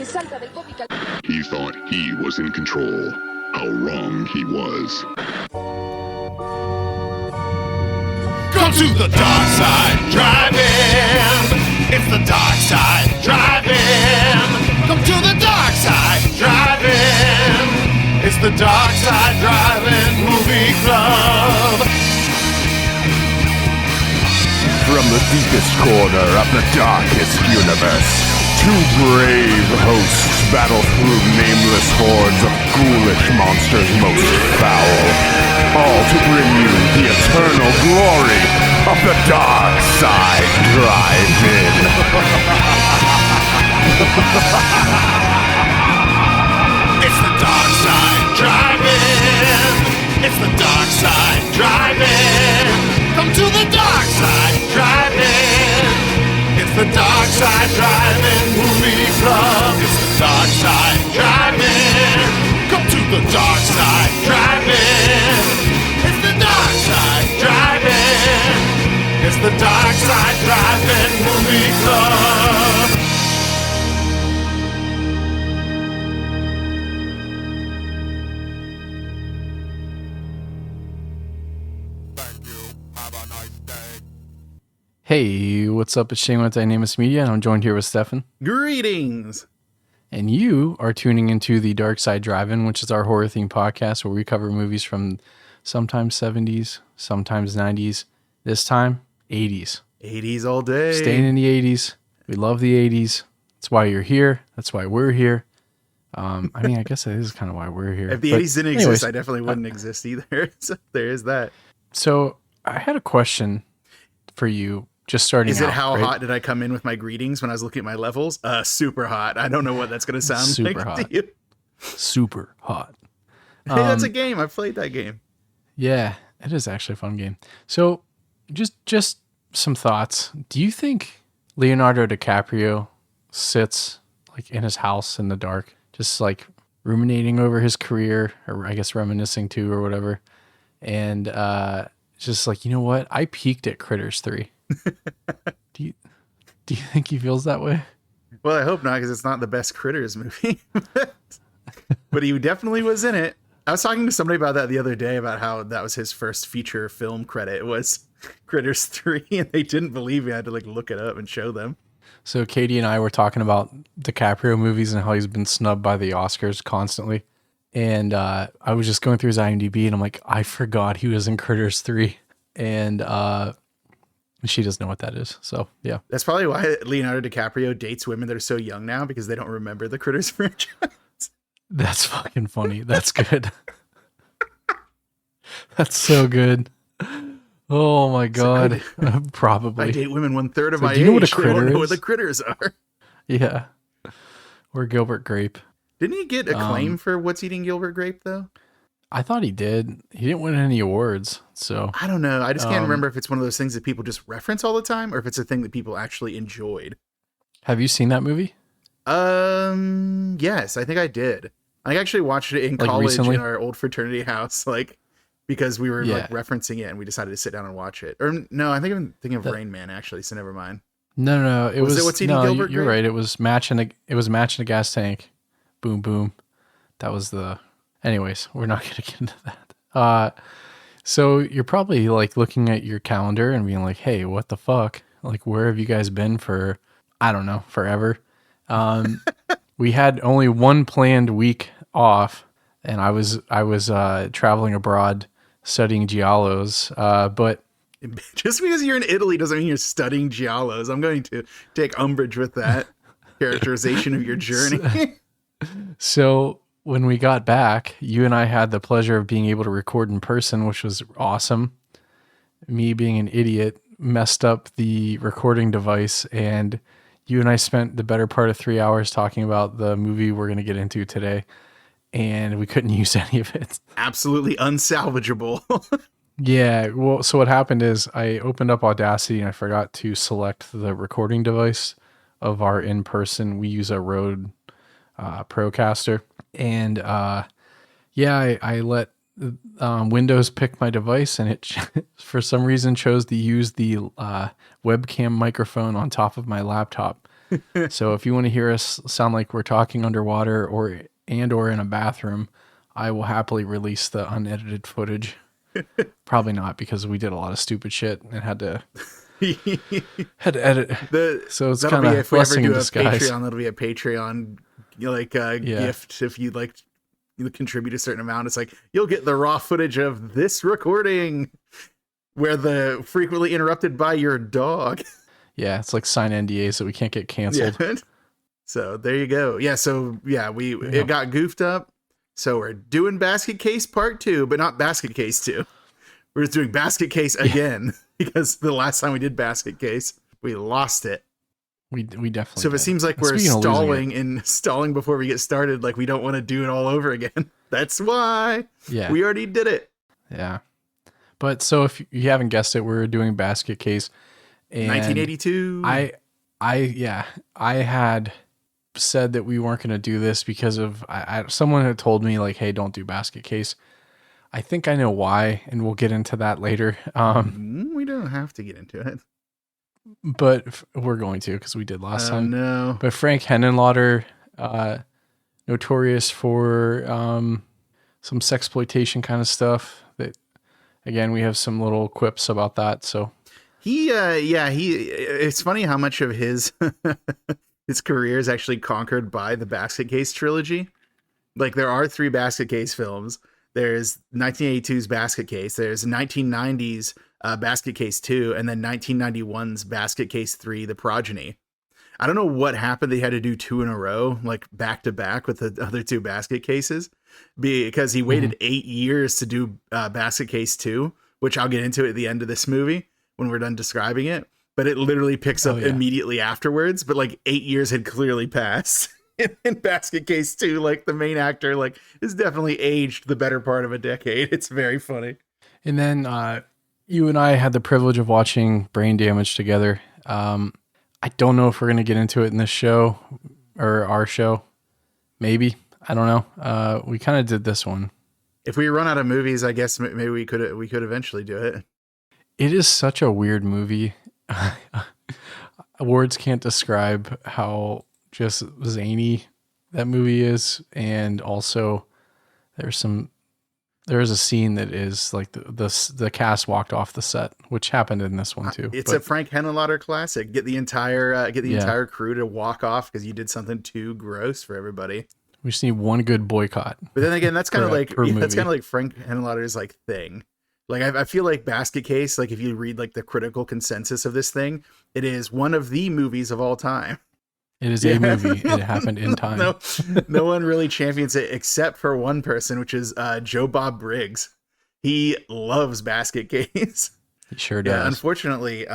He thought he was in control. How wrong he was. Come to the dark side driving. It's the dark side driving. Come to the dark side driving. It's the dark side driving movie club. From the deepest corner of the darkest universe, two brave hosts battle through nameless hordes of ghoulish monsters most foul, all to bring you the eternal glory of the Dark Side Drive-In. It's the dark side driving. It's the dark side driving. Come to the dark side driving. It's the dark side driving movie club. It's the dark side driving. Come to the dark side driving. It's the dark side driving. It's the dark side driving movie club. Hey, what's up? It's Shane with Dynamis Media, and I'm joined here with Stefan. Greetings! And you are tuning into the Dark Side Drive-In, which is our horror-themed podcast where we cover movies from sometimes 70s, sometimes 90s, this time, 80s. 80s all day. Staying in the 80s. We love the 80s. That's why you're here. That's why we're here. I mean, I guess that is kind of why we're here. If the 80s didn't exist, I definitely wouldn't exist either. So there is that. So I had a question for you. Just starting out. Is it how right? hot did I come in with my greetings when I was looking at my levels? Super hot. I don't know what that's going to sound Super like hot. to you. Super hot. Hey, that's a game. I've played that game. Yeah, it is actually a fun game. So just some thoughts. Do you think Leonardo DiCaprio sits like in his house in the dark, just like ruminating over his career, or I guess reminiscing too, or whatever, and just like, you know what? I peaked at Critters 3. Do you think he feels that way? Well, I hope not, because it's not the best Critters movie. But he definitely was in it. I was talking to somebody about that the other day, about how that was his first feature film credit was Critters 3, and they didn't believe me. I had to like look it up and show them. So Katie and I were talking about DiCaprio movies and how he's been snubbed by the Oscars constantly. And I was just going through his IMDb and I'm like, I forgot he was in Critters 3. And she doesn't know what that is. So, yeah. That's probably why Leonardo DiCaprio dates women that are so young now, because they don't remember the Critters franchise. That's fucking funny. That's good. That's so good. Oh my God. Probably. I date women 1/3 of my age. Do you know what a They critter won't know is? what the critters are. Yeah. Or Gilbert Grape. Didn't he get acclaim for What's Eating Gilbert Grape, though? I thought he did. He didn't win any awards. So I don't know. I just can't remember if it's one of those things that people just reference all the time, or if it's a thing that people actually enjoyed. have you seen that movie? Yes, I think I did. I actually watched it in Like college recently? in our old fraternity house, like because we were Yeah. like referencing it, and we decided to sit down and watch it. Or no, I think I'm thinking of Rain Man actually. So never mind. No. It was it What's Eating no, Gilbert you're Grape? right. It was matching a gas tank. Boom, boom. That was the. Anyways, we're not going to get into that. So you're probably like looking at your calendar and being like, "Hey, what the fuck? Like, where have you guys been for? I don't know, forever." We had only one planned week off, and I was traveling abroad studying giallos. But Just because you're in Italy doesn't mean you're studying giallos. I'm going to take umbrage with that characterization of your journey. so when we got back, you and I had the pleasure of being able to record in person, which was awesome. Me being an idiot messed up the recording device, and you and I spent the better part of 3 hours talking about the movie we're going to get into today, and we couldn't use any of it. Absolutely unsalvageable. Yeah, well, so what happened is I opened up Audacity and I forgot to select the recording device of our in-person. We use a Rode Procaster, and I let Windows pick my device, and it for some reason chose to use the webcam microphone on top of my laptop. So if you want to hear us sound like we're talking underwater or in a bathroom, I will happily release the unedited footage. Probably not, because we did a lot of stupid shit and had to edit. So it's kind of blessing in disguise. Patreon, that'll be a Patreon gift if you like you contribute a certain amount. It's like you'll get the raw footage of this recording where the frequently interrupted by your dog. Yeah, it's like sign NDAs so we can't get canceled. Yeah. So there you go. Yeah, so it got goofed up. So we're doing Basket Case Part 2, but not Basket Case 2. We're just doing Basket Case again because the last time we did Basket Case, we lost it. We definitely. So if it seems like we're stalling before we get started, like we don't want to do it all over again. That's why. Yeah. We already did it. Yeah. But so if you haven't guessed it, we're doing Basket Case. And 1982. I had said that we weren't going to do this because of someone had told me like, hey, don't do Basket Case. I think I know why, and we'll get into that later. We don't have to get into it, but we're going to, because we did last time. No. But Frank Henenlotter, notorious for some sexploitation kind of stuff. That again, we have some little quips about that. So it's funny how much of his his career is actually conquered by the Basket Case trilogy. Like there are 3 Basket Case films. There's 1982's Basket Case. There's 1990's Basket Case 2, and then 1991's Basket Case 3, The Progeny. I don't know what happened. They had to do 2 in a row, like back to back with the other 2 Basket Cases, because he waited 8 years to do Basket Case 2, which I'll get into at the end of this movie when we're done describing it. But it literally picks up immediately afterwards. But like 8 years had clearly passed. In Basket Case 2, like the main actor like is definitely aged the better part of a decade. It's very funny. And then you and I had the privilege of watching Brain Damage together. I don't know if we're going to get into it in this show or our show. Maybe. I don't know. We kind of did this one. If we run out of movies, I guess maybe we could eventually do it. It is such a weird movie. Words can't describe how just zany that movie is, and also there's a scene that is like the cast walked off the set, which happened in this one too. It's a Frank Henenlotter classic. Get the entire crew to walk off because you did something too gross for everybody. We just need one good boycott. But then again, that's kind of like Frank Henenlotter's like thing. Like I feel like Basket Case, like if you read like the critical consensus of this thing, it is one of the movies of all time. It is a movie. It happened in time. No one really champions it except for one person, which is Joe Bob Briggs. He loves Basket Case. He sure does. Yeah, unfortunately,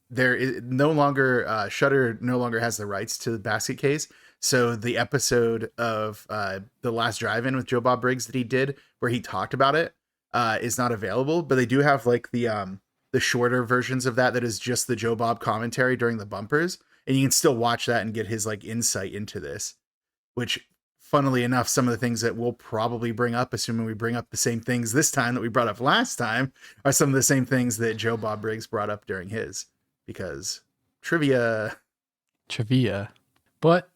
there is no longer Shudder no longer has the rights to the Basket Case. So the episode of The Last Drive-In with Joe Bob Briggs that he did, where he talked about it, is not available. But they do have like the shorter versions of that is just the Joe Bob commentary during the bumpers. And you can still watch that and get his like insight into this, which funnily enough, some of the things that we'll probably bring up, assuming we bring up the same things this time that we brought up last time, are some of the same things that Joe Bob Briggs brought up during his, because trivia. But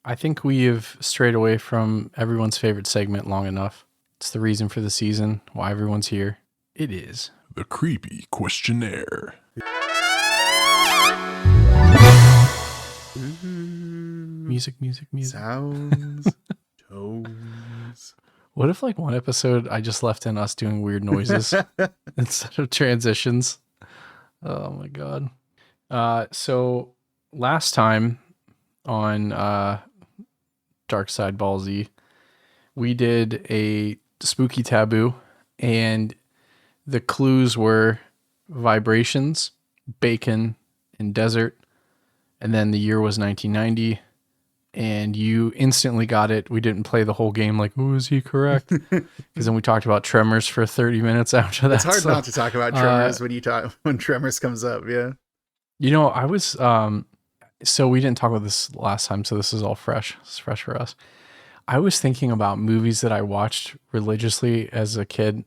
I think we have strayed away from everyone's favorite segment long enough. It's the reason for the season, why everyone's here. It is the Creepy Questionnaire. Music. Sounds, tones. What if like one episode I just left in us doing weird noises instead of transitions? Oh my God. So last time on Dark Side Ballsy, we did a spooky taboo, and the clues were vibrations, bacon, and desert. And then the year was 1990, and you instantly got it. We didn't play the whole game like, oh, is he correct? Because then we talked about Tremors for 30 minutes after that. It's hard not to talk about Tremors when Tremors comes up, yeah. You know, I was, so we didn't talk about this last time, so this is all fresh. It's fresh for us. I was thinking about movies that I watched religiously as a kid,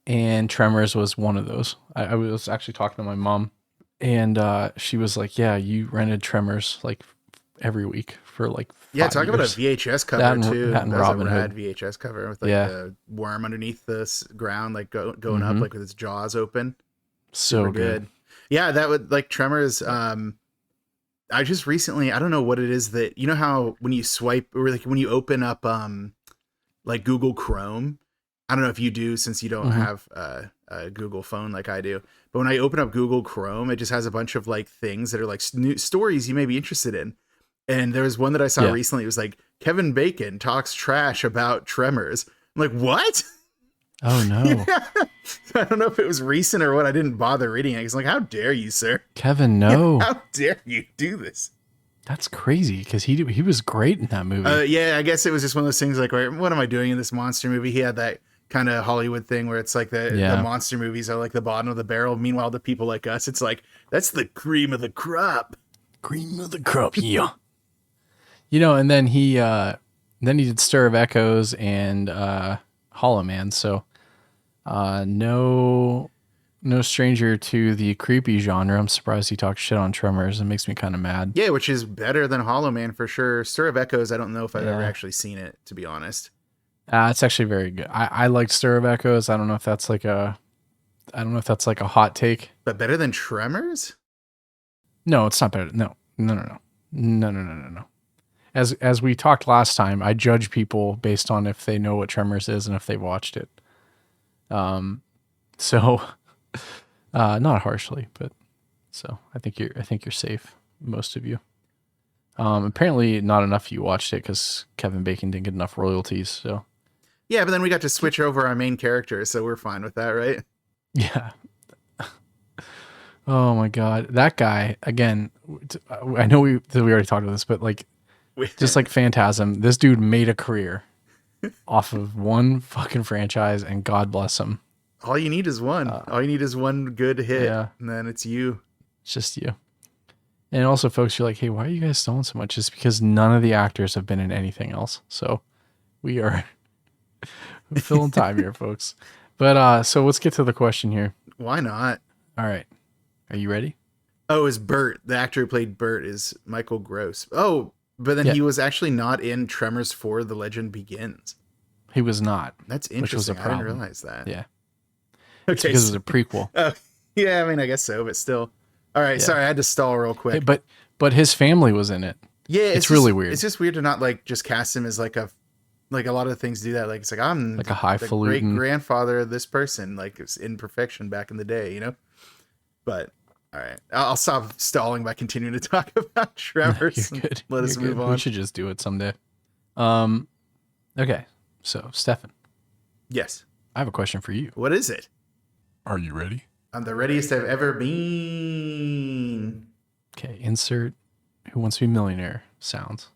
and Tremors was one of those. I was actually talking to my mom. And she was like, yeah, you rented Tremors like every week for like 5 Yeah, talk about a years. VHS cover That and- too. that and That was Robin a rad Hood. VHS cover with like Yeah. the worm underneath the ground, like going up, like with its jaws open. So Super good. Yeah, that would like Tremors. I just recently, I don't know what it is that, you know how when you swipe or like when you open up like Google Chrome, I don't know if you do since you don't have a Google phone like I do, but when I open up Google Chrome, it just has a bunch of like things that are like new stories you may be interested in. And there was one that I saw recently. It was like Kevin Bacon talks trash about Tremors. I'm like, what? Oh no. I don't know if it was recent or what. I didn't bother reading it. It's like, how dare you, sir? Kevin, no. How dare you do this? That's crazy because he was great in that movie. Yeah, I guess it was just one of those things like, what am I doing in this monster movie? He had that kind of Hollywood thing where it's like the monster movies are like the bottom of the barrel. Meanwhile, the people like us, it's like, that's the cream of the crop. Cream of the crop, yeah. You know, and then he did Stir of Echoes and Hollow Man, so no stranger to the creepy genre. I'm surprised he talked shit on Tremors. It makes me kind of mad. Yeah, which is better than Hollow Man for sure. Stir of Echoes, I don't know if I've ever actually seen it, to be honest. It's actually very good. I liked Stir of Echoes. I don't know if that's like a hot take. But better than Tremors? No, it's not better. No. As we talked last time, I judge people based on if they know what Tremors is and if they watched it. So not harshly, but so I think you're safe, most of you. Apparently not enough of you watched it because Kevin Bacon didn't get enough royalties. So yeah, but then we got to switch over our main character, so we're fine with that, right? yeah. Oh my God, that guy again. I know we already talked about this, but like, just like Phantasm, this dude made a career off of one fucking franchise, and God bless him. All you need is one. All you need is one good hit, and then it's you. It's just you. And also, folks, you're like, hey, why are you guys stalling so much? It's because none of the actors have been in anything else. So we are filling time here, folks. But so let's get to the question here. Why not? All right. Are you ready? Oh, is Bert, the actor who played Bert, is Michael Gross. Oh, but then he was actually not in Tremors 4, The Legend Begins. He was not. That's interesting. Which was a problem. I didn't realize that. Yeah. Okay. Because it was a prequel. Yeah, I mean, I guess so, but still. All right, sorry, I had to stall real quick. But his family was in it. Yeah, it's really weird. It's just weird to not like just cast him as like a lot of things do that. Like it's like I'm like a highfalutin great grandfather of this person, like it's in perfection back in the day, you know. But all right, I'll stop stalling by continuing to talk about Tremors. You're good. Let us move on. We should just do it someday. Okay, so Stefan. Yes. I have a question for you. What is it? Are you ready? I'm the readiest I've ever been. Okay, insert Who Wants to Be a Millionaire sounds.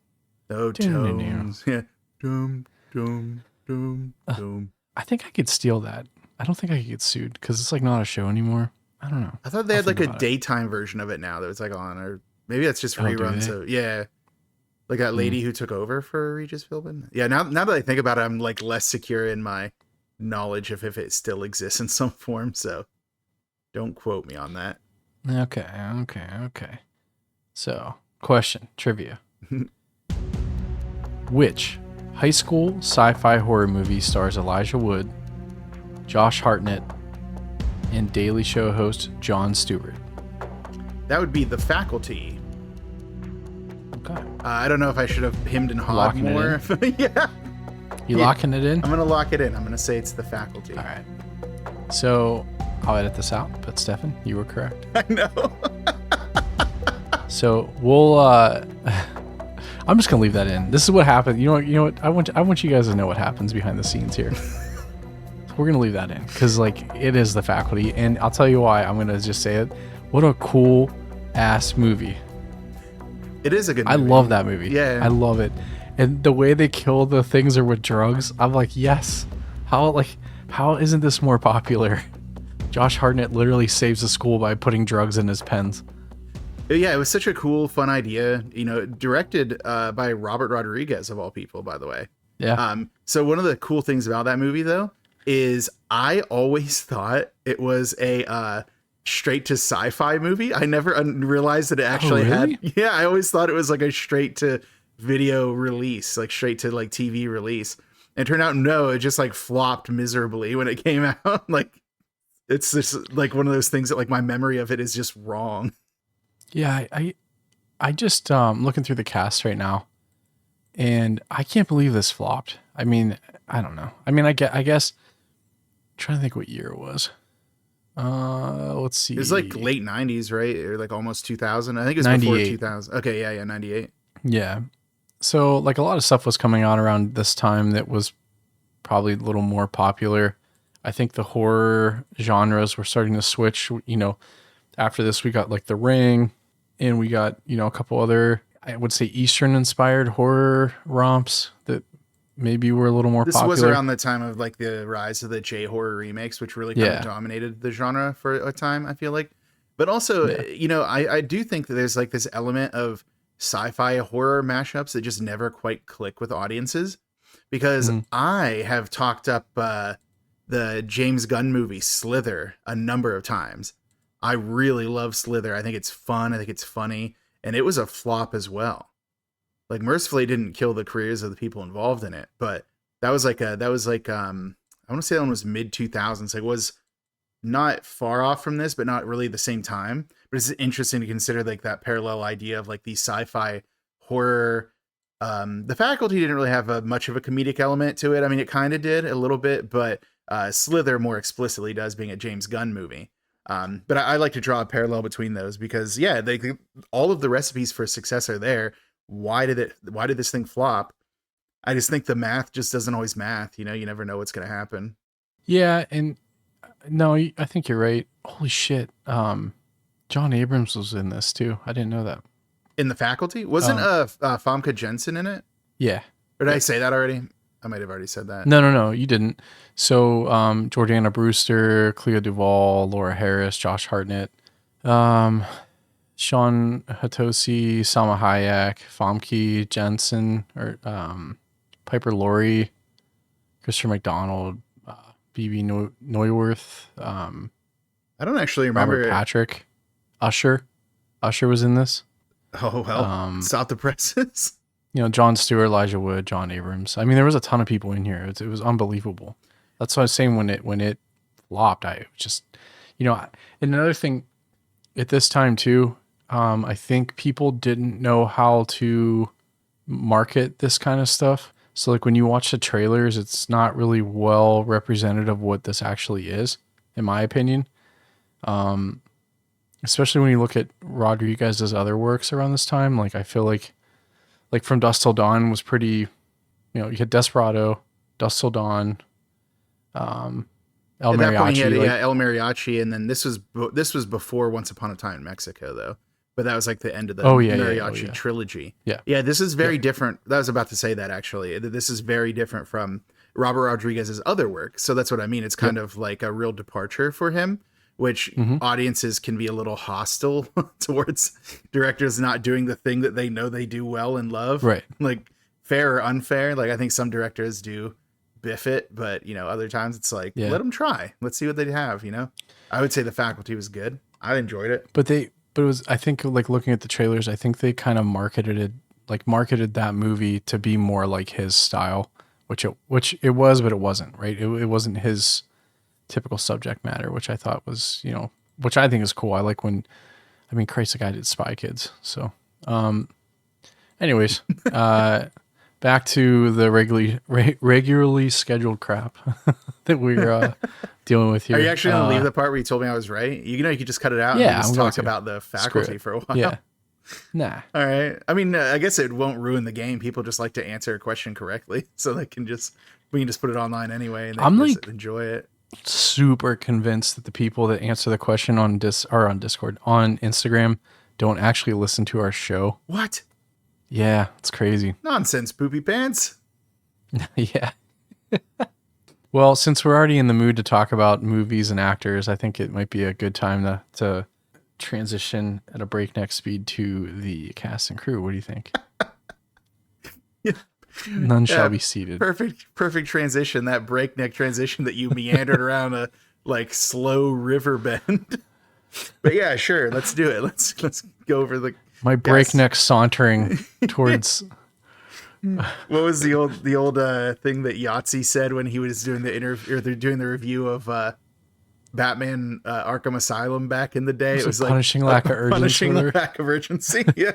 No tones. Yeah. Dum, dum, dum, dum. I think I could steal that. I don't think I could get sued because it's like not a show anymore. I don't know. I thought they had like a daytime version of it now that was like on, or maybe that's just reruns. So yeah, like that lady who took over for Regis Philbin. Yeah, now that I think about it, I'm like less secure in my knowledge of if it still exists in some form. So don't quote me on that. Okay. So, question, trivia. Which high school sci-fi horror movie stars Elijah Wood, Josh Hartnett, and Daily Show host Jon Stewart? That would be The Faculty. Okay. I don't know if I should have hemmed and hawed more. Yeah. You locking it in? I'm going to lock it in. I'm going to say it's The Faculty. All right. So I'll edit this out, but Stefan, you were correct. I know. So we'll, I'm just going to leave that in. This is what happened. You know what? I want you guys to know what happens behind the scenes here. We're going to leave that in because like it is The Faculty. And I'll tell you why. I'm going to just say it. What a cool ass movie. It is a good movie. I love that movie. Yeah. I love it. And the way they kill the things are with drugs. I'm like, yes. How isn't this more popular? Josh Hartnett literally saves the school by putting drugs in his pens. Yeah, it was such a cool, fun idea. You know, directed by Robert Rodriguez of all people, by the way. Yeah. So one of the cool things about that movie, though, is I always thought it was a straight to sci-fi movie. I never realized that it actually really? had. Yeah, I always thought it was like a straight to video release, like straight to like TV release. And it turned out no, it just like flopped miserably when it came out. Like it's just like one of those things that like my memory of it is just wrong. Yeah, I just looking through the cast right now, and I can't believe this flopped. I mean, I don't know. I mean, I guess I'm trying to think what year it was. Let's see. It was like late 90s, right? Or like almost 2000. I think it was before 2000. Okay, yeah, 98. Yeah. So like a lot of stuff was coming out around this time that was probably a little more popular. I think the horror genres were starting to switch. You know, after this we got like The Ring, and we got, you know, a couple other, I would say, Eastern inspired horror romps that maybe were a little more popular. This was around the time of like the rise of the J-horror remakes, which really kind of dominated the genre for a time, I feel like. But also, you know, I do think that there's like this element of sci-fi horror mashups that just never quite click with audiences, because I have talked up the James Gunn movie Slither a number of times. I really love Slither. I think it's fun. I think it's funny. And it was a flop as well. Like, mercifully it didn't kill the careers of the people involved in it, but that was like I want to say that one was mid 2000s. Like, it was not far off from this, but not really the same time. But it's interesting to consider like that parallel idea of like the sci-fi horror. The Faculty didn't really have much of a comedic element to it. I mean, it kind of did a little bit, but Slither more explicitly does, being a James Gunn movie. But I like to draw a parallel between those because, yeah, all of the recipes for success are there. Why did this thing flop? I just think the math just doesn't always math. You know, you never know what's going to happen. Yeah. And no, I think you're right. Holy shit. John Abrams was in this too. I didn't know that. In The Faculty? Wasn't Famke Jensen in it? Yeah. Or did I say that already? I might have already said that. No, you didn't. So, Jordana Brewster, Clea Duvall, Laura Harris, Josh Hartnett, Sean Hatoshi, Salma Hayek, Famke Jensen, or Piper Laurie, Christopher McDonald, B.B. Neuwirth. I don't actually remember. Robert Patrick, Usher was in this. Oh well, stop the presses. You know, Jon Stewart, Elijah Wood, John Abrams. I mean, there was a ton of people in here. It was unbelievable. That's what I was saying when it flopped. I just, you know, and another thing at this time too, I think people didn't know how to market this kind of stuff. So like when you watch the trailers, it's not really well representative of what this actually is, in my opinion. Especially when you look at Rodriguez's other works around this time. Like I feel like From Dusk Till Dawn was pretty, you know, you had Desperado, Dusk Till Dawn, El Mariachi. That point, El Mariachi, and then this was before Once Upon a Time in Mexico, though. But that was like the end of the Mariachi trilogy. Yeah. This is very different. I was about to say that actually. This is very different from Robert Rodriguez's other work. So that's what I mean. It's kind of like a real departure for him, which audiences can be a little hostile towards directors not doing the thing that they know they do well and love. Right. Like, fair or unfair. Like, I think some directors do biff it, but, you know, other times it's like, let them try. Let's see what they have, you know? I would say The Faculty was good. I enjoyed it. But it was, I think, like looking at the trailers, I think they kind of marketed that movie to be more like his style, which it was, but it wasn't, right? It wasn't his typical subject matter, which I thought was, you know, which I think is cool. I like Christ, the guy did Spy Kids. So, anyways, back to the regularly scheduled crap that we're dealing with here. Are you actually going to leave the part where you told me I was right? You know, you could just cut it out and just talk about The Faculty for a while. Yeah. Nah. All right. I mean, I guess it won't ruin the game. People just like to answer a question correctly, so we can just put it online anyway and just enjoy it. Super convinced that the people that answer the question on Discord, on Instagram, don't actually listen to our show. What? Yeah, it's crazy. Nonsense, poopy pants. Yeah. Well, since we're already in the mood to talk about movies and actors, I think it might be a good time to transition at a breakneck speed to the cast and crew. What do you think? Yeah. None shall be seated. Perfect transition. That breakneck transition that you meandered around a like slow river bend. But yeah, sure, let's do it. Let's go over the My breakneck sauntering towards. What was the old thing that Yahtzee said when he was doing the interview, or they're doing the review of Batman Arkham Asylum back in the day? It was like punishing lack of urgency. Punishing lack of urgency. Yeah.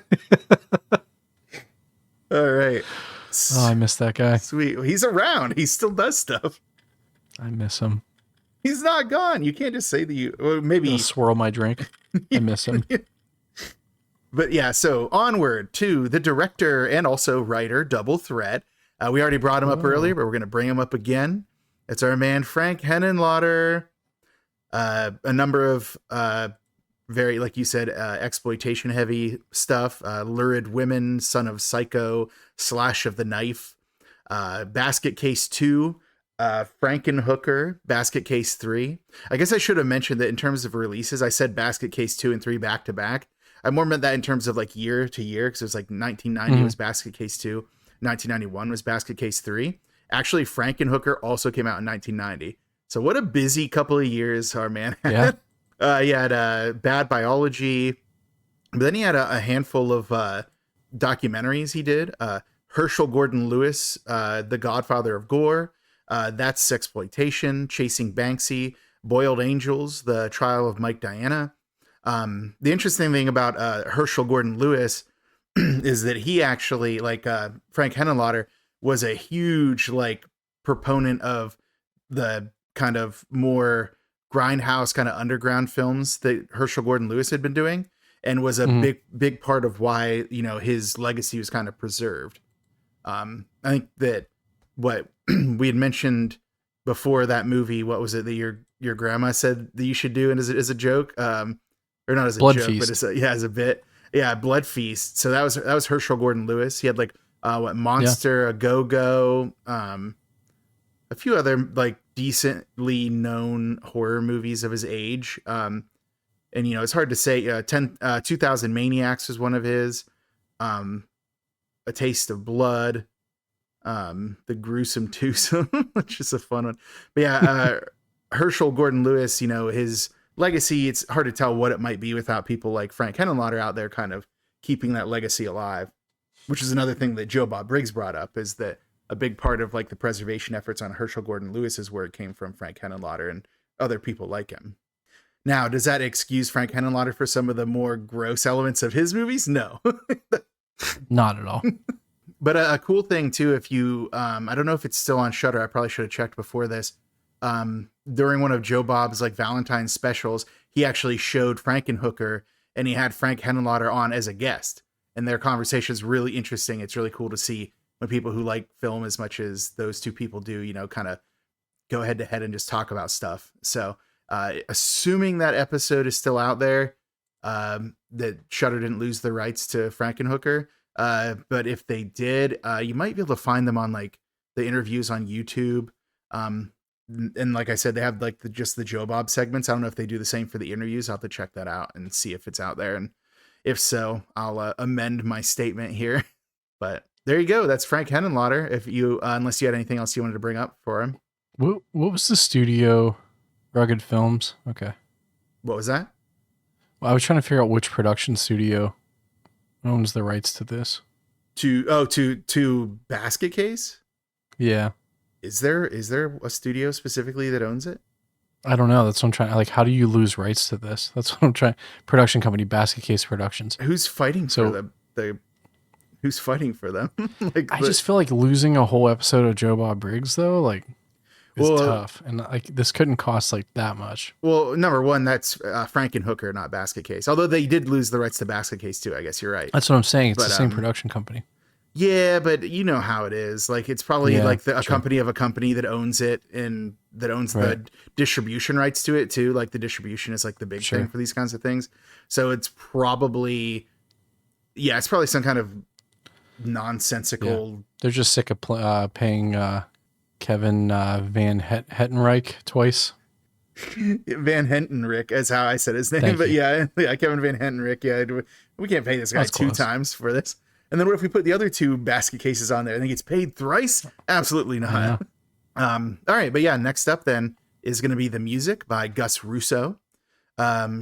All right. Oh, I miss that guy. Sweet. He's around. He still does stuff. I miss him. He's not gone. You can't just say that you. Well, maybe I'll swirl my drink. I miss him. But yeah, so onward to the director and also writer, double threat. We already brought him up earlier, but we're going to bring him up again. It's our man, Frank Henenlotter. A number of very, like you said, exploitation heavy stuff. Lurid Women, Son of Psycho, Slash of the Knife, Basket Case 2, Frankenhooker, Basket Case 3. I guess I should have mentioned that in terms of releases, I said Basket Case 2 and 3 back to back. I more meant that in terms of like year to year, because it was like 1990 was Basket Case 2, 1991 was Basket Case 3. Actually, Frankenhooker also came out in 1990. So what a busy couple of years our man had. Yeah. He had Bad Biology, but then he had a handful of documentaries he did. Herschel Gordon Lewis, The Godfather of Gore, That's Sexploitation, Chasing Banksy, Boiled Angels, The Trial of Mike Diana. The interesting thing about Herschel Gordon Lewis is that he actually, like Frank Henenlotter, was a huge like proponent of the kind of more grindhouse kind of underground films that Herschel Gordon Lewis had been doing, and was a big part of why, you know, his legacy was kind of preserved. I think that what we had mentioned before that movie, what was it that your grandma said that you should do, and as a joke, or not as a Blood joke, Feast. but as a bit. Yeah, Blood Feast. So that was Herschel Gordon Lewis. He had like Monster, A Go-Go, a few other like decently known horror movies of his age. And you know, it's hard to say. 2000 Maniacs was one of his. A Taste of Blood, The Gruesome Twosome, which is a fun one. But yeah, Herschel Gordon Lewis, you know, his legacy, it's hard to tell what it might be without people like Frank Henenlotter out there kind of keeping that legacy alive, which is another thing that Joe Bob Briggs brought up, is that a big part of like the preservation efforts on Herschel Gordon Lewis's work came from Frank Henenlotter and other people like him. Now, does that excuse Frank Henenlotter for some of the more gross elements of his movies? No. Not at all. But a cool thing too, if you, I don't know if it's still on Shudder. I probably should have checked before this. During one of Joe Bob's like Valentine's specials, he actually showed Frankenhooker, and he had Frank Henenlotter on as a guest, and their conversation is really interesting. It's really cool to see when people who like film as much as those two people do, you know, kind of go head to head and just talk about stuff. So, assuming that episode is still out there, that Shudder didn't lose the rights to Frankenhooker. But if they did, you might be able to find them on like the interviews on YouTube. And like I said, they have like just the Joe Bob segments. I don't know if they do the same for the interviews. I'll have to check that out and see if it's out there. And if so, I'll amend my statement here. But there you go. That's Frank Henenlotter. If you, unless you had anything else you wanted to bring up for him. What was the studio? Rugged Films. Okay. What was that? Well, I was trying to figure out which production studio owns the rights to this. To Basket Case? Yeah. Is there a studio specifically that owns it? I don't know. That's what I'm trying. Like, how do you lose rights to this? That's what I'm trying. Production company, Basket Case Productions. Who's fighting for them? Who's fighting for them? I just feel like losing a whole episode of Joe Bob Briggs, though, like, is tough. And like, this couldn't cost like that much. Well, number one, that's Frankenhooker, not Basket Case. Although they did lose the rights to Basket Case too. I guess you're right. That's what I'm saying. It's the same production company. Yeah, but you know how it is. Like, it's probably a company of a company that owns it and that owns the distribution rights to it too. Like, the distribution is like the big thing for these kinds of things. So it's probably some kind of nonsensical. Yeah. They're just sick of paying Kevin Van Hettenreich twice. Van Hentenrich is how I said his name. But yeah, Kevin Van Hentenrich. Yeah, we can't pay this guy two times for this. And then what if we put the other two Basket Cases on there and he gets paid thrice? Absolutely not. All right. But yeah, next up then is going to be the music by Gus Russo.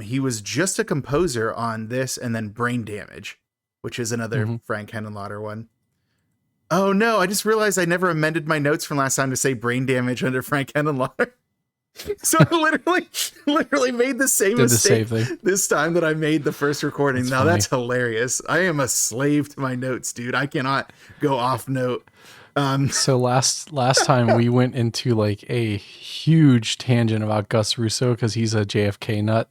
He was just a composer on this and then Brain Damage, which is another Frank Henenlotter one. Oh no, I just realized I never amended my notes from last time to say Brain Damage under Frank Henenlotter. So I literally made the same mistake this time that I made the first recording. Now that's hilarious. I am a slave to my notes, dude. I cannot go off note. So last time we went into like a huge tangent about Gus Russo because he's a JFK nut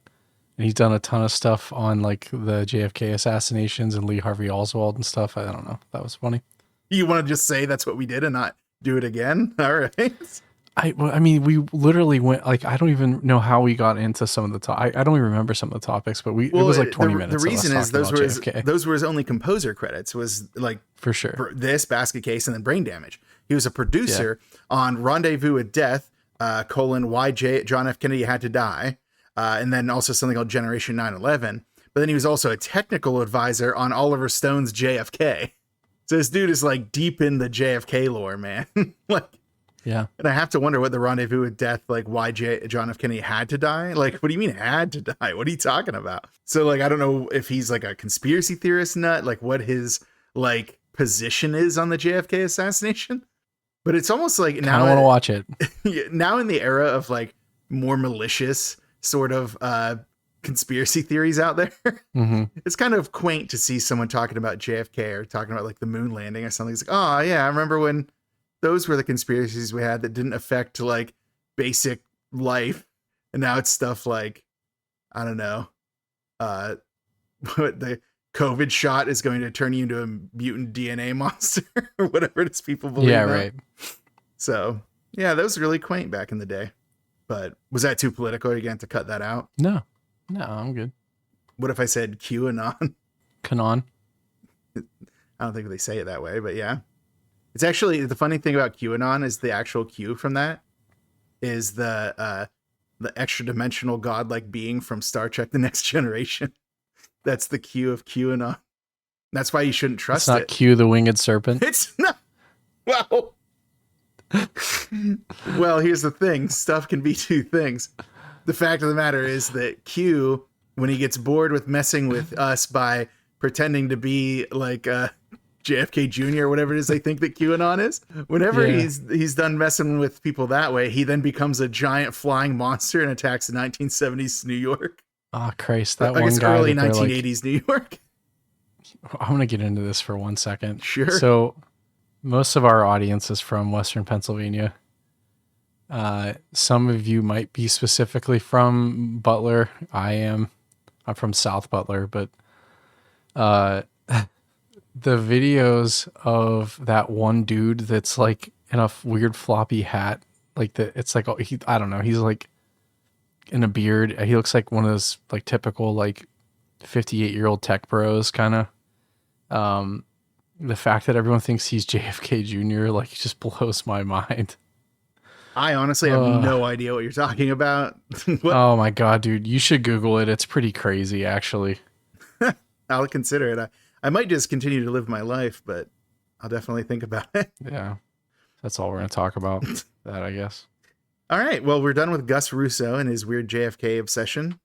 and he's done a ton of stuff on like the JFK assassinations and Lee Harvey Oswald and stuff. I don't know. That was funny. You want to just say that's what we did and not do it again? All right. I mean, we literally went like, I don't even know how we got into some of the I don't even remember some of the topics, but it was like 20 minutes. The reason is those were his only composer credits, was like for sure this Basket Case and then Brain Damage. He was a producer on Rendezvous with Death, Why John F. Kennedy Had to Die. And then also something called Generation 9/11. But then he was also a technical advisor on Oliver Stone's JFK. So this dude is like deep in the JFK lore, man. Like, yeah. And I have to wonder what the Rendezvous with Death, like why John F. Kennedy had to die. Like, what do you mean had to die? What are you talking about? So like, I don't know if he's like a conspiracy theorist nut, like what his like position is on the JFK assassination. But it's almost like now I want to watch it. Now in the era of like more malicious sort of conspiracy theories out there, it's kind of quaint to see someone talking about JFK or talking about like the moon landing or something. It's like, oh yeah, I remember when those were the conspiracies we had that didn't affect like basic life. And now it's stuff like, I don't know, what the COVID shot is going to turn you into a mutant DNA monster or whatever it is people believe. Yeah, now. right. So yeah, that was really quaint back in the day. But was that too political? Are you going to have to cut that out? No, I'm good. What if I said QAnon? Canon. I don't think they say it that way, but yeah. It's actually, the funny thing about QAnon is the actual Q from that is the extra dimensional godlike being from Star Trek: The Next Generation. That's the Q of QAnon. That's why you shouldn't trust it. It's not Q the winged serpent. It's not. Well, well, here's the thing. Stuff can be two things. The fact of the matter is that Q, when he gets bored with messing with us by pretending to be like JFK Jr. or whatever it is they think that QAnon is, whenever he's done messing with people that way, he then becomes a giant flying monster and attacks 1970s New York. Oh, Christ. That I one guess guy. Early 1980s New York. I'm going to get into this for 1 second. Sure. So most of our audience is from Western Pennsylvania. Some of you might be specifically from Butler. I'm from South Butler, but the videos of that one dude that's like in a weird floppy hat, like it's like, I don't know. He's like in a beard. He looks like one of those like typical, like 58-year-old tech bros kind of, the fact that everyone thinks he's JFK Jr. like just blows my mind. I honestly have no idea what you're talking about. Oh my God, dude. You should Google it. It's pretty crazy, actually. I'll consider it. I might just continue to live my life, but I'll definitely think about it. Yeah. That's all we're going to talk about. That, I guess. All right. Well, we're done with Gus Russo and his weird JFK obsession.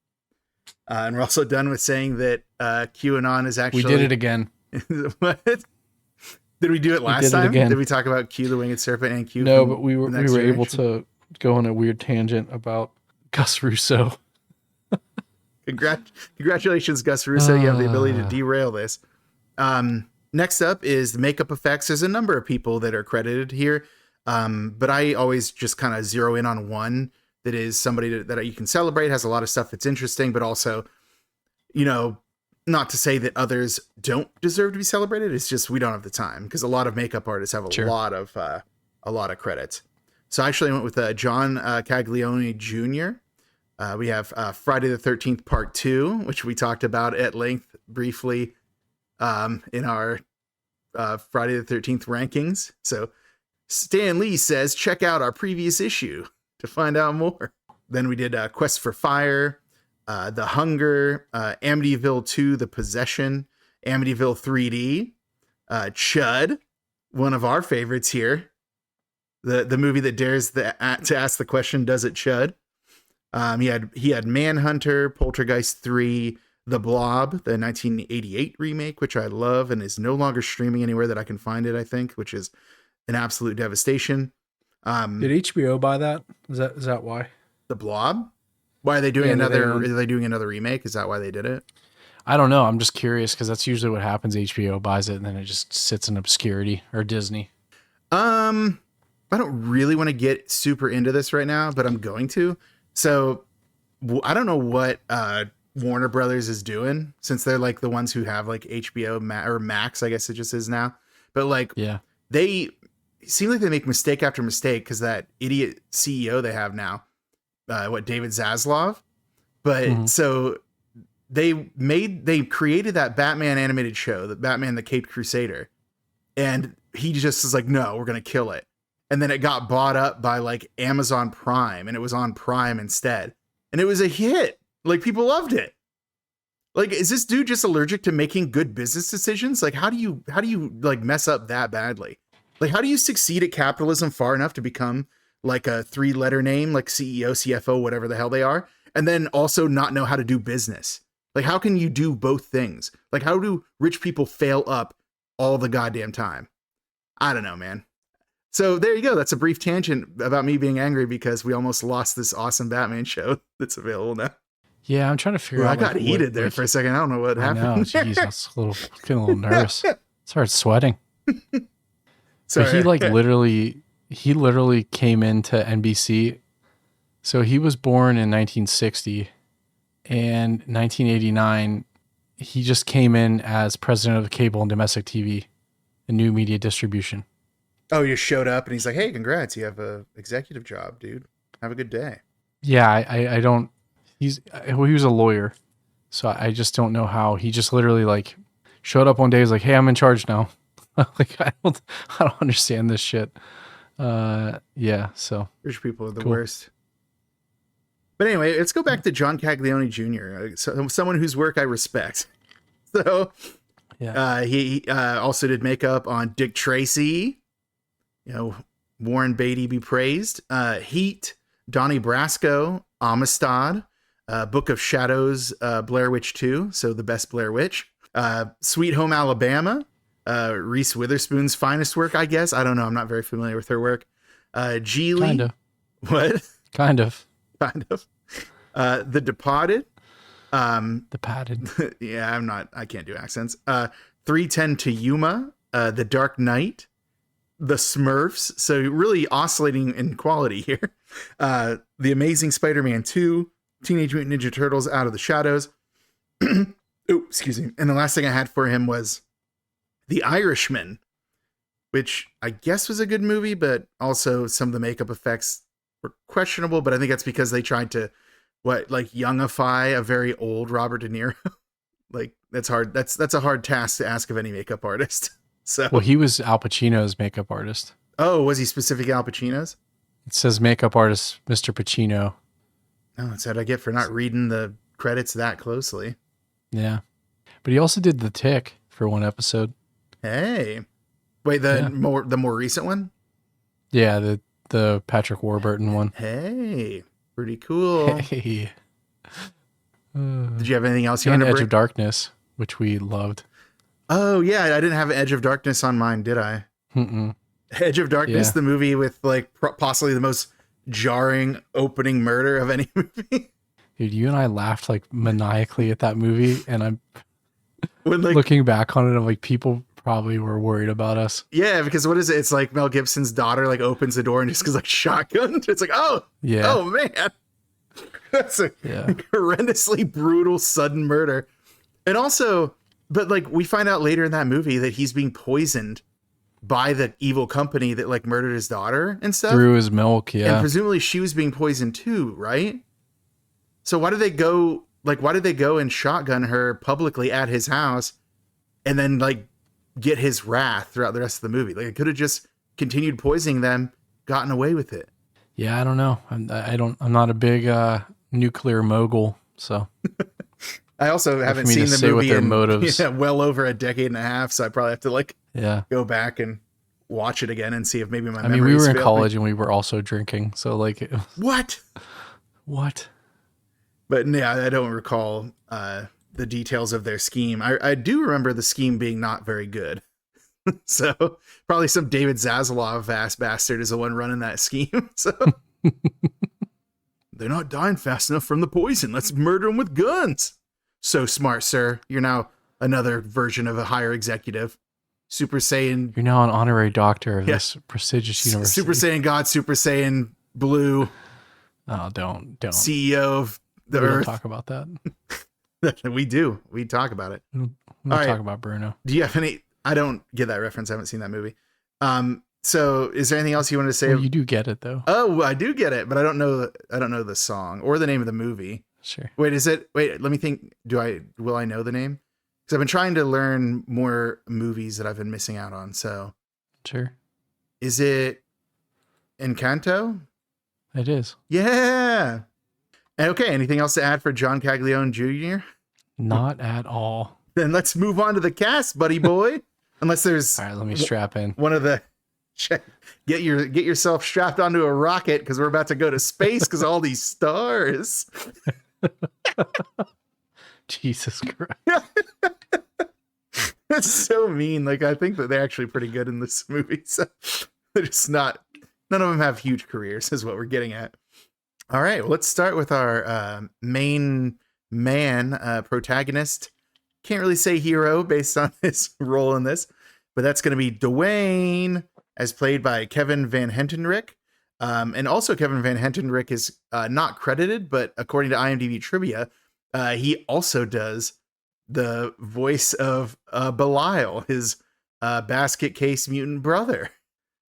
And we're also done with saying that QAnon is actually... We did it again. What? Did we do it last time? Again. Did we talk about Q the Winged Serpent and Q? No, but we were able to go on a weird tangent about Gus Russo. Congratulations, Gus Russo. You have the ability to derail this. Next up is the makeup effects. There's a number of people that are credited here, but I always just kind of zero in on one that is somebody that you can celebrate, has a lot of stuff that's interesting, but also, you know, not to say that others don't deserve to be celebrated. It's just we don't have the time because a lot of makeup artists have a lot of credits. So I actually went with John Caglione Jr. We have Friday the 13th Part 2, which we talked about at length briefly in our Friday the 13th rankings. So Stan Lee says, check out our previous issue to find out more. Then we did Quest for Fire, The Hunger, Amityville 2, The Possession, Amityville 3D, Chud, one of our favorites here. The movie that dares to ask the question, does it chud? He had Manhunter, Poltergeist 3, The Blob, the 1988 remake, which I love and is no longer streaming anywhere that I can find it, I think, which is an absolute devastation. Did HBO buy that? Is that why? The Blob? Why are they doing are they doing another remake? Is that why they did it? I don't know. I'm just curious because that's usually what happens. HBO buys it and then it just sits in obscurity, or Disney. I don't really want to get super into this right now, but I'm going to. So I don't know what Warner Brothers is doing, since they're like the ones who have like HBO or Max, I guess it just is now. But like, they seem like they make mistake after mistake, because that idiot CEO they have now, David Zaslav. But so they created that Batman animated show, the Batman the Caped Crusader, and he just is like, no, we're gonna kill it. And then it got bought up by like Amazon Prime, and it was on Prime instead, and it was a hit. Like, people loved it. Like, is this dude just allergic to making good business decisions? Like, how do you like mess up that badly? Like, how do you succeed at capitalism far enough to become like a 3-letter name, like CEO, CFO, whatever the hell they are, and then also not know how to do business? Like, how can you do both things? Like, how do rich people fail up all the goddamn time? I don't know, man. So there you go. That's a brief tangent about me being angry because we almost lost this awesome Batman show that's available now. Yeah, I'm trying to figure out. I got heated there for a second. I don't know what happened. Jeez, I was getting a little nervous. Started sweating. Sorry. But he literally came into NBC. So he was born in 1960, and 1989, he just came in as president of cable and domestic TV, and new media distribution. Oh, you showed up and he's like, hey, congrats. You have a executive job, dude. Have a good day. Yeah, I don't. He was a lawyer, so I just don't know how he just literally like showed up one day. He's like, "Hey, I'm in charge now." Like, I don't understand this shit. Yeah. So rich people are the worst. But anyway, let's go back to John Caglione Jr., someone whose work I respect. So, he also did makeup on Dick Tracy. Warren Beatty be praised. Heat, Donnie Brasco, Amistad. Book of Shadows, Blair Witch 2, so the best Blair Witch. Sweet Home Alabama, Reese Witherspoon's finest work, I guess. I don't know. I'm not very familiar with her work. Geely. Kind of. What? Kind of. Kind of. The Departed. Departed. Yeah, I can't do accents. 310 to Yuma, The Dark Knight, The Smurfs. So really oscillating in quality here. The Amazing Spider-Man 2, Teenage Mutant Ninja Turtles, Out of the Shadows. Oh, excuse me. And the last thing I had for him was The Irishman, which I guess was a good movie, but also some of the makeup effects were questionable. But I think that's because they tried to youngify a very old Robert De Niro. Like, that's hard. That's a hard task to ask of any makeup artist. So, well, he was Al Pacino's makeup artist. Oh, was he specific Al Pacino's? It says makeup artist Mr. Pacino. Oh, that's what I get for not reading the credits that closely. Yeah. But he also did The Tick for one episode. Hey. Wait, the more recent one? Yeah, the Patrick Warburton one. Hey. Pretty cool. Hey. Did you have anything else you and wanted to Edge of Darkness, which we loved. Oh, yeah. I didn't have Edge of Darkness on mine, did I? Mm-mm. Edge of Darkness, the movie with like possibly the most jarring opening murder of any movie. Dude, you and I laughed like maniacally at that movie, and I'm looking back on it, I'm like, people probably were worried about us. Yeah, because what is it? It's like Mel Gibson's daughter like opens the door and just goes like shotgunned. It's like, oh man, that's a horrendously brutal sudden murder. And also, but like we find out later in that movie that he's being poisoned by the evil company that like murdered his daughter and stuff. Through his milk, yeah. And presumably she was being poisoned too, right? So why did they go and shotgun her publicly at his house and then like get his wrath throughout the rest of the movie? Like, it could have just continued poisoning them, gotten away with it. Yeah, I don't know. I'm not a big nuclear mogul, so I also haven't seen the movie in motives. Well over a decade and a half, so I probably have to go back and watch it again and see if maybe my memories we were in failed college me. and we were also drinking, so like What? But yeah, I don't recall the details of their scheme. I do remember the scheme being not very good. So probably some David Zaslav ass bastard is the one running that scheme. So they're not dying fast enough from the poison. Let's murder them with guns. So smart, sir. You're now another version of a higher executive. Super Saiyan. You're now an honorary doctor of this prestigious university. Super Saiyan God, Super Saiyan Blue. Oh, don't. CEO of the We don't Earth. talk about that. We do. We talk about it. We don't All right. talk about Bruno. Do you have any? I don't get that reference. I haven't seen that movie. So is there anything else you wanted to say? Well, you do get it though. Oh, I do get it, but I don't know the song or the name of the movie. Sure. Wait, let me think. Will I know the name? Because I've been trying to learn more movies that I've been missing out on. So Sure. is it Encanto? It is. Yeah. Okay. Anything else to add for John Caglione Jr.? Not at all. Then let's move on to the cast, buddy boy. Unless there's All right, let me strap in. one of the get yourself strapped onto a rocket because we're about to go to space because all these stars. Jesus Christ. That's so mean. Like, I think that they're actually pretty good in this movie. So they're just not, none of them have huge careers is what we're getting at. All right, well, let's start with our main protagonist. Can't really say hero based on his role in this, but that's going to be Dwayne, as played by Kevin Van Hentenryck. And also Kevin Van Hentenryck is not credited, but according to IMDb trivia, he also does the voice of Belial, his basket case mutant brother.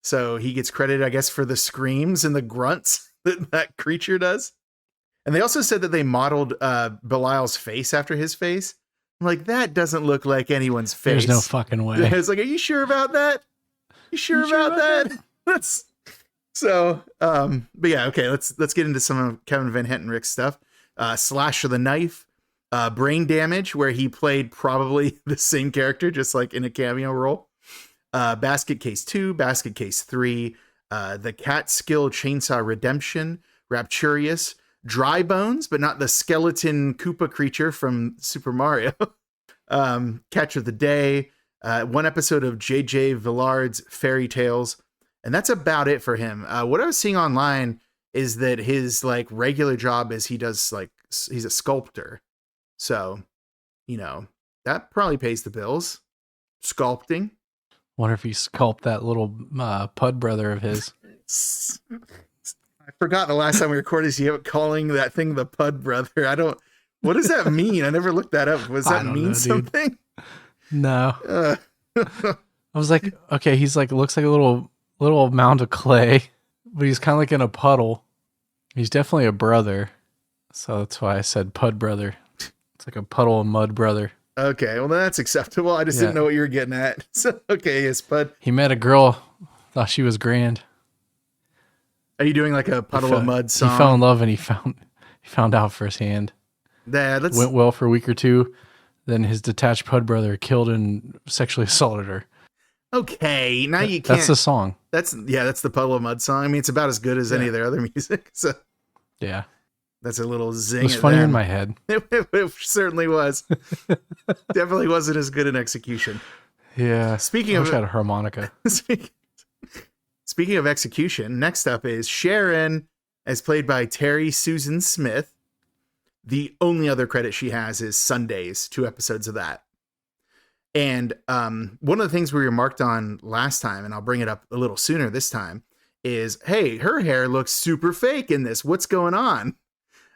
So he gets credited, I guess, for the screams and the grunts that creature does. And they also said that they modeled Belial's face after his face. I'm like, that doesn't look like anyone's face. There's no fucking way. It's like, are you sure about that? You sure about that? That's so. But yeah, okay. Let's get into some of Kevin Van Hentenryck's stuff. Slash of the Knife, Brain Damage, where he played probably the same character, just like in a cameo role. Basket Case 2, Basket Case 3, The Catskill Chainsaw Redemption, Rapturious, Dry Bones, but not the skeleton Koopa creature from Super Mario. Catch of the Day, one episode of J.J. Villard's Fairy Tales, and that's about it for him. What I was seeing online is that his like regular job is he's a sculptor. So, that probably pays the bills. Sculpting. Wonder if he sculpted that little Pud brother of his. I forgot the last time we recorded you calling that thing the Pud brother. What does that mean? I never looked that up. Was that mean something? No. I was like, okay, he's like, looks like a little mound of clay, but he's kind of like in a puddle. He's definitely a brother. So that's why I said Pud brother. It's like a puddle of mud brother. Okay, well, that's acceptable. I just didn't know what you were getting at. So, okay, yes, Pud. He met a girl, thought she was grand. Are you doing like a puddle of mud song? He fell in love and he found out firsthand. Went well for a week or two. Then his detached Pud brother killed and sexually assaulted her. Okay, now you can't. That's the song. That's the Puddle of Mud song. I mean, it's about as good as any of their other music. So yeah, that's a little zing. It was funnier in my head. It certainly was. Definitely wasn't as good in execution. Yeah. Speaking I of, wish I had a harmonica. Speaking of execution, next up is Sharon, as played by Terry Susan Smith. The only other credit she has is Sundays, 2 episodes of that. And one of the things we remarked on last time, and I'll bring it up a little sooner this time, is, hey, her hair looks super fake in this. What's going on?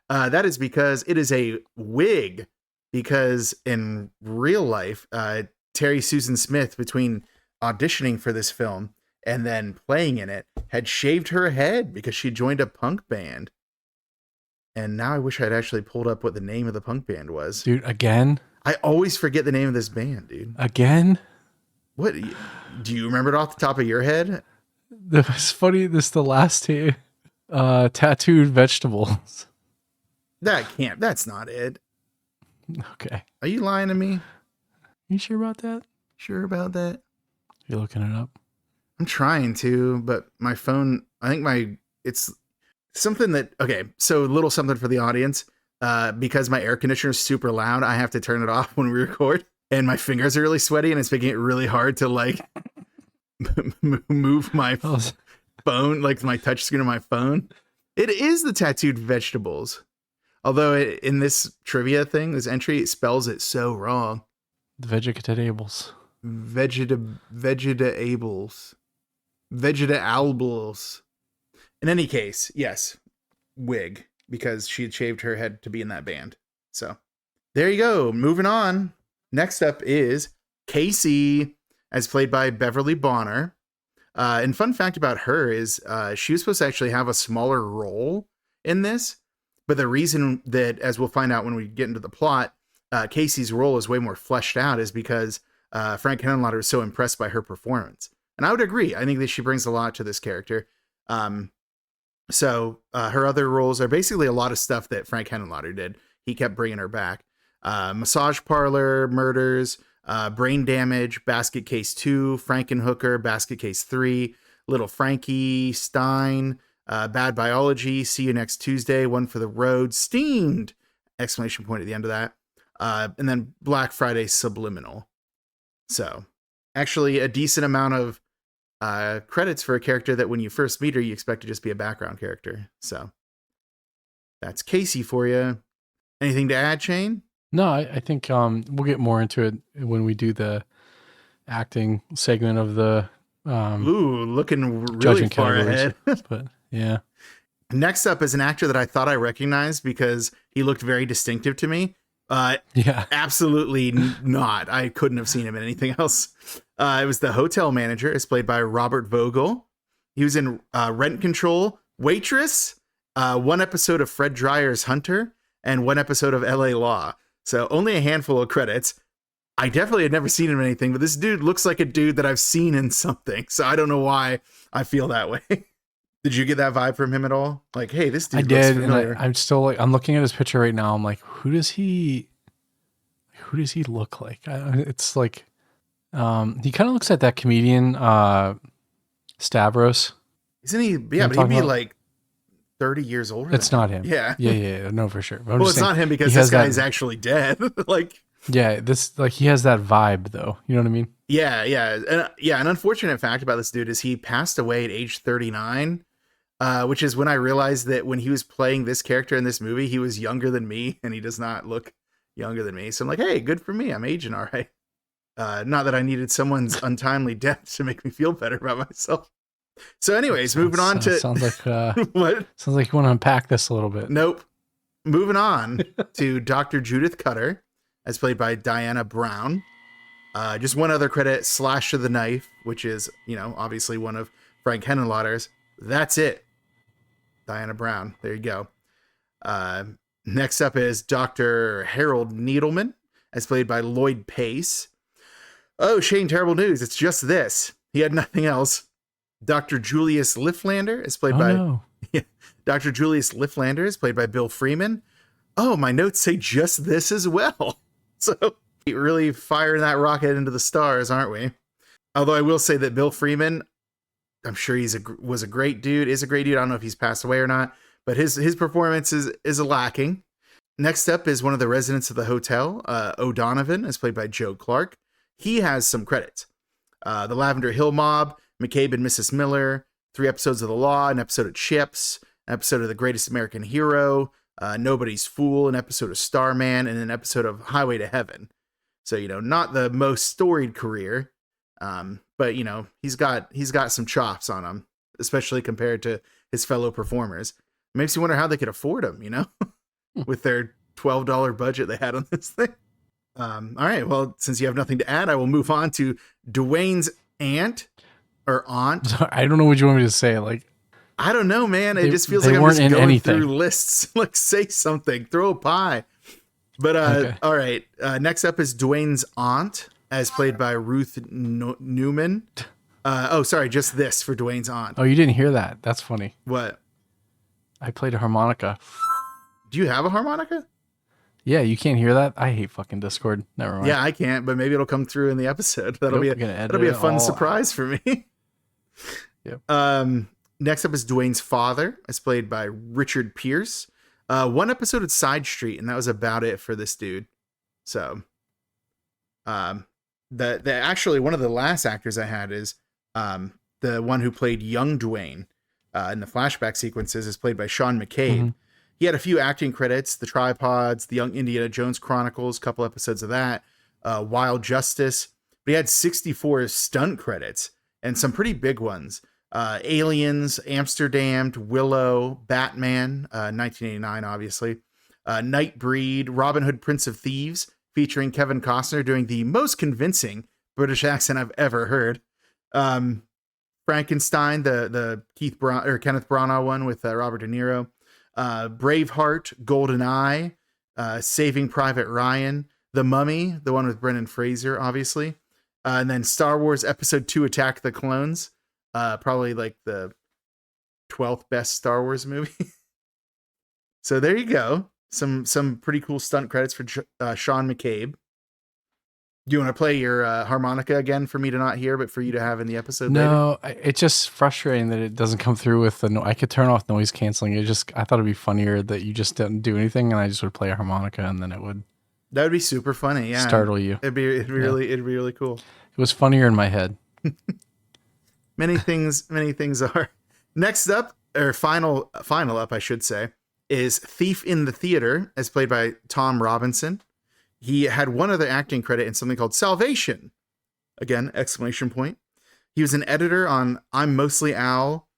That is because it is a wig. Because in real life, Terry Susan Smith, between auditioning for this film and then playing in it, had shaved her head because she joined a punk band. And now I wish I'd actually pulled up what the name of the punk band was. Dude, again? I always forget the name of this band, dude. Again? What? Do you remember it off the top of your head? It's funny, the last two. Tattooed Vegetables. That's not it. Okay. Are you lying to me? You sure about that? Sure about that? You're looking it up? I'm trying to, but my phone, it's something that, okay, so a little something for the audience. because my air conditioner is super loud, I have to turn it off when we record, and my fingers are really sweaty, and it's making it really hard to like move my phone, like my touch screen of my phone. It is the tattooed vegetables. Although in this trivia thing, this entry, it spells it so wrong. The vegetables. Vegetables. In any case, yes, wig, because she had shaved her head to be in that band. So there you go. Moving on. Next up is Casey, as played by Beverly Bonner. And fun fact about her is she was supposed to actually have a smaller role in this. But the reason that, as we'll find out when we get into the plot, Casey's role is way more fleshed out is because Frank Henenlotter was so impressed by her performance. And I would agree. I think that she brings a lot to this character. So her other roles are basically a lot of stuff that Frank Henenlotter did. He kept bringing her back. Massage Parlor, Murders, Brain Damage, Basket Case 2, Frankenhooker, Basket Case 3, Little Frankie, Stein, Bad Biology, See You Next Tuesday, One for the Road, Steamed! Exclamation point at the end of that. And then Black Friday Subliminal. So, actually a decent amount of credits for a character that when you first meet her, you expect to just be a background character. So, that's Casey for you. Anything to add, Shane? No, I think we'll get more into it when we do the acting segment of the looking really far ahead. But yeah. Next up is an actor that I thought I recognized because he looked very distinctive to me. Yeah, absolutely not. I couldn't have seen him in anything else. It was the hotel manager. It's played by Robert Vogel. He was in Rent Control, Waitress, one episode of Fred Dreyer's Hunter, and one episode of LA Law. So only a handful of credits. I definitely had never seen him in anything, but this dude looks like a dude that I've seen in something. So I don't know why I feel that way. Did you get that vibe from him at all? Like, hey, this dude looks familiar. And I'm still like, I'm looking at his picture right now. I'm like, who does he look like? It's like, he kind of looks like that comedian, Stavros. Isn't he? Yeah, but he'd be like 30 years older. It's not him. Yeah. Yeah. No, for sure. Well, it's not him because this guy's actually dead. Like, yeah, he has that vibe though. You know what I mean? Yeah. And an unfortunate fact about this dude is he passed away at age 39, which is when I realized that when he was playing this character in this movie, he was younger than me and he does not look younger than me. So I'm like, hey, good for me. I'm aging all right. Not that I needed someone's untimely death to make me feel better about myself. So anyways, moving on to... Sounds like what? Sounds like you want to unpack this a little bit. Nope. Moving on to Dr. Judith Cutter, as played by Diana Brown. Just one other credit, Slash to the Knife, which is, obviously one of Frank Henenlotter's. That's it. Diana Brown. There you go. Next up is Dr. Harold Needleman, as played by Lloyd Pace. Oh, Shane, terrible news. It's just this. He had nothing else. Dr. Julius Lifflander is played Dr. Julius Lifflander is played by Bill Freeman. Oh, my notes say just this as well. So really firing that rocket into the stars, aren't we? Although I will say that Bill Freeman, I'm sure was a great dude, is a great dude. I don't know if he's passed away or not, but his performance is lacking. Next up is one of the residents of the hotel, O'Donovan, is played by Joe Clark. He has some credits. The Lavender Hill Mob, McCabe and Mrs. Miller, 3 episodes of The Law, an episode of Chips, an episode of The Greatest American Hero, Nobody's Fool, an episode of Starman, and an episode of Highway to Heaven. So, not the most storied career, but, he's got some chops on him, especially compared to his fellow performers. It makes you wonder how they could afford him, with their $12 budget they had on this thing. All right, well, since you have nothing to add, I will move on to Dwayne's aunt. I don't know what you want me to say. Like, I don't know, man. It just feels like I'm just going through lists. Like, say something, throw a pie. But okay. All right. Next up is Dwayne's aunt, as played by Ruth Newman. Just this for Dwayne's aunt. Oh, you didn't hear that? That's funny. What? I played a harmonica. Do you have a harmonica? Yeah, you can't hear that? I hate fucking Discord. Never mind. Yeah, I can't, but maybe it'll come through in the episode. That'll be a fun surprise for me. Yep. Next up is Dwayne's father, as played by Richard Pierce. One episode of Side Street, and that was about it for this dude. So, the actually one of the last actors I had is the one who played young Dwayne in the flashback sequences is played by Sean McCabe. Mm-hmm. He had a few acting credits: The Tripods, The Young Indiana Jones Chronicles, a couple episodes of that, Wild Justice. But he had 64 stunt credits and some pretty big ones. Aliens, Amsterdam, Willow, Batman, 1989, obviously. Nightbreed, Robin Hood, Prince of Thieves, featuring Kevin Costner doing the most convincing British accent I've ever heard. Frankenstein, the Kenneth Branagh one with Robert De Niro. Braveheart, GoldenEye, Saving Private Ryan, The Mummy, the one with Brendan Fraser, obviously. And then Star Wars Episode 2, Attack of the Clones. Probably like the 12th best Star Wars movie. So there you go. Some pretty cool stunt credits for Sean McCabe. Do you want to play your harmonica again for me to not hear, but for you to have in the episode? No, it's just frustrating that it doesn't come through with the. I could turn off noise canceling. I thought it'd be funnier that you just didn't do anything, and I just would play a harmonica, and then it would. That would be super funny. Yeah, startle you. It'd be really cool. It was funnier in my head. Many things are. Next up, or final up, I should say, is Thief in the Theater, as played by Tom Robinson. He had one other acting credit in something called Salvation. Again, exclamation point. He was an editor on I'm Mostly Al,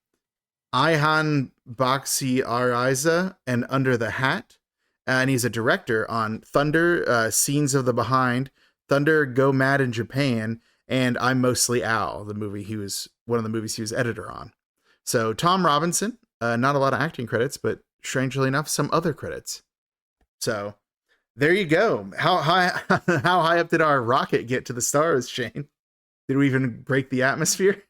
Ihan Baxi Ariza, and Under the Hat. And he's a director on Thunder, Scenes of the Behind, Thunder, Go Mad in Japan, and I'm Mostly Al, the movie he was one of the movies he was editor on. So Tom Robinson, not a lot of acting credits, but strangely enough, some other credits. So there you go. How high up did our rocket get to the stars, Shane? Did we even break the atmosphere?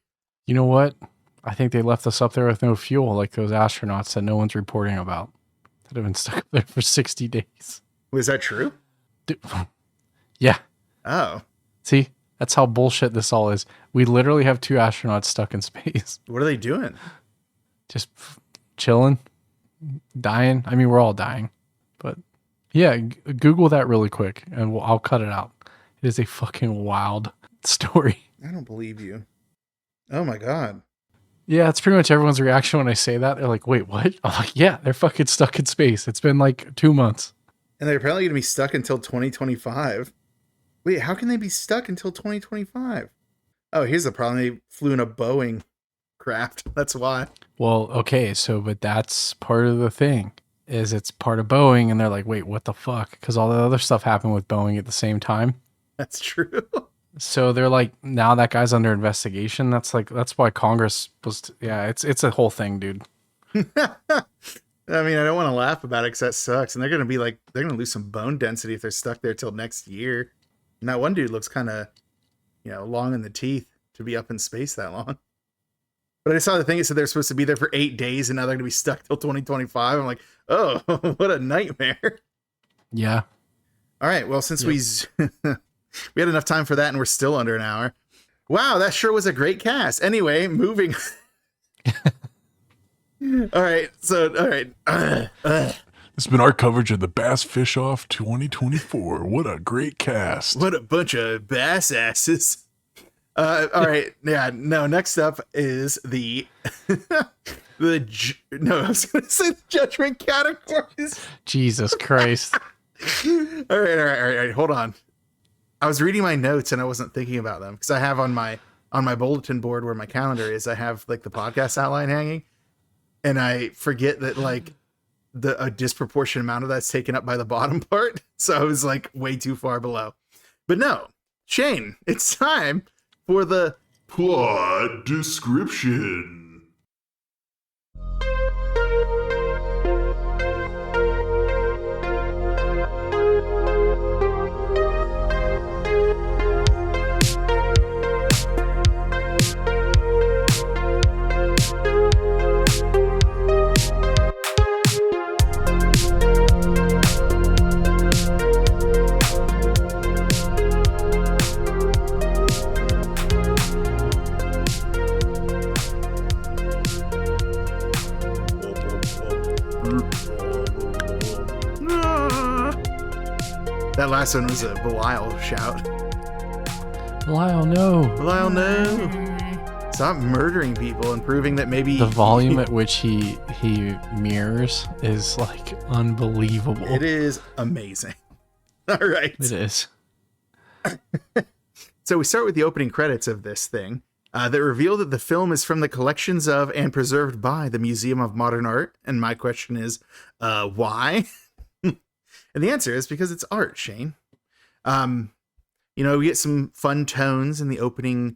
You know what? I think they left us up there with no fuel, like those astronauts that no one's reporting about that have been stuck up there for 60 days. Was that true? Yeah. Oh. See? That's how bullshit this all is. We literally have 2 astronauts stuck in space. What are they doing? Just chilling, dying. I mean, we're all dying. But yeah, Google that really quick and I'll cut it out. It is a fucking wild story. I don't believe you. Oh my God. Yeah, it's pretty much everyone's reaction when I say that. They're like, wait, what? I'm like, yeah, they're fucking stuck in space. It's been like 2 months. And they're apparently going to be stuck until 2025. Wait, how can they be stuck until 2025? Oh, here's the problem. They flew in a Boeing craft. That's why. Well, okay. But that's part of the thing is it's part of Boeing. And they're like, wait, what the fuck? Because all the other stuff happened with Boeing at the same time. That's true. So they're like, now that guy's under investigation. That's why Congress was, it's a whole thing, dude. I mean, I don't want to laugh about it because that sucks. And they're going to lose some bone density if they're stuck there till next year. And that one dude looks kind of, long in the teeth to be up in space that long. But I saw the thing, it said they're supposed to be there for 8 days and now they're going to be stuck till 2025. I'm like, oh, what a nightmare. Yeah. All right. Well, since we had enough time for that and we're still under an hour. Wow, that sure was a great cast. Anyway, moving. All right. It's been our coverage of the Bass Fish Off 2024. What a great cast. What a bunch of bass asses. All right. Yeah. No, next up is I was going to say the judgment categories. Jesus Christ. All right. Hold on. I was reading my notes and I wasn't thinking about them because I have on my bulletin board where my calendar is, I have like the podcast outline hanging and I forget that like a disproportionate amount of that's taken up by the bottom part. So I was like way too far below. But no, Shane, it's time for the plot description. That last one was a Belial shout. Lyle, no. Belial, no. Stop murdering people and proving that maybe The volume at which he mirrors is like unbelievable. it is amazing. All right. It is. So we start with the opening credits of this thing that reveal that the film is from the collections of and preserved by the Museum of Modern Art. And my question is, why? And the answer is because it's art, Shane. We get some fun tones in the opening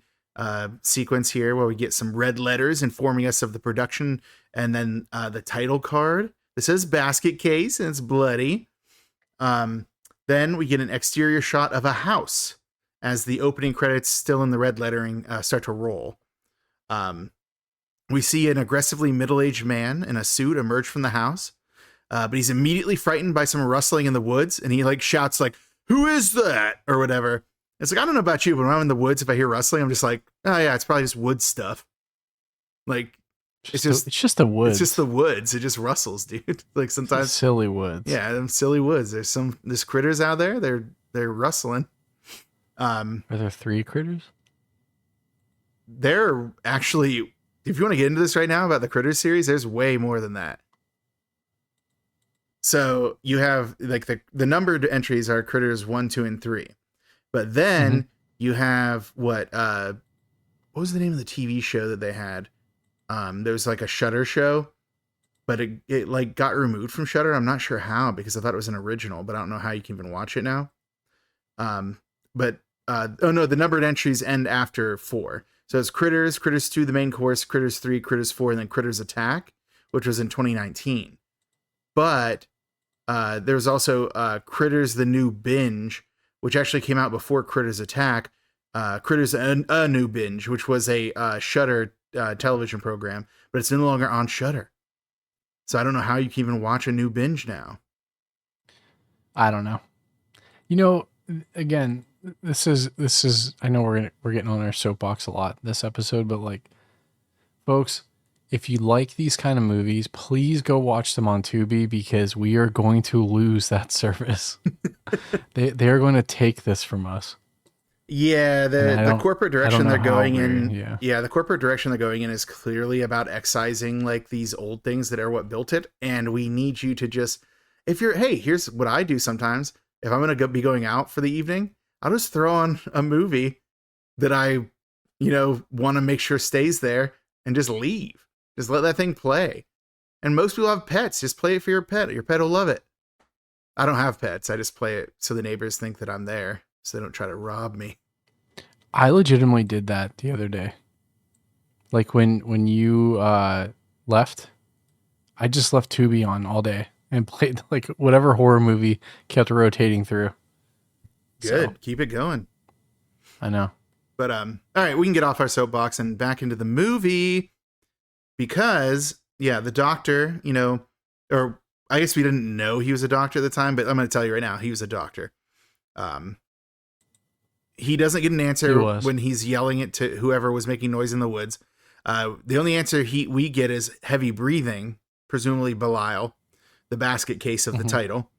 sequence here where we get some red letters informing us of the production, and then the title card. This says basket case and it's bloody. Then we get an exterior shot of a house as the opening credits, still in the red lettering, start to roll. We see an aggressively middle-aged man in a suit emerge from the house, but he's immediately frightened by some rustling in the woods, and he like shouts like, "Who is that?" or whatever. It's like, I don't know about you, but when I'm in the woods, if I hear rustling, I'm just like, oh yeah, it's probably just wood stuff. Like, it's just the woods. It's just the woods. It just rustles, dude. Like sometimes silly woods. Yeah, them silly woods. There's critters out there. They're rustling. Are there 3 critters? They're actually, if you want to get into this right now about the Critters series, there's way more than that. So you have like the numbered entries are Critters 1, 2, and 3. But then you have what was the name of the TV show that they had? There was like a Shudder show, but it like got removed from Shudder. I'm not sure how, because I thought it was an original, but I don't know how you can even watch it now. The numbered entries end after 4. So it's Critters 2, the main course, Critters 3, Critters 4, and then Critters Attack, which was in 2019. But there's also Critters the New Binge, which actually came out before Critters Attack. Critters a New Binge, which was a Shudder television program, but it's no longer on Shudder. So I don't know how you can even watch a New Binge now. I don't know. Again, this is I know we're getting on our soapbox a lot this episode, but like, folks, if you like these kind of movies, please go watch them on Tubi, because we are going to lose that service. They are going to take this from us. Yeah, the corporate direction they're going in. Yeah, the corporate direction they're going in is clearly about excising like these old things that are what built it. And we need you to just, here's what I do sometimes. If I'm going to be going out for the evening, I'll just throw on a movie that I, want to make sure stays there and just leave. Just let that thing play. And most people have pets. Just play it for your pet. Your pet will love it. I don't have pets. I just play it so the neighbors think that I'm there, so they don't try to rob me. I legitimately did that the other day. Like when you left, I just left Tubi on all day and played like whatever horror movie kept rotating through. Good. So, keep it going. I know. But all right, we can get off our soapbox and back into the movie, because the doctor, or I guess we didn't know he was a doctor at the time, but I'm going to tell you right now, he was a doctor. He doesn't get an answer when he's yelling it to whoever was making noise in the woods. The only answer we get is heavy breathing, presumably Belial, the basket case of the title.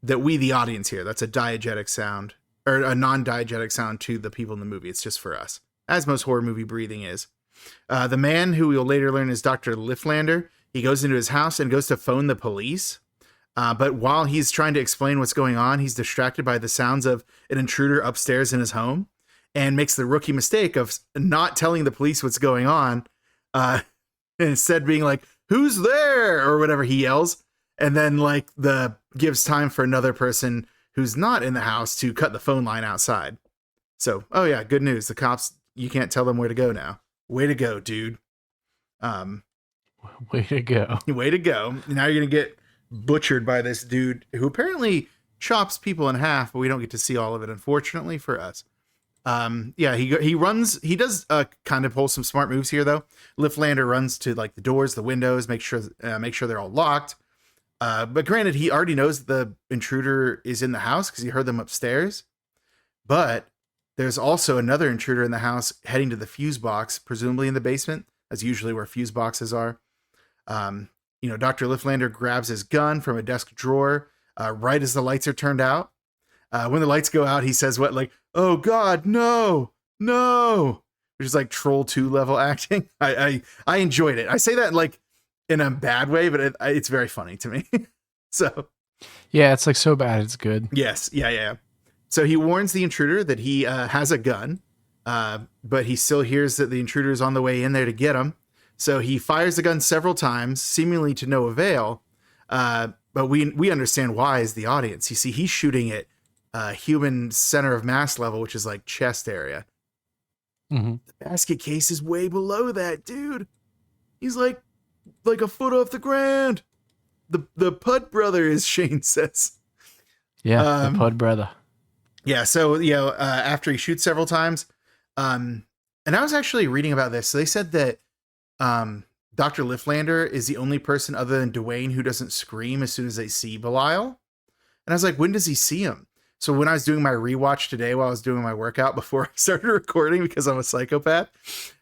That we, the audience, hear. That's a diegetic sound, or a non-diegetic sound to the people in the movie. It's just for us, as most horror movie breathing is. The man, who we'll later learn is Dr. Lifflander, he goes into his house and goes to phone the police. But while he's trying to explain what's going on, he's distracted by the sounds of an intruder upstairs in his home, and makes the rookie mistake of not telling the police what's going on, and instead being like, "Who's there?" or whatever he yells. And then like gives time for another person who's not in the house to cut the phone line outside. So, oh yeah, good news. The cops, you can't tell them where to go now. Way to go, dude. Way to go. Way to go. Now you're going to get butchered by this dude who apparently chops people in half, but we don't get to see all of it, unfortunately for us. He runs, he does kind of pull some smart moves here though. Lifflander runs to like the doors, the windows, make sure they're all locked. But granted, he already knows the intruder is in the house because he heard them upstairs. But there's also another intruder in the house heading to the fuse box, presumably in the basement. That's usually where fuse boxes are. Dr. Lifflander grabs his gun from a desk drawer right as the lights are turned out. When the lights go out, he says what, like, "Oh God, no, no," which is like Troll 2 level acting. I enjoyed it. I say that like in a bad way, but it's very funny to me. So Yeah, it's like so bad it's good. yes, yeah. So he warns the intruder that he has a gun, but he still hears that the intruder is on the way in there to get him. So he fires the gun several times, seemingly to no avail. But we understand why as the audience. You see, he's shooting at human center of mass level, which is like chest area. Mm-hmm. The basket case is way below that, dude. He's like a foot off the ground. The Pud brother, as Shane says. Yeah, the Pud brother. Yeah, so after he shoots several times, and I was actually reading about this. So they said that Dr. Liftlander is the only person other than Dwayne who doesn't scream as soon as they see Belial. And I was like, when does he see him? So when I was doing my rewatch today while I was doing my workout before I started recording, because I'm a psychopath,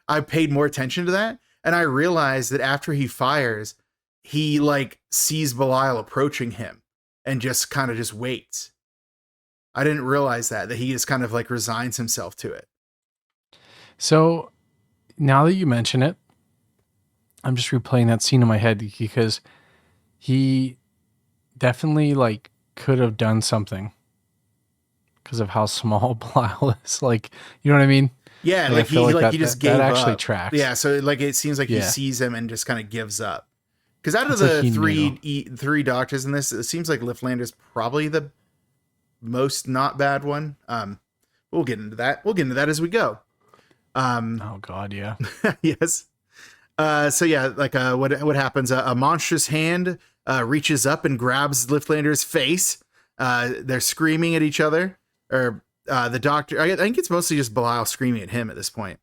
I paid more attention to that. And I realized that after he fires, he like sees Belial approaching him and just kind of just waits. I didn't realize that he just kind of like resigns himself to it. So now that you mention it, I'm just replaying that scene in my head because he definitely like could have done something because of how small Belial is. Like, you know what I mean? Yeah, like he just gave up. That actually tracks. Yeah, so like it seems like he sees him and just kind of gives up. Because out of It's the like three doctors in this, it seems like Liftlander's probably the most not bad one. We'll get into that. We'll get into that as we go. Oh God, yeah. Yes. So yeah, like what happens? A monstrous hand reaches up and grabs Liftlander's face. They're screaming at each other, or the doctor. I think it's mostly just Belial screaming at him at this point.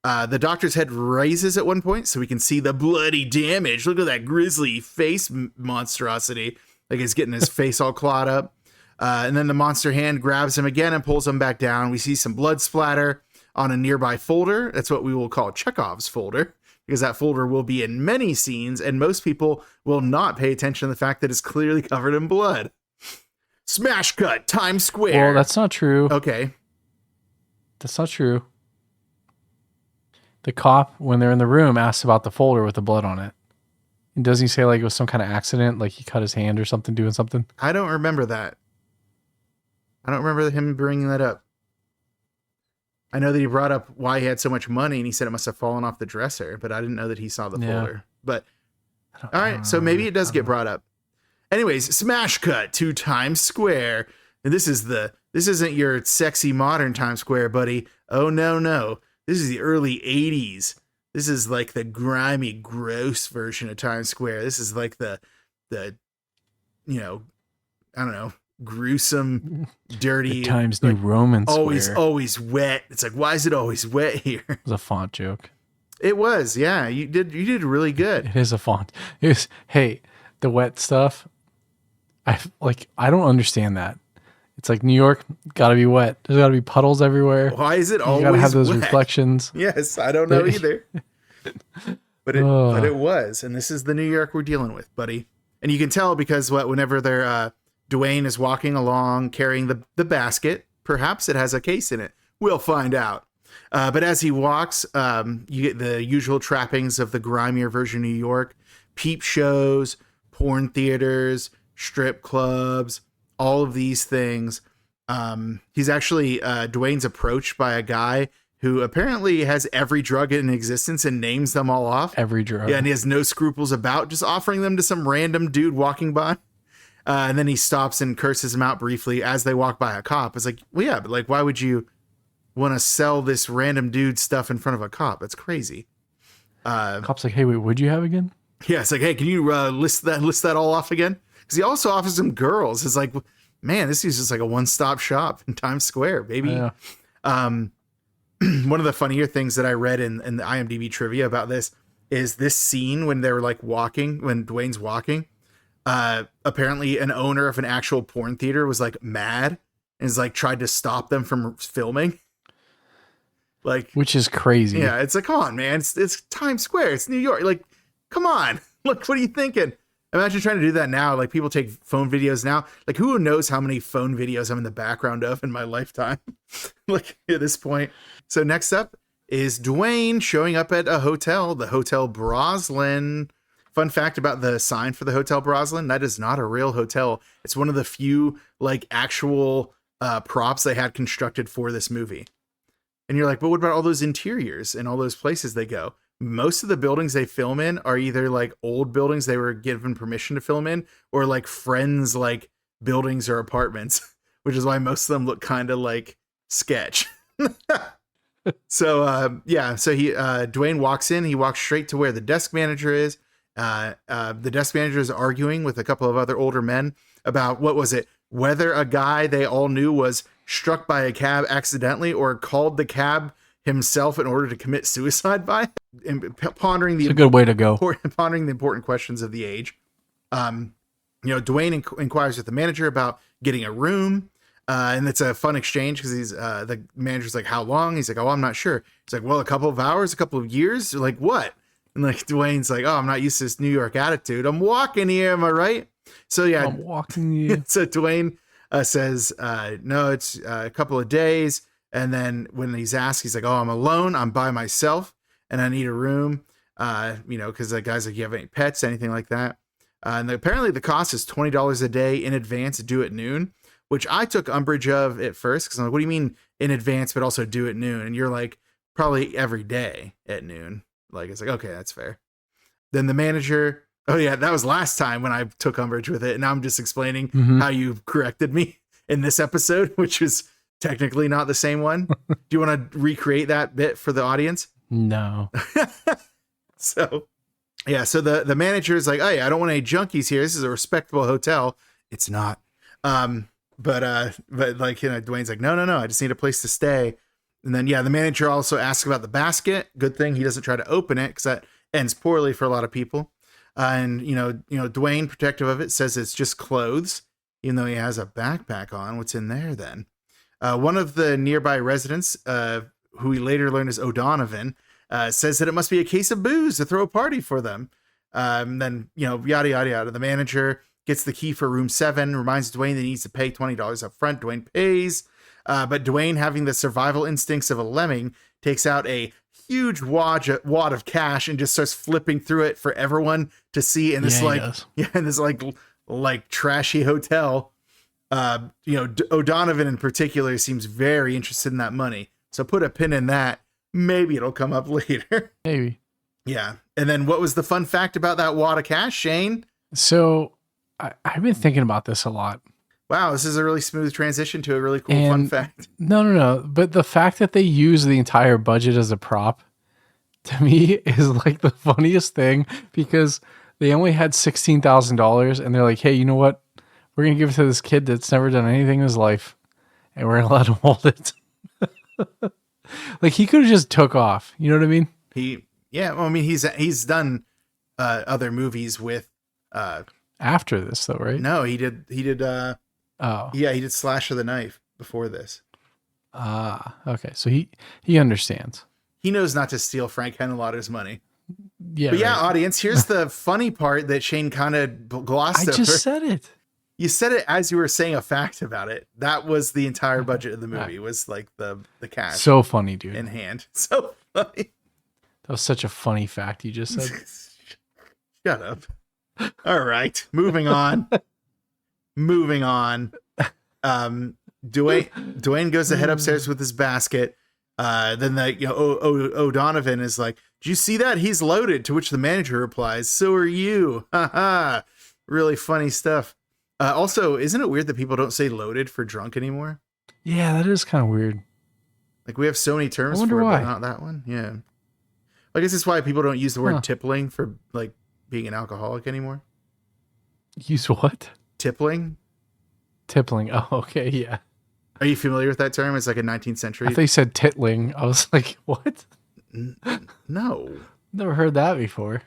The doctor's head raises at one point, so we can see the bloody damage. Look at that grisly face monstrosity. Like he's getting his face all clawed up. And then the monster hand grabs him again and pulls him back down. We see some blood splatter on a nearby folder. That's what we will call Chekhov's folder, because that folder will be in many scenes, and most people will not pay attention to the fact that it's clearly covered in blood. Smash cut, Times Square. Well, that's not true. Okay. That's not true. The cop, when they're in the room, asks about the folder with the blood on it. And doesn't he say like it was some kind of accident, like he cut his hand or something doing something? I don't remember that. I don't remember him bringing that up. I know that he brought up why he had so much money, and he said it must have fallen off the dresser, but I didn't know that he saw the folder. But all right, so maybe it does get brought up. Anyways, smash cut to Times Square. And this isn't your sexy modern Times Square, buddy. Oh no. This is the early 80s. This is like the grimy, gross version of Times Square. This is like the I don't know, gruesome, dirty, the Times New Roman Square. Always wet. It's like, why is it always wet here? It was a font joke. It was, yeah. You did really good. It is a font. It was, hey, the wet stuff. I don't understand that. It's like New York, gotta be wet. There's gotta be puddles everywhere. Why is it always You gotta have those wet? reflections. Yes, I don't know either. But it was, and this is the New York we're dealing with, buddy. And you can tell because whenever they're Dwayne is walking along carrying the basket, perhaps it has a case in it. We'll find out. But as he walks, you get the usual trappings of the grimier version of New York: peep shows, porn theaters, strip clubs, all of these things. He's actually Dwayne's approached by a guy who apparently has every drug in existence and names them all off. Every drug. Yeah, and he has no scruples about just offering them to some random dude walking by. And then he stops and curses him out briefly as they walk by a cop. It's like, well, yeah, but like, why would you want to sell this random dude stuff in front of a cop? That's crazy. Cop's like, hey, wait, what'd you have again? Yeah, it's like, hey, can you list that all off again? Because he also offers him girls. It's like, man, this is just like a one-stop shop in Times Square, baby. Yeah. One of the funnier things that I read in the IMDb trivia about this is this scene when they're like walking, when Dwayne's walking. Apparently an owner of an actual porn theater was like mad and is like tried to stop them from filming. Like, which is crazy. Yeah, it's like, come on, man. It's Times Square. It's New York. Like, come on. Look, what are you thinking? Imagine trying to do that now. Like people take phone videos now. Like who knows how many phone videos I'm in the background of in my lifetime? Like at this point. So next up is Dwayne showing up at a hotel, the Hotel Broslin. Fun fact about the sign for the Hotel Broslin, that is not a real hotel. It's one of the few like actual props they had constructed for this movie. And you're like, but what about all those interiors and all those places they go? Most of the buildings they film in are either like old buildings they were given permission to film in, or like friends like buildings or apartments, which is why most of them look kind of like sketch. So Dwayne walks in, he walks straight to where the desk manager is. The desk manager is arguing with a couple of other older men about whether a guy they all knew was struck by a cab accidentally or called the cab himself in order to commit suicide by, and pondering It's a good way to go. Pondering the important questions of the age. Dwayne inquires with the manager about getting a room. And it's a fun exchange because he's the manager's like, how long? He's like, oh, I'm not sure. He's like, well, a couple of hours, a couple of years. They're like, what? And like Dwayne's like, oh, I'm not used to this New York attitude. I'm walking here. Am I right? So yeah, I'm walking here. So Dwayne says, no, it's a couple of days. And then when he's asked, he's like, oh, I'm alone. I'm by myself and I need a room. Because the guy's like, you have any pets, anything like that? And apparently the cost is $20 a day in advance, due at noon, which I took umbrage of at first. Cause I'm like, what do you mean in advance, but also due at noon? And you're like, probably every day at noon. Like, it's like, okay, that's fair. Then the manager, oh yeah, that was last time when I took umbrage with it. And now I'm just explaining how you corrected me in this episode, which was technically not the same one. Do you want to recreate that bit for the audience? No. So the manager is like, oh yeah, I don't want any junkies here. This is a respectable hotel. It's not. But like, Dwayne's like, no, I just need a place to stay. And then, the manager also asks about the basket. Good thing he doesn't try to open it, because that ends poorly for a lot of people. And Dwayne, protective of it, says it's just clothes, even though he has a backpack on. What's in there then? One of the nearby residents, who we later learn is O'Donovan, says that it must be a case of booze to throw a party for them. Then, yada, yada, yada. The manager gets the key for room 7, reminds Dwayne that he needs to pay $20 up front. Dwayne pays. But Dwayne, having the survival instincts of a lemming, takes out a huge wad of cash and just starts flipping through it for everyone to see in this like trashy hotel. O'Donovan in particular seems very interested in that money. So put a pin in that. Maybe it'll come up later. Maybe. Yeah. And then what was the fun fact about that wad of cash, Shane? So I've been thinking about this a lot. Wow, this is a really smooth transition to a really cool fun fact. No. But the fact that they use the entire budget as a prop, to me, is like the funniest thing, because they only had $16,000 and they're like, hey, you know what? We're going to give it to this kid that's never done anything in his life, and we're going to let him hold it. Like, he could have just took off. You know what I mean? He's done other movies with after this, though, right? No, he did he did Slash of the Knife before this. Okay. So he understands. He knows not to steal Frank Henenlotter's money. Yeah. But audience, here's the funny part that Shane kind of glossed over. I just said it. You said it as you were saying a fact about it. That was the entire budget of the movie, was like the cash. So funny, dude. In hand. So funny. That was such a funny fact you just said. Shut up. All right. Moving on. Dwayne goes to head upstairs with his basket. Then O'Donovan is like, "Did you see that? He's loaded." To which the manager replies, "So are you." Really funny stuff. Also, isn't it weird that people don't say loaded for drunk anymore? Yeah, that is kind of weird. Like, we have so many terms for it, but not that one. Yeah. I guess that's why people don't use the word tippling for like being an alcoholic anymore. Use what? Tippling. Oh, okay. Yeah. Are you familiar with that term? It's like a 19th century. I thought you said titling. I was like, what? No. Never heard that before.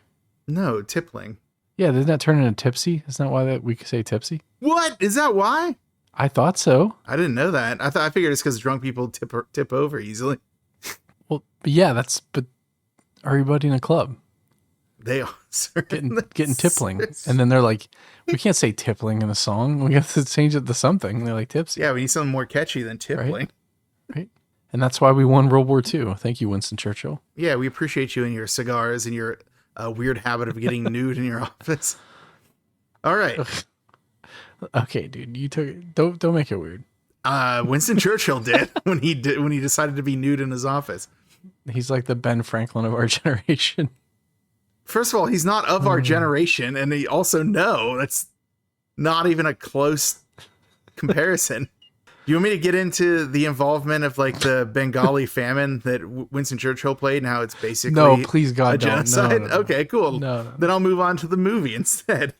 No, tippling. Yeah, doesn't that turn into tipsy? Isn't that why we could say tipsy? What? Is that why? I thought so. I didn't know that. I figured it's because drunk people tip over easily. Well, yeah, but everybody in a club. They are getting tippling. And then they're like, we can't say tippling in a song. We have to change it to something. They're like tipsy. Yeah, we need something more catchy than tippling. Right. And that's why we won World War II. Thank you, Winston Churchill. Yeah, we appreciate you and your cigars and your weird habit of getting nude in your office. All right. Okay, dude, you took it. Don't make it weird. Winston Churchill did when he decided to be nude in his office. He's like the Ben Franklin of our generation. First of all, he's not of our generation, and he also that's not even a close comparison. You want me to get into the involvement of like the Bengali famine that Winston Churchill played and how it's basically no, please God, a genocide? No. Okay, cool. No. Then I'll move on to the movie instead.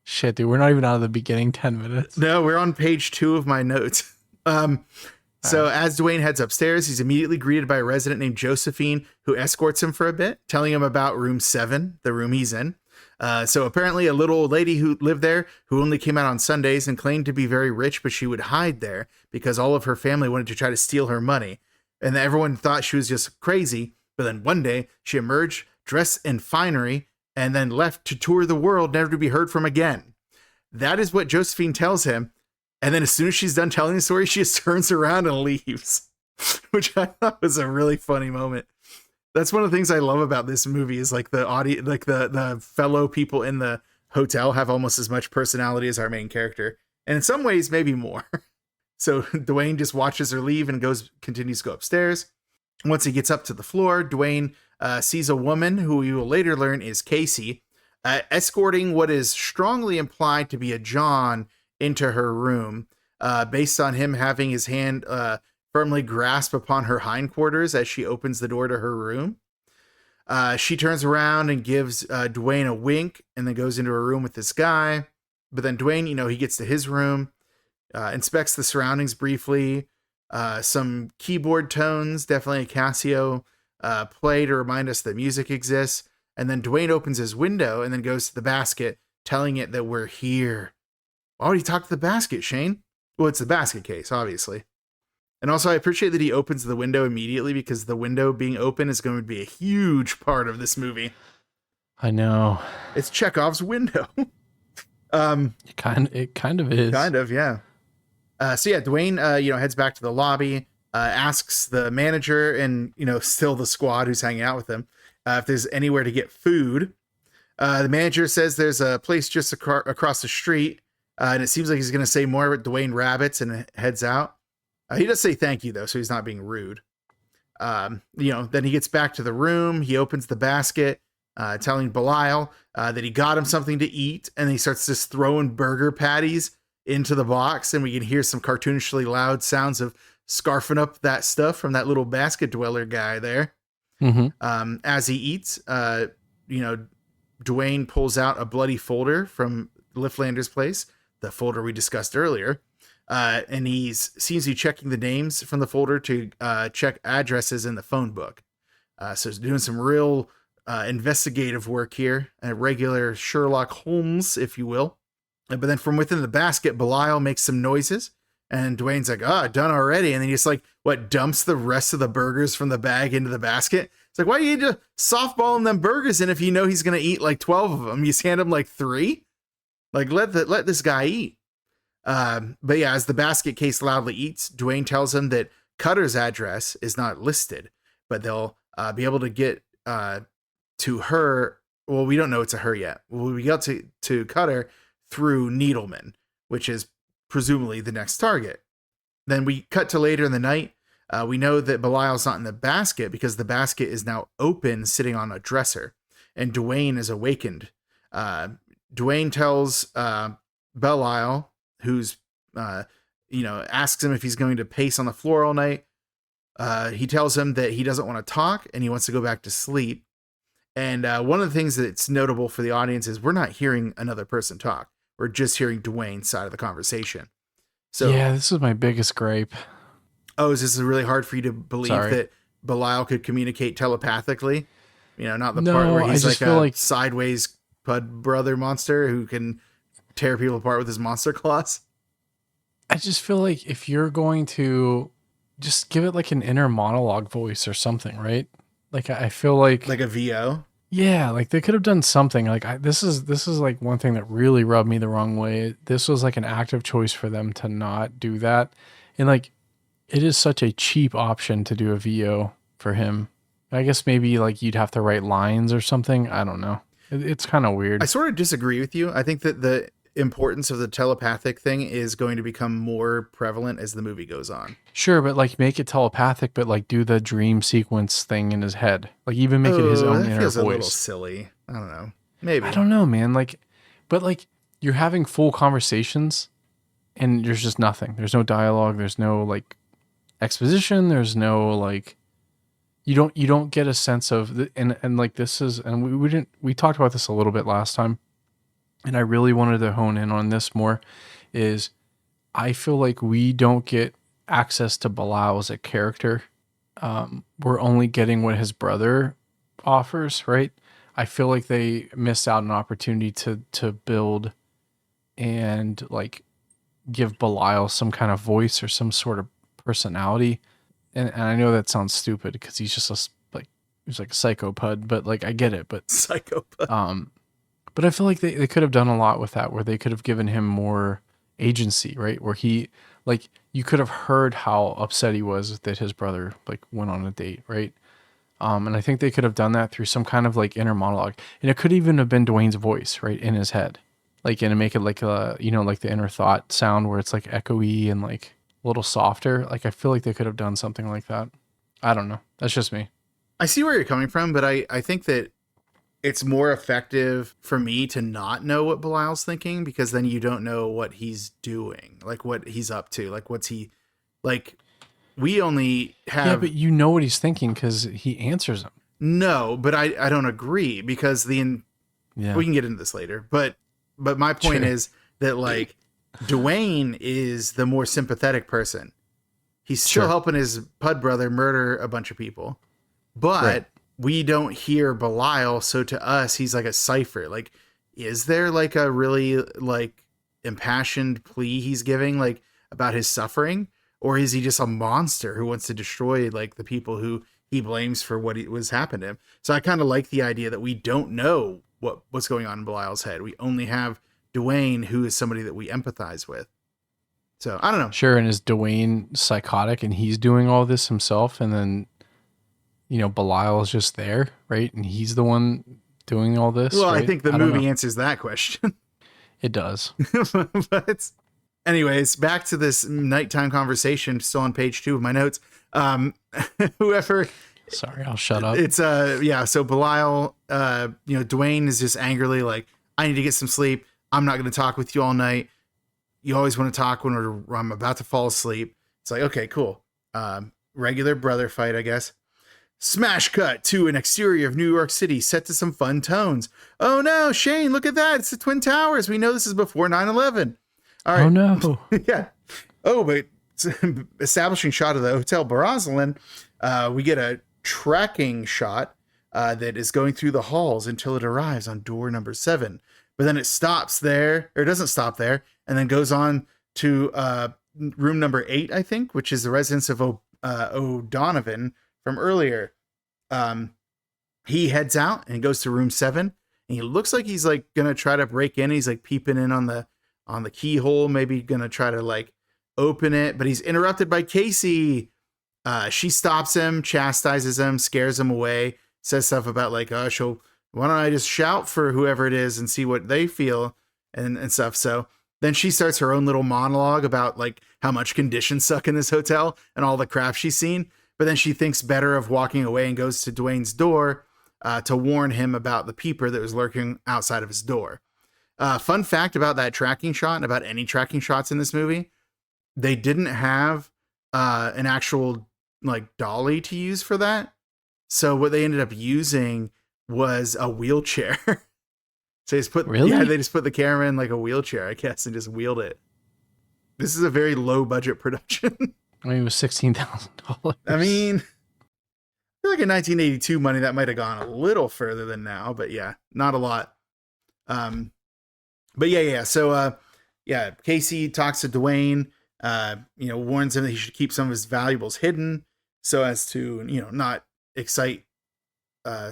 Shit, dude, we're not even out of the beginning 10 minutes. No, we're on page 2 of my notes. So as Dwayne heads upstairs, he's immediately greeted by a resident named Josephine who escorts him for a bit, telling him about room 7, the room he's in. So apparently a little old lady who lived there who only came out on Sundays and claimed to be very rich, but she would hide there because all of her family wanted to try to steal her money. And everyone thought she was just crazy. But then one day she emerged dressed in finery and then left to tour the world, never to be heard from again. That is what Josephine tells him. And then as soon as she's done telling the story, she just turns around and leaves, which I thought was a really funny moment. That's one of the things I love about this movie is like the audience, like the fellow people in the hotel have almost as much personality as our main character. And in some ways, maybe more. So Dwayne just watches her leave and continues to go upstairs. Once he gets up to the floor, Dwayne sees a woman who we will later learn is Casey, escorting what is strongly implied to be a John into her room, based on him having his hand firmly grasp upon her hindquarters as she opens the door to her room. She turns around and gives Dwayne a wink and then goes into her room with this guy. But then Dwayne, he gets to his room, inspects the surroundings briefly. Some keyboard tones, definitely a Casio, play to remind us that music exists. And then Dwayne opens his window and then goes to the basket, telling it that we're here. Why would he talk to the basket, Shane? Well, it's the basket case, obviously. And also, I appreciate that he opens the window immediately because the window being open is going to be a huge part of this movie. I know. It's Chekhov's window. It kind of is. Kind of, yeah. So yeah, Dwayne, heads back to the lobby, asks the manager and, still the squad who's hanging out with him, if there's anywhere to get food. The manager says there's a place just across the street. And it seems like he's going to say more about Dwayne Rabbits and heads out. He does say thank you, though, so he's not being rude. Then he gets back to the room. He opens the basket, telling Belial that he got him something to eat. And he starts just throwing burger patties into the box. And we can hear some cartoonishly loud sounds of scarfing up that stuff from that little basket dweller guy there. Mm-hmm. As he eats, Dwayne pulls out a bloody folder from Liftlander's place, the folder we discussed earlier. And seems to be checking the names from the folder to check addresses in the phone book. So he's doing some real investigative work here, a regular Sherlock Holmes, if you will. But then from within the basket, Belial makes some noises, and Dwayne's like, done already. And then he just dumps the rest of the burgers from the bag into the basket. It's like, why do you need to softball him them burgers in if you know he's going to eat 12 of them? You just hand him 3? Let this guy eat. But yeah, as the basket case loudly eats, Dwayne tells him that Cutter's address is not listed, but they'll be able to get to her. Well, we don't know it's a her yet. We got to Cutter through Needleman, which is presumably the next target. Then we cut to later in the night. We know that Belial's not in the basket because the basket is now open, sitting on a dresser, and Dwayne is awakened. Dwayne tells Belial, who's, asks him if he's going to pace on the floor all night. He tells him that he doesn't want to talk and he wants to go back to sleep. And one of the things that's notable for the audience is we're not hearing another person talk. We're just hearing Dwayne's side of the conversation. So yeah, this is my biggest gripe. Oh, is this really hard for you to believe that Belial could communicate telepathically? Not the part where he's like a sideways Pud brother monster who can tear people apart with his monster claws. I just feel like if you're going to just give it an inner monologue voice or something, right? I feel like a VO. Yeah, like they could have done something. Like this is like one thing that really rubbed me the wrong way. This was like an active choice for them to not do that. And like it is such a cheap option to do a VO for him. I guess maybe like you'd have to write lines or something. I don't know. It's kind of weird. I sort of disagree with you. I think that the importance of the telepathic thing is going to become more prevalent as the movie goes on. Sure, but like make it telepathic, but like do the dream sequence thing in his head. Like even make it his own that inner feels voice. a little silly. I don't know. Maybe. I don't know, man. Like, but like you're having full conversations and there's just nothing. There's no dialogue. There's no like exposition. There's no like, you don't get a sense of the, and like this is, and we talked about this a little bit last time. And I really wanted to hone in on this more, is I feel like we don't get access to Bilal as a character. We're only getting what his brother offers, right? I feel like they missed out an opportunity to build and like give Belial some kind of voice or some sort of personality. And I know that sounds stupid because he's just he's like a psychopud, but like I get it. But Psychopathy. But I feel like they could have done a lot with that, where they could have given him more agency, right? Where he, like, you could have heard how upset he was that his brother, like, went on a date, right? And I think they could have done that through some kind of, like, inner monologue. And it could even have been Dwayne's voice, right, in his head. Like, and make it like a, you know, like the inner thought sound where it's, like, echoey and, like, a little softer. Like, I feel like they could have done something like that. I don't know. That's just me. I see where you're coming from, but I think that it's more effective for me to not know what Belial's thinking, because then you don't know what he's doing, like what he's up to, like what's he, like we only have. Yeah, but you know what he's thinking because he answers them. No, but I don't agree, because we can get into this later, but my point is that like Dwayne is the more sympathetic person. He's still helping his Pud brother murder a bunch of people, but we don't hear Belial, so to us, he's like a cipher. Like, is there like a really like impassioned plea he's giving, like about his suffering, or is he just a monster who wants to destroy like the people who he blames for what was happened to him? So I kind of like the idea that we don't know what's going on in Belial's head. We only have Dwayne, who is somebody that we empathize with. So I don't know. Sure, and is Dwayne psychotic and he's doing all this himself, and then, you know, Belial is just there, right? And he's the one doing all this. Well, right? I think the movie answers that question. It does. But anyways, back to this nighttime conversation, still on page 2 of my notes. Whoever. Sorry, I'll shut up. It's so Belial, Dwayne is just angrily like, I need to get some sleep. I'm not going to talk with you all night. You always want to talk when I'm about to fall asleep. It's like, okay, cool. Regular brother fight, I guess. Smash cut to an exterior of New York City set to some fun tones. Oh no, Shane, look at that. It's the Twin Towers. We know this is before 9/11. All right. Oh no. Yeah. Oh, but establishing shot of the Hotel Barazelin, we get a tracking shot that is going through the halls until it arrives on door number 7. But then it stops there, or it doesn't stop there, and then goes on to room number 8, I think, which is the residence of O'Donovan from earlier. He heads out and goes to room 7, and he looks like he's like gonna try to break in. He's like peeping in on the keyhole, maybe gonna try to like open it, but he's interrupted by Casey. She stops him, chastises him, scares him away, says stuff about like, why don't I just shout for whoever it is and see what they feel and stuff. So then she starts her own little monologue about like how much conditions suck in this hotel and all the crap she's seen. But then she thinks better of walking away and goes to Dwayne's door to warn him about the peeper that was lurking outside of his door. Fun fact about that tracking shot and about any tracking shots in this movie, they didn't have an actual like dolly to use for that. So what they ended up using was a wheelchair. So they just put the camera in like a wheelchair, I guess, and just wheeled it. This is a very low budget production. I mean, it was $16,000. I mean, I feel like in 1982 money that might have gone a little further than now, but yeah, not a lot. But yeah. So Casey talks to Dwayne, warns him that he should keep some of his valuables hidden so as to, not excite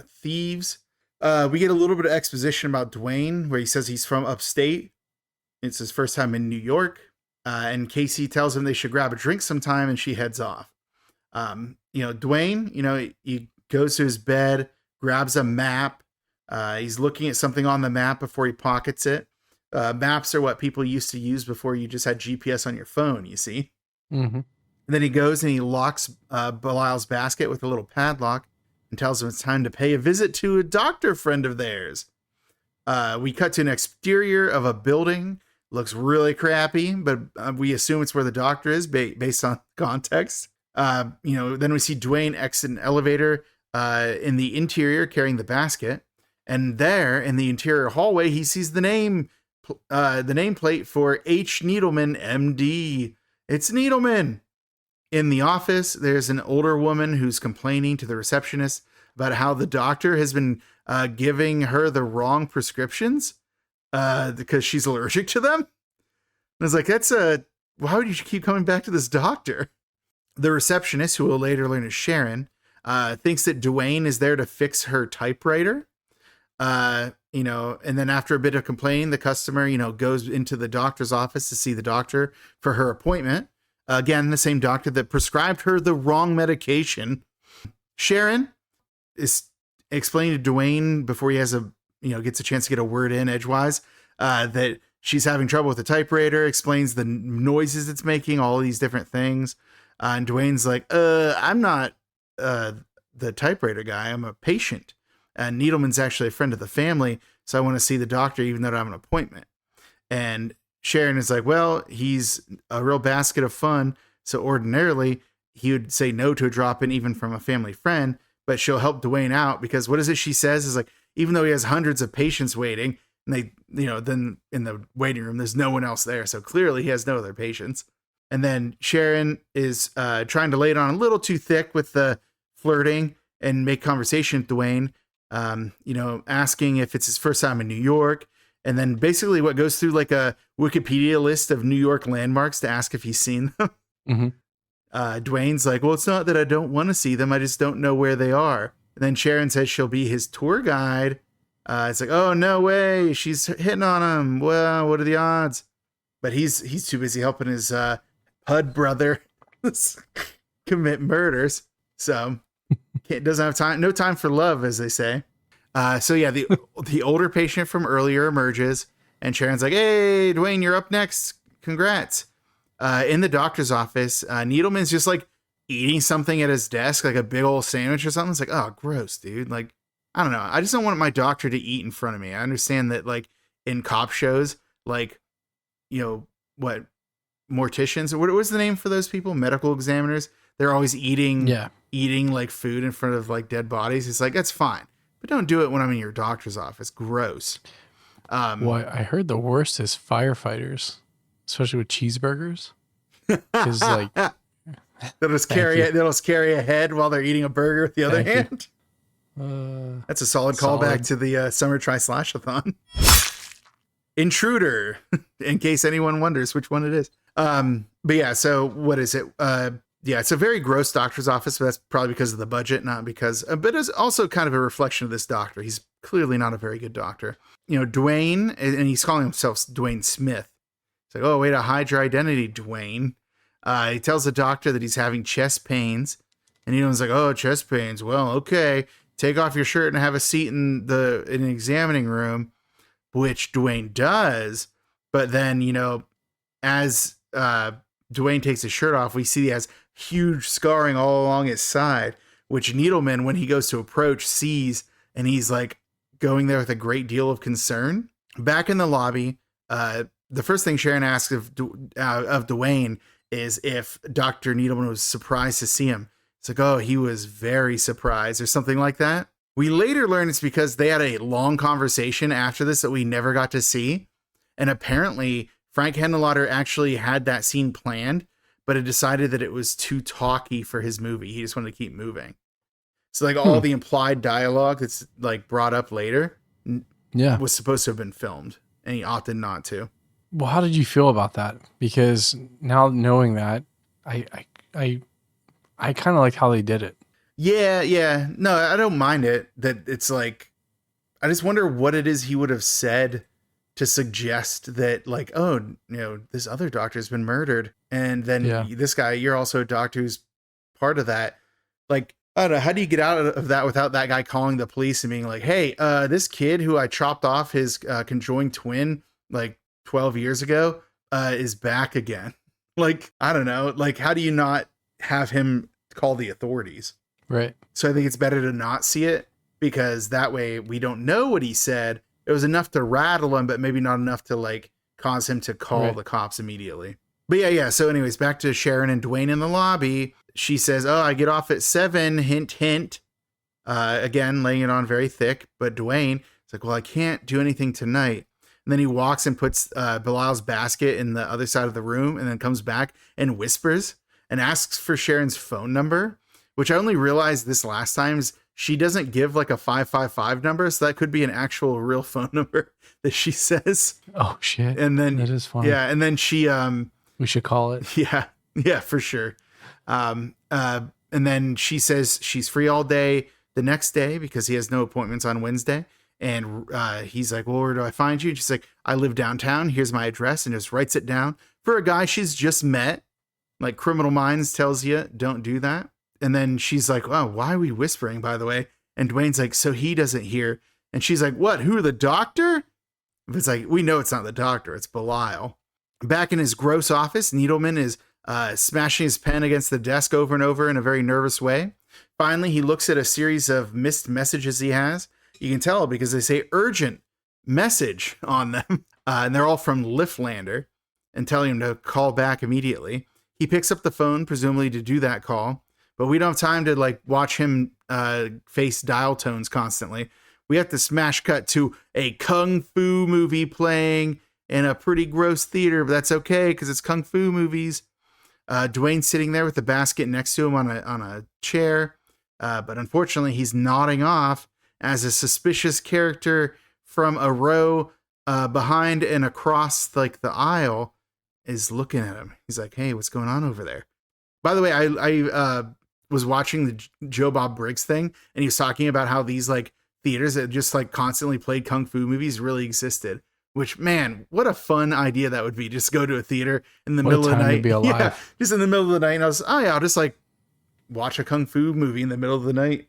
thieves. We get a little bit of exposition about Dwayne, where he says he's from upstate. It's his first time in New York. And Casey tells him they should grab a drink sometime, and she heads off. Dwayne, he goes to his bed, grabs a map. He's looking at something on the map before he pockets it. Maps are what people used to use before you just had GPS on your phone, you see. Mm-hmm. And then he goes and he locks Belial's basket with a little padlock and tells him it's time to pay a visit to a doctor friend of theirs. We cut to an exterior of a building. Looks really crappy, but we assume it's where the doctor is based on context. Then we see Dwayne exit an elevator in the interior carrying the basket. And there in the interior hallway, he sees the nameplate for H. Needleman, MD. It's Needleman. In the office, there's an older woman who's complaining to the receptionist about how the doctor has been giving her the wrong prescriptions because she's allergic to them. And I was like, why would you keep coming back to this doctor? The receptionist, who we'll later learn is Sharon, thinks that Dwayne is there to fix her typewriter. And then after a bit of complaining, the customer, goes into the doctor's office to see the doctor for her appointment. Again, the same doctor that prescribed her the wrong medication. Sharon is explaining to Dwayne before he has gets a chance to get a word in edgewise, that she's having trouble with the typewriter, explains the noises it's making, all these different things. And Dwayne's like, I'm not the typewriter guy. I'm a patient. And Needleman's actually a friend of the family, so I want to see the doctor even though I have an appointment. And Sharon is like, well, he's a real basket of fun, so ordinarily he would say no to a drop-in even from a family friend, but she'll help Dwayne out because what is it she says is like, even though he has hundreds of patients waiting, and they, then in the waiting room, there's no one else there, so clearly he has no other patients. And then Sharon is trying to lay it on a little too thick with the flirting and make conversation with Dwayne. Asking if it's his first time in New York. And then basically what goes through like a Wikipedia list of New York landmarks to ask if he's seen them. Mm-hmm. Dwayne's like, well, it's not that I don't want to see them. I just don't know where they are. And then Sharon says she'll be his tour guide. It's like, oh, no way. She's hitting on him. Well, what are the odds? But he's too busy helping his Pud brother commit murders. So doesn't have time, no time for love, as they say. The older patient from earlier emerges, and Sharon's like, hey, Dwayne, you're up next. Congrats. In the doctor's office, Needleman's just like eating something at his desk, like a big old sandwich or something. It's like, oh, gross, dude. Like, I don't know. I just don't want my doctor to eat in front of me. I understand that, like, in cop shows, like, what, morticians, what was the name for those people? Medical examiners. They're always eating like food in front of like dead bodies. It's like, that's fine, but don't do it when I'm in your doctor's office. Gross. I heard the worst is firefighters, especially with cheeseburgers. Because like they'll just carry a head while they're eating a burger with the other hand. That's a solid callback to the summer Tri-Slash-a-thon. Intruder, in case anyone wonders which one it is. But yeah, so what is it? It's a very gross doctor's office, but that's probably because of the budget, not because, but it's also kind of a reflection of this doctor. He's clearly not a very good doctor. Dwayne, and he's calling himself Dwayne Smith. It's like, oh, way to hide your identity, Dwayne. He tells the doctor that he's having chest pains, and he's like, oh, chest pains. Well, okay, take off your shirt and have a seat in an examining room, which Dwayne does. But then, as Dwayne takes his shirt off, we see he has huge scarring all along his side, which Needleman, when he goes to approach, sees, and he's like going there with a great deal of concern. Back in the lobby, the first thing Sharon asks of Dwayne is if Dr. Needleman was surprised to see him. It's like, oh, he was very surprised or something like that. We later learn it's because they had a long conversation after this that we never got to see. And apparently Frank Henenlotter actually had that scene planned, but had decided that it was too talky for his movie. He just wanted to keep moving. So like all the implied dialogue that's like brought up later was supposed to have been filmed, and he opted not to. Well, how did you feel about that? Because now knowing that, I kind of like how they did it. Yeah. No, I don't mind it. That it's like, I just wonder what it is he would have said to suggest that, like, oh, this other doctor's been murdered. And then this guy, you're also a doctor who's part of that. Like, I don't know. How do you get out of that without that guy calling the police and being like, hey, this kid who I chopped off his conjoined twin like 12 years ago is back again? Like, I don't know. Like, how do you not have him call the authorities? Right. So I think it's better to not see it, because that way we don't know what he said. It was enough to rattle him, but maybe not enough to like cause him to call the cops immediately. But yeah. So anyways, back to Sharon and Dwayne in the lobby. She says, oh, I get off at 7, hint, hint. Again, laying it on very thick. But Dwayne is like, well, I can't do anything tonight. And then he walks and puts Belial's basket in the other side of the room, and then comes back and whispers and asks for Sharon's phone number, which I only realized this last time is she doesn't give like a 555 number. So that could be an actual real phone number that she says. Oh shit. And then that is funny. Yeah. And then she, we should call it. Yeah, for sure. And then she says she's free all day the next day because he has no appointments on Wednesday. And he's like, well, where do I find you? And she's like, I live downtown. Here's my address. And just writes it down for a guy she's just met. Like, Criminal Minds tells you, don't do that. And then she's like, oh, why are we whispering, by the way? And Dwayne's like, so he doesn't hear. And she's like, what? Who, the doctor? It's like, we know it's not the doctor. It's Belial. Back in his gross office, Needleman is smashing his pen against the desk over and over in a very nervous way. Finally, he looks at a series of missed messages he has. You can tell because they say urgent message on them. And they're all from Liftlander and telling him to call back immediately. He picks up the phone, presumably to do that call. But we don't have time to like watch him face dial tones constantly. We have to smash cut to a kung fu movie playing in a pretty gross theater, but that's okay because it's kung fu movies. Dwayne's sitting there with the basket next to him on a chair. But unfortunately, he's nodding off as a suspicious character from a row behind and across like the aisle is looking at him. He's like, hey, what's going on over there? By the way, I was watching the Joe Bob Briggs thing, and he was talking about how these like theaters that just like constantly played kung fu movies really existed. Which, man, what a fun idea that would be. Just go to a theater in the middle of the night. To be alive. Yeah, just in the middle of the night. And I was, I'll just like watch a kung fu movie in the middle of the night.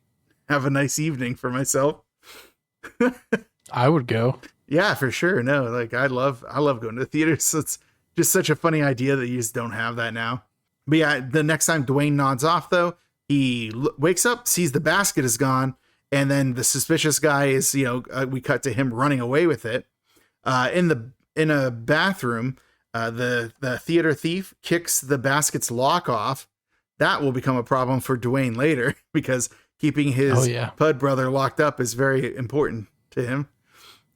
Have a nice evening for myself. I would go. Yeah, for sure. No, like I love going to the theaters. So it's just such a funny idea that you just don't have that now. But yeah, the next time Dwayne nods off, though, he wakes up, sees the basket is gone, and then the suspicious guy is, we cut to him running away with it. In a bathroom, the theater thief kicks the basket's lock off. That will become a problem for Dwayne later because keeping his Pud brother locked up is very important to him.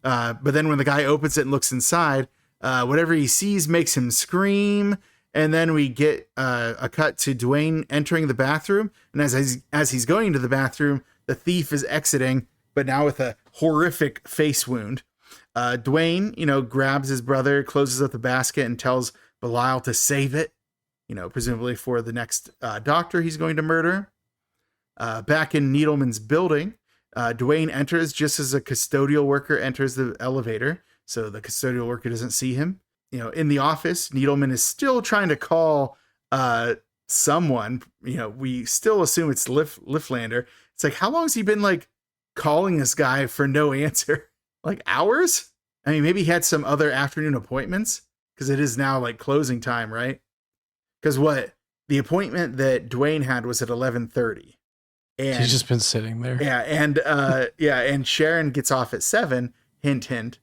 But then when the guy opens it and looks inside, whatever he sees makes him scream. And then we get a cut to Dwayne entering the bathroom. And as he's going into the bathroom, the thief is exiting, but now with a horrific face wound. Dwayne, grabs his brother, closes up the basket, and tells Belial to save it, presumably for the next doctor he's going to murder. Back in Needleman's building, Dwayne enters just as a custodial worker enters the elevator, so the custodial worker doesn't see him. In the office, Needleman is still trying to call someone. We still assume it's Liftlander. It's like, how long has he been like calling this guy for no answer? Like hours? I mean, maybe he had some other afternoon appointments because it is now like closing time, right? Because the appointment that Dwayne had was at 11:30. And he's just been sitting there. Yeah. And, and Sharon gets off at 7, hint, hint.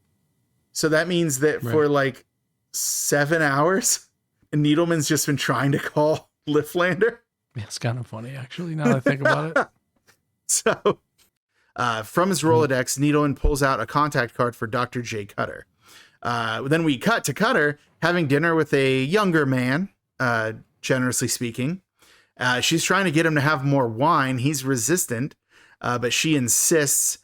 So that means that for like 7 hours, Needleman's just been trying to call Liftlander. It's kind of funny, actually, now that I think about it. So, from his Rolodex, Needleman pulls out a contact card for Dr. J. Cutter. Then we cut to Cutter having dinner with a younger man, generously speaking. She's trying to get him to have more wine. He's resistant, but she insists.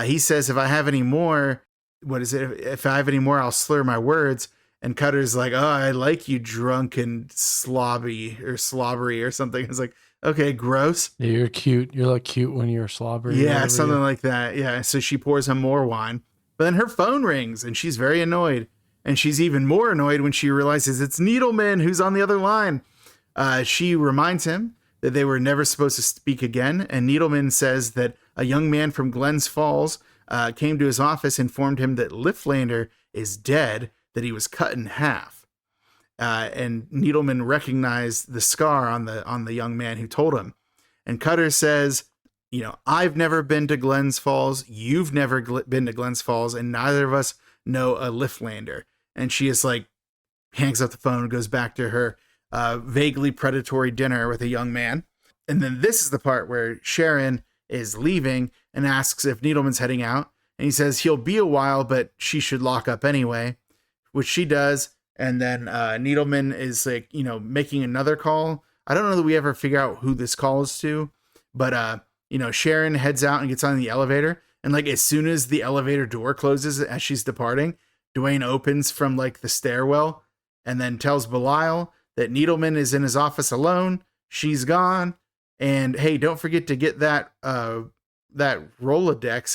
He says, if I have any more, if I have any more, I'll slur my words. And Cutter's like, oh, I like you drunk and slobbery or something. It's like, Okay, gross. Yeah, you're cute. You're like cute when you're slobbering. Yeah, something like that. Yeah, so she pours him more wine. But then her phone rings and she's very annoyed. And she's even more annoyed when she realizes it's Needleman who's on the other line. She reminds him that they were never supposed to speak again. And Needleman says that a young man from Glens Falls came to his office, informed him that Liftlander is dead, that he was cut in half. And Needleman recognized the scar on the young man who told him. And Cutter says, you know, I've never been to Glens Falls. You've never been to Glens Falls, and neither of us know a Liftlander. And she is like, hangs up the phone and goes back to her vaguely predatory dinner with a young man. And then this is the part where Sharon is leaving and asks if Needleman's heading out. And he says he'll be a while, but she should lock up anyway, which she does. And then Needleman is like, you know, making another call. I don't know that we ever figure out who this call is to, but, you know, Sharon heads out and gets on the elevator. And like, as soon as the elevator door closes as she's departing, Dwayne opens from like the stairwell and then tells Belial that Needleman is in his office alone. She's gone. And hey, don't forget to get that Rolodex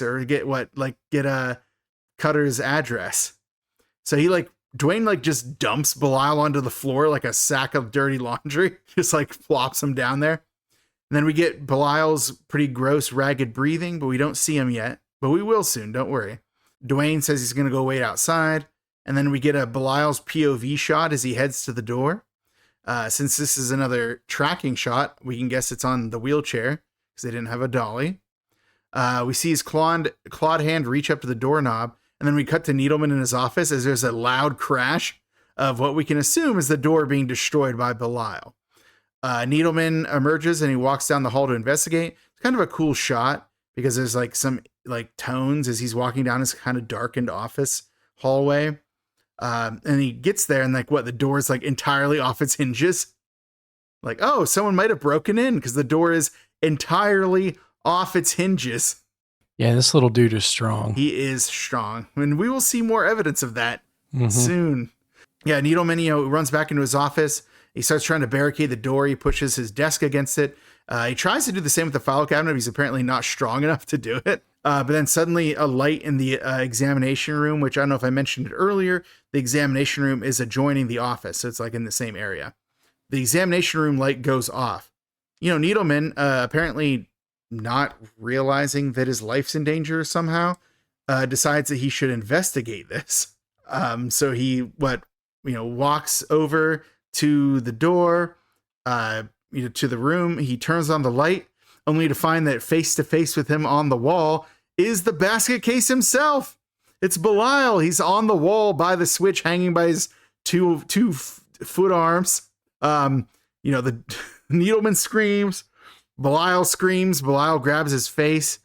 or get Cutter's address. So Dwayne just dumps Belial onto the floor like a sack of dirty laundry, just like flops him down there. And then we get Belial's pretty gross, ragged breathing, but we don't see him yet. But we will soon, don't worry. Dwayne says he's going to go wait outside. And then we get a Belial's POV shot as he heads to the door. Since this is another tracking shot, we can guess it's on the wheelchair because they didn't have a dolly. We see his clawed hand reach up to the doorknob. And then we cut to Needleman in his office as there's a loud crash of what we can assume is the door being destroyed by Belial. Needleman emerges and he walks down the hall to investigate. It's kind of a cool shot because there's like some like tones as he's walking down his kind of darkened office hallway. And he gets there and the door is like entirely off its hinges. Like, oh, someone might have broken in because the door is entirely off its hinges. Yeah, this little dude is strong. He is strong. And we will see more evidence of that soon. Yeah, Needleman, runs back into his office. He starts trying to barricade the door. He pushes his desk against it. He tries to do the same with the file cabinet. But he's apparently not strong enough to do it. But then suddenly a light in the examination room, which I don't know if I mentioned it earlier, the examination room is adjoining the office. So it's like in the same area. The examination room light goes off. Needleman apparently not realizing that his life's in danger somehow, decides that he should investigate this. So he walks over to the door, to the room. He turns on the light, only to find that face to face with him on the wall is the basket case himself. It's Belial. He's on the wall by the switch, hanging by his two foot arms. The Needleman screams. Belial screams. Belial grabs his face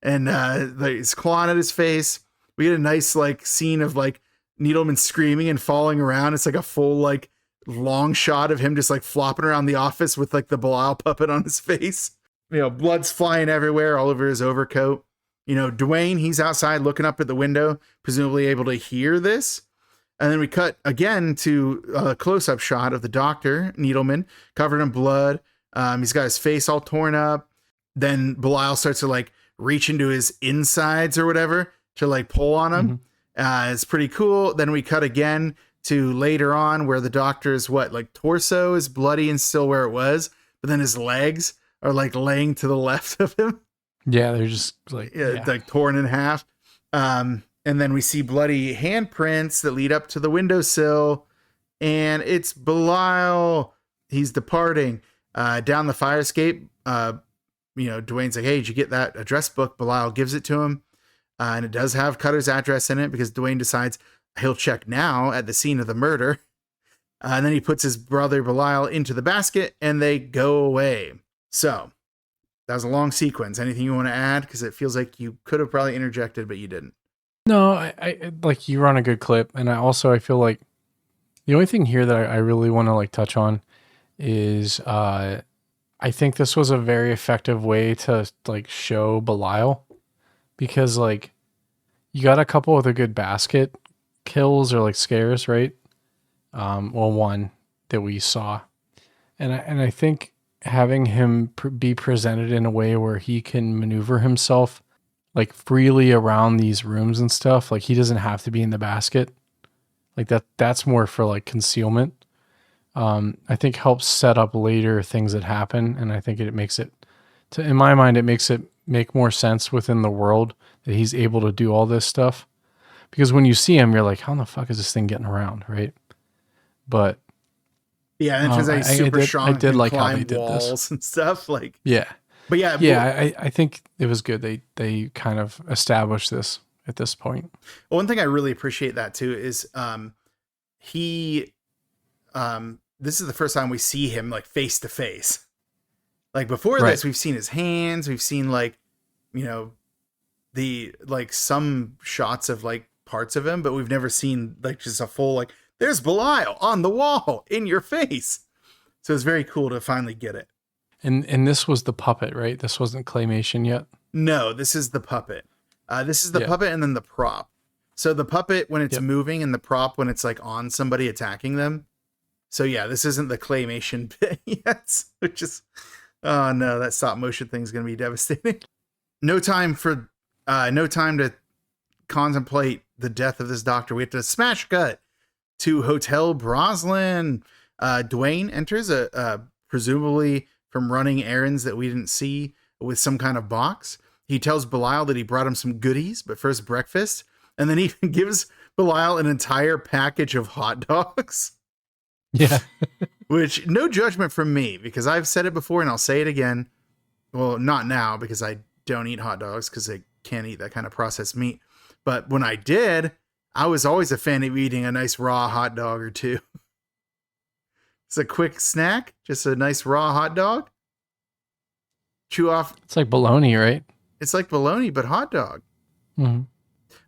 and he's clawing at his face. We get a nice scene of Needleman screaming and falling around. It's like a full long shot of him just flopping around the office with the Belial puppet on his face. Blood's flying everywhere, all over his overcoat. Dwayne, he's outside looking up at the window, presumably able to hear this. And then we cut again to a close-up shot of the doctor, Needleman, covered in blood. He's got his face all torn up. Then Belial starts to reach into his insides or whatever to pull on him. It's pretty cool. Then we cut again to later on where the doctor's torso is bloody and still where it was, but then his legs are laying to the left of him. Yeah, they're just torn in half. And then we see bloody handprints that lead up to the windowsill, and it's Belial. He's departing down the fire escape. Dwayne's like, "Hey, did you get that address book?" Belial gives it to him, and it does have Cutter's address in it because Dwayne decides he'll check now at the scene of the murder. And then he puts his brother Belial into the basket, and they go away. So that was a long sequence. Anything you want to add? Because it feels like you could have probably interjected, but you didn't. No, I you run a good clip. And I feel like the only thing here that I really want to touch on is I think this was a very effective way to show Belial, because you got a couple of the good basket kills or scares, right? One that we saw. And I think having him be presented in a way where he can maneuver himself like freely around these rooms and stuff. Like he doesn't have to be in the basket. Like that's more for like concealment. I think helps set up later things that happen. And I think it makes it in my mind, it makes it make more sense within the world that he's able to do all this stuff. Because when you see him, you're like, how the fuck is this thing getting around? Right. But yeah, and it turns out he's super strong. I did and like climb how they did walls this and stuff. Like, yeah. but yeah, I think it was good. They kind of established this at this point. One thing I really appreciate that too is this is the first time we see him like face to face. Like before this, we've seen his hands, we've seen like, the like some shots of like parts of him, but we've never seen like just a full like there's Belial on the wall in your face. So it's very cool to finally get it. And this was the puppet, right? This wasn't claymation yet? No, this is the puppet. This is the puppet and then the prop. So the puppet when it's moving and the prop when it's like on somebody attacking them. So yeah, this isn't the claymation bit yet, which is, oh no, that stop motion thing is going to be devastating. No time to contemplate the death of this doctor. We have to smash cut to Hotel Broslin. Dwayne enters presumably from running errands that we didn't see with some kind of box. He tells Belial that he brought him some goodies, but first breakfast. And then he gives Belial an entire package of hot dogs. Yeah. Which, no judgment from me, because I've said it before and I'll say it again. Well, not now, because I don't eat hot dogs because I can't eat that kind of processed meat. But when I did, I was always a fan of eating a nice raw hot dog or two. It's a quick snack, just a nice raw hot dog. Chew off. It's like bologna, right? It's like bologna, but hot dog. Mm-hmm.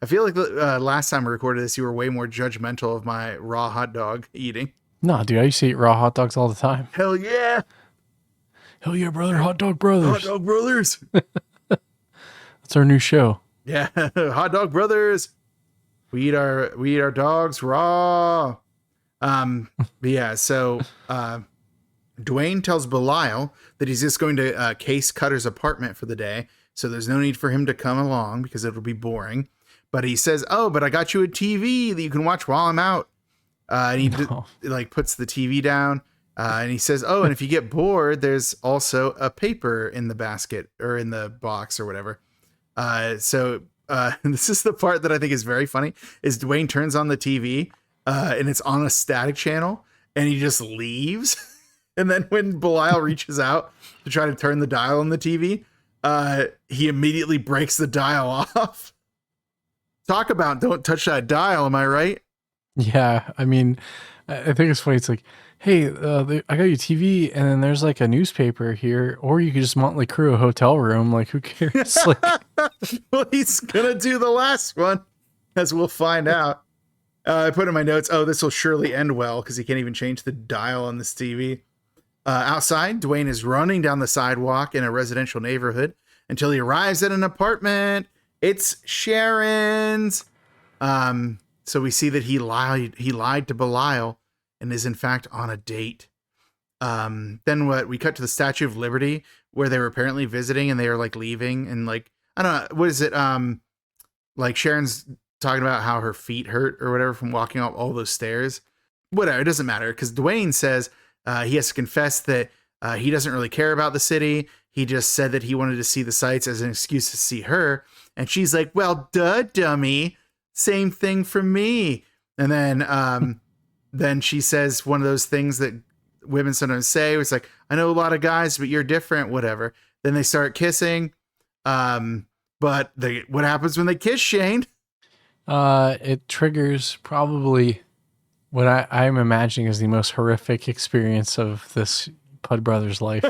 I feel like last time I recorded this, you were way more judgmental of my raw hot dog eating. No, dude, I used to eat raw hot dogs all the time. Hell yeah. Hell yeah, brother. Hot dog brothers. Hot dog brothers. That's our new show. Yeah. Hot dog brothers. We eat our dogs raw. But yeah, so Dwayne tells Belial that he's just going to Case Cutter's apartment for the day. So there's no need for him to come along because it'll be boring. But he says, oh, but I got you a TV that you can watch while I'm out. And he puts the TV down and he says, oh, and if you get bored, there's also a paper in the basket or in the box or whatever. So this is the part that I think is very funny is Dwayne turns on the TV and it's on a static channel and he just leaves. And then when Belial reaches out to try to turn the dial on the TV, he immediately breaks the dial off. Talk about don't touch that dial. Am I right? Yeah. I mean, I think it's funny. It's like, hey, I got you TV and then there's like a newspaper here, or you could just Motley Crue a hotel room. Like, who cares? Like, well, he's going to do the last one, as we'll find out. I put in my notes, oh, this will surely end well because he can't even change the dial on this TV. Outside, Dwayne is running down the sidewalk in a residential neighborhood until he arrives at an apartment. It's Sharon's. So we see that he lied to Belial and is in fact on a date. Then we cut to the Statue of Liberty where they were apparently visiting and they are like leaving and like, I don't know, what is it? Like Sharon's talking about how her feet hurt or whatever from walking up all those stairs. Whatever, it doesn't matter because Dwayne says he has to confess that he doesn't really care about the city. He just said that he wanted to see the sights as an excuse to see her. And she's like, well, duh, dummy. Same thing for me. And then she says one of those things that women sometimes say. It's like, I know a lot of guys, but you're different, whatever. Then they start kissing. But what happens when they kiss, Shane? It triggers probably what I'm imagining is the most horrific experience of this Pud brother's life.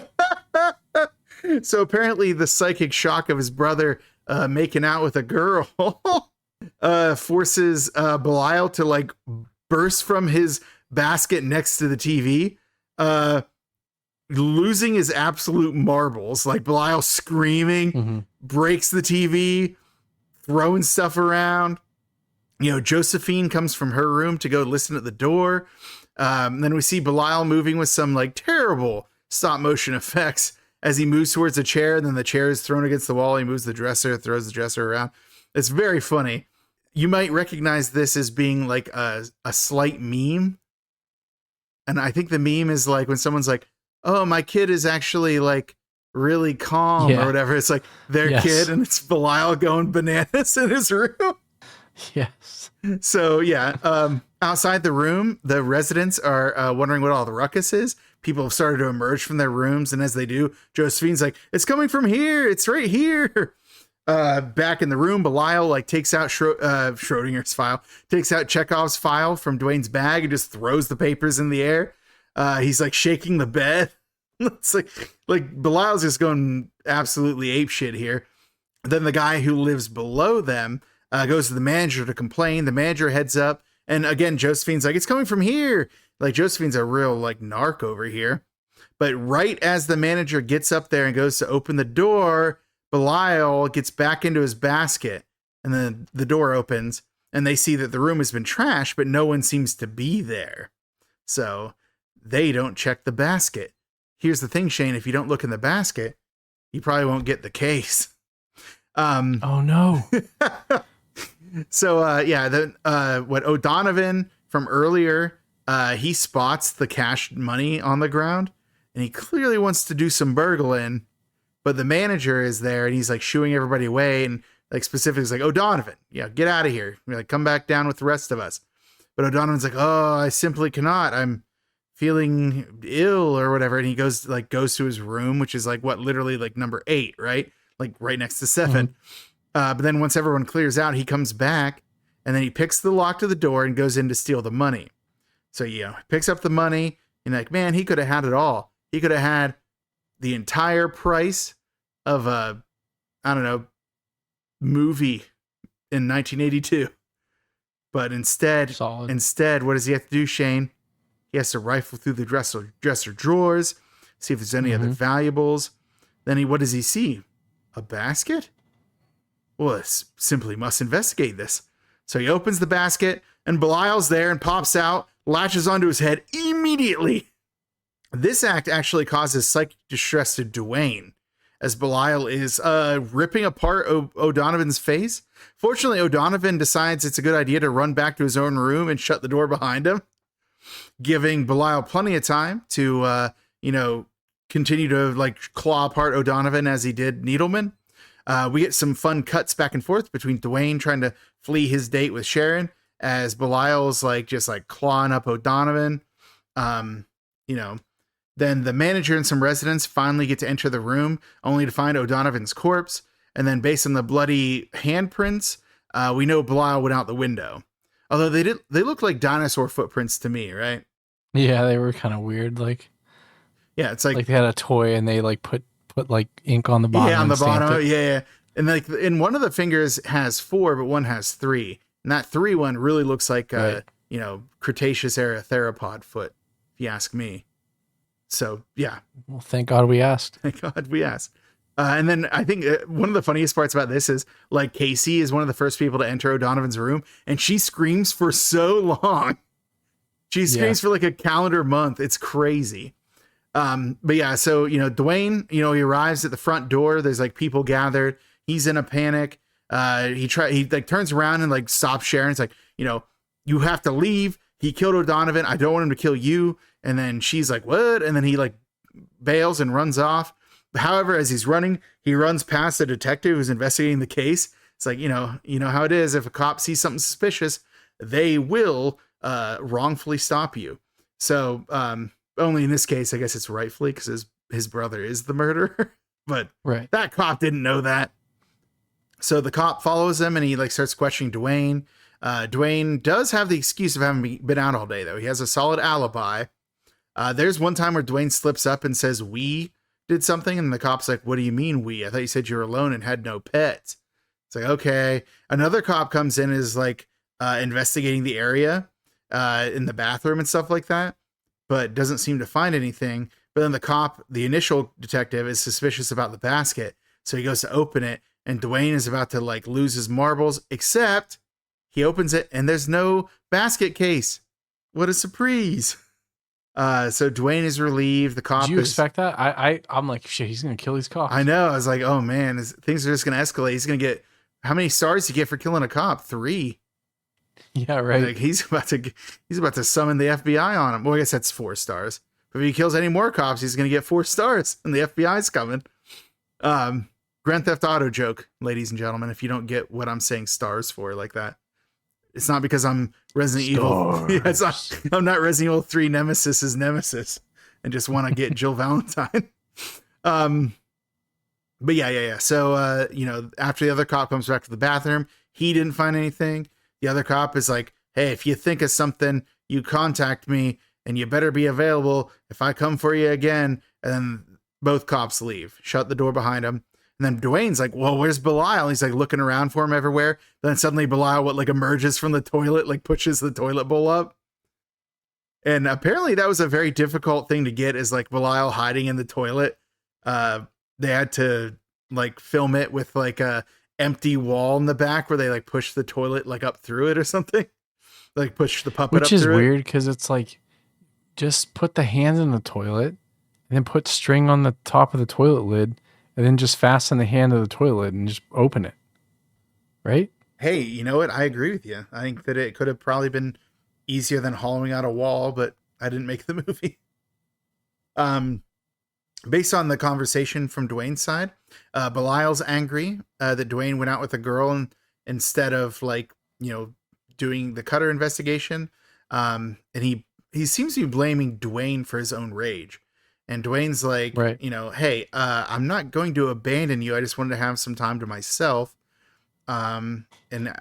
So apparently the psychic shock of his brother making out with a girl forces Belial to like burst from his basket next to the TV, losing his absolute marbles. Like Belial screaming, breaks the TV, throwing stuff around. Josephine comes from her room to go listen at the door. Then we see Belial moving with some like terrible stop motion effects as he moves towards the chair, and then the chair is thrown against the wall. He moves the dresser, throws the dresser around. It's very funny. You might recognize this as being like a slight meme. And I think the meme is like when someone's like, oh, my kid is actually like really calm or whatever. It's like their kid, and it's Belial going bananas in his room. Yes. So yeah, outside the room, the residents are wondering what all the ruckus is. People have started to emerge from their rooms, and as they do, Josephine's like, it's coming from here. It's right here. Back in the room, Belial like takes out Schrodinger's file, takes out Chekhov's file from Dwayne's bag and just throws the papers in the air. He's like shaking the bed. It's like Belial's just going absolutely apeshit here. Then the guy who lives below them goes to the manager to complain. The manager heads up, and again, Josephine's like, it's coming from here. Like Josephine's a real like narc over here. But right as the manager gets up there and goes to open the door, Belial gets back into his basket, and then the door opens, and they see that the room has been trashed, but no one seems to be there. So they don't check the basket. Here's the thing, Shane, if you don't look in the basket, you probably won't get the case. Oh no. So what O'Donovan from earlier, he spots the cash money on the ground, and he clearly wants to do some burgling, but the manager is there, and he's like shooing everybody away, and like specifically is like, O'Donovan, get out of here. Like, come back down with the rest of us. But O'Donovan's like, oh, I simply cannot. I'm feeling ill or whatever. And he goes to his room, which is like literally like number 8, right? Like right next to 7. But then once everyone clears out, he comes back, and then he picks the lock to the door and goes in to steal the money. So, picks up the money, and like, man, he could have had it all. He could have had the entire price of a, I don't know, movie in 1982. But instead, what does he have to do, Shane? He has to rifle through the dresser drawers, see if there's any other valuables. Then what does he see? A basket? Well, simply must investigate this. So he opens the basket, and Belial's there and pops out, latches onto his head immediately. This act actually causes psychic distress to Dwayne, as Belial is ripping apart O'Donovan's face. Fortunately, O'Donovan decides it's a good idea to run back to his own room and shut the door behind him, giving Belial plenty of time to, continue to like claw apart O'Donovan as he did Needleman. We get some fun cuts back and forth between Dwayne trying to flee his date with Sharon, as Belial's just clawing up O'Donovan. Then the manager and some residents finally get to enter the room, only to find O'Donovan's corpse. And then based on the bloody handprints, we know Belial went out the window. Although they look like dinosaur footprints to me, right? Yeah, they were kind of weird. It's like they had a toy and they put ink on the bottom. Yeah, on the bottom. Yeah. And one of the fingers has 4, but one has 3. And that 3 one really looks like Cretaceous era theropod foot, if you ask me. So, yeah. Well, thank God we asked. Thank God we asked. And then I think one of the funniest parts about this is Casey is one of the first people to enter O'Donovan's room, and she screams for so long. She screams for a calendar month. It's crazy. But yeah, so, Dwayne, he arrives at the front door. There's people gathered. He's in a panic. He turns around and stops Sharon. It's you have to leave. He killed O'Donovan. I don't want him to kill you. And then she's like, what? And then he bails and runs off. However, as he's running, he runs past a detective who's investigating the case. It's you know how it is. If a cop sees something suspicious, they will wrongfully stop you. So only in this case, I guess it's rightfully, because his brother is the murderer. But that cop didn't know that. So the cop follows him, and he starts questioning Dwayne. Dwayne does have the excuse of having been out all day, though. He has a solid alibi. There's one time where Dwayne slips up and says, we did something. And the cop's like, what do you mean we? I thought you said you were alone and had no pets. It's okay. Another cop comes in and is investigating the area in the bathroom and stuff like that, but doesn't seem to find anything. But then the initial detective, is suspicious about the basket. So he goes to open it, and Dwayne is about to lose his marbles, except he opens it and there's no basket case. What a surprise. So Dwayne is relieved. The cop Did you expect that? I'm like, shit, he's gonna kill these cops. I know. I was like, oh man, things are just gonna escalate. He's gonna get how many stars do you get for killing a cop? 3. Yeah, right. Like he's about to summon the FBI on him. Well, I guess that's 4 stars. But if he kills any more cops, he's gonna get 4 stars, and the FBI's coming. Grand Theft Auto joke, ladies and gentlemen. If you don't get what I'm saying, stars for like that, it's not because I'm Resident Evil. Yeah, I'm not Resident Evil 3 Nemesis's nemesis, and just want to get Jill Valentine. But yeah. So, after the other cop comes back to the bathroom, he didn't find anything. The other cop is like, hey, if you think of something, you contact me, and you better be available if I come for you again. And then both cops leave, shut the door behind him. And then Dwayne's like, well, where's Belial? He's like looking around for him everywhere. Then suddenly Belial, emerges from the toilet, like pushes the toilet bowl up. And apparently that was a very difficult thing to get, is like Belial hiding in the toilet. They had to like film it with like a empty wall in the back where they like push the toilet like up through it or something. Like push the puppet up through it. Which is weird because it's like, just put the hands in the toilet and then put string on the top of the toilet lid and then just fasten the hand of the toilet and just open it. Right? Hey, you know what? I agree with you. I think that it could have probably been easier than hollowing out a wall, but I didn't make the movie. Based on the conversation from Dwayne's side, Belial's angry that Dwayne went out with a girl and instead of doing the Cutter investigation. And he seems to be blaming Dwayne for his own rage. And Dwayne's like, right. Hey, I'm not going to abandon you. I just wanted to have some time to myself. And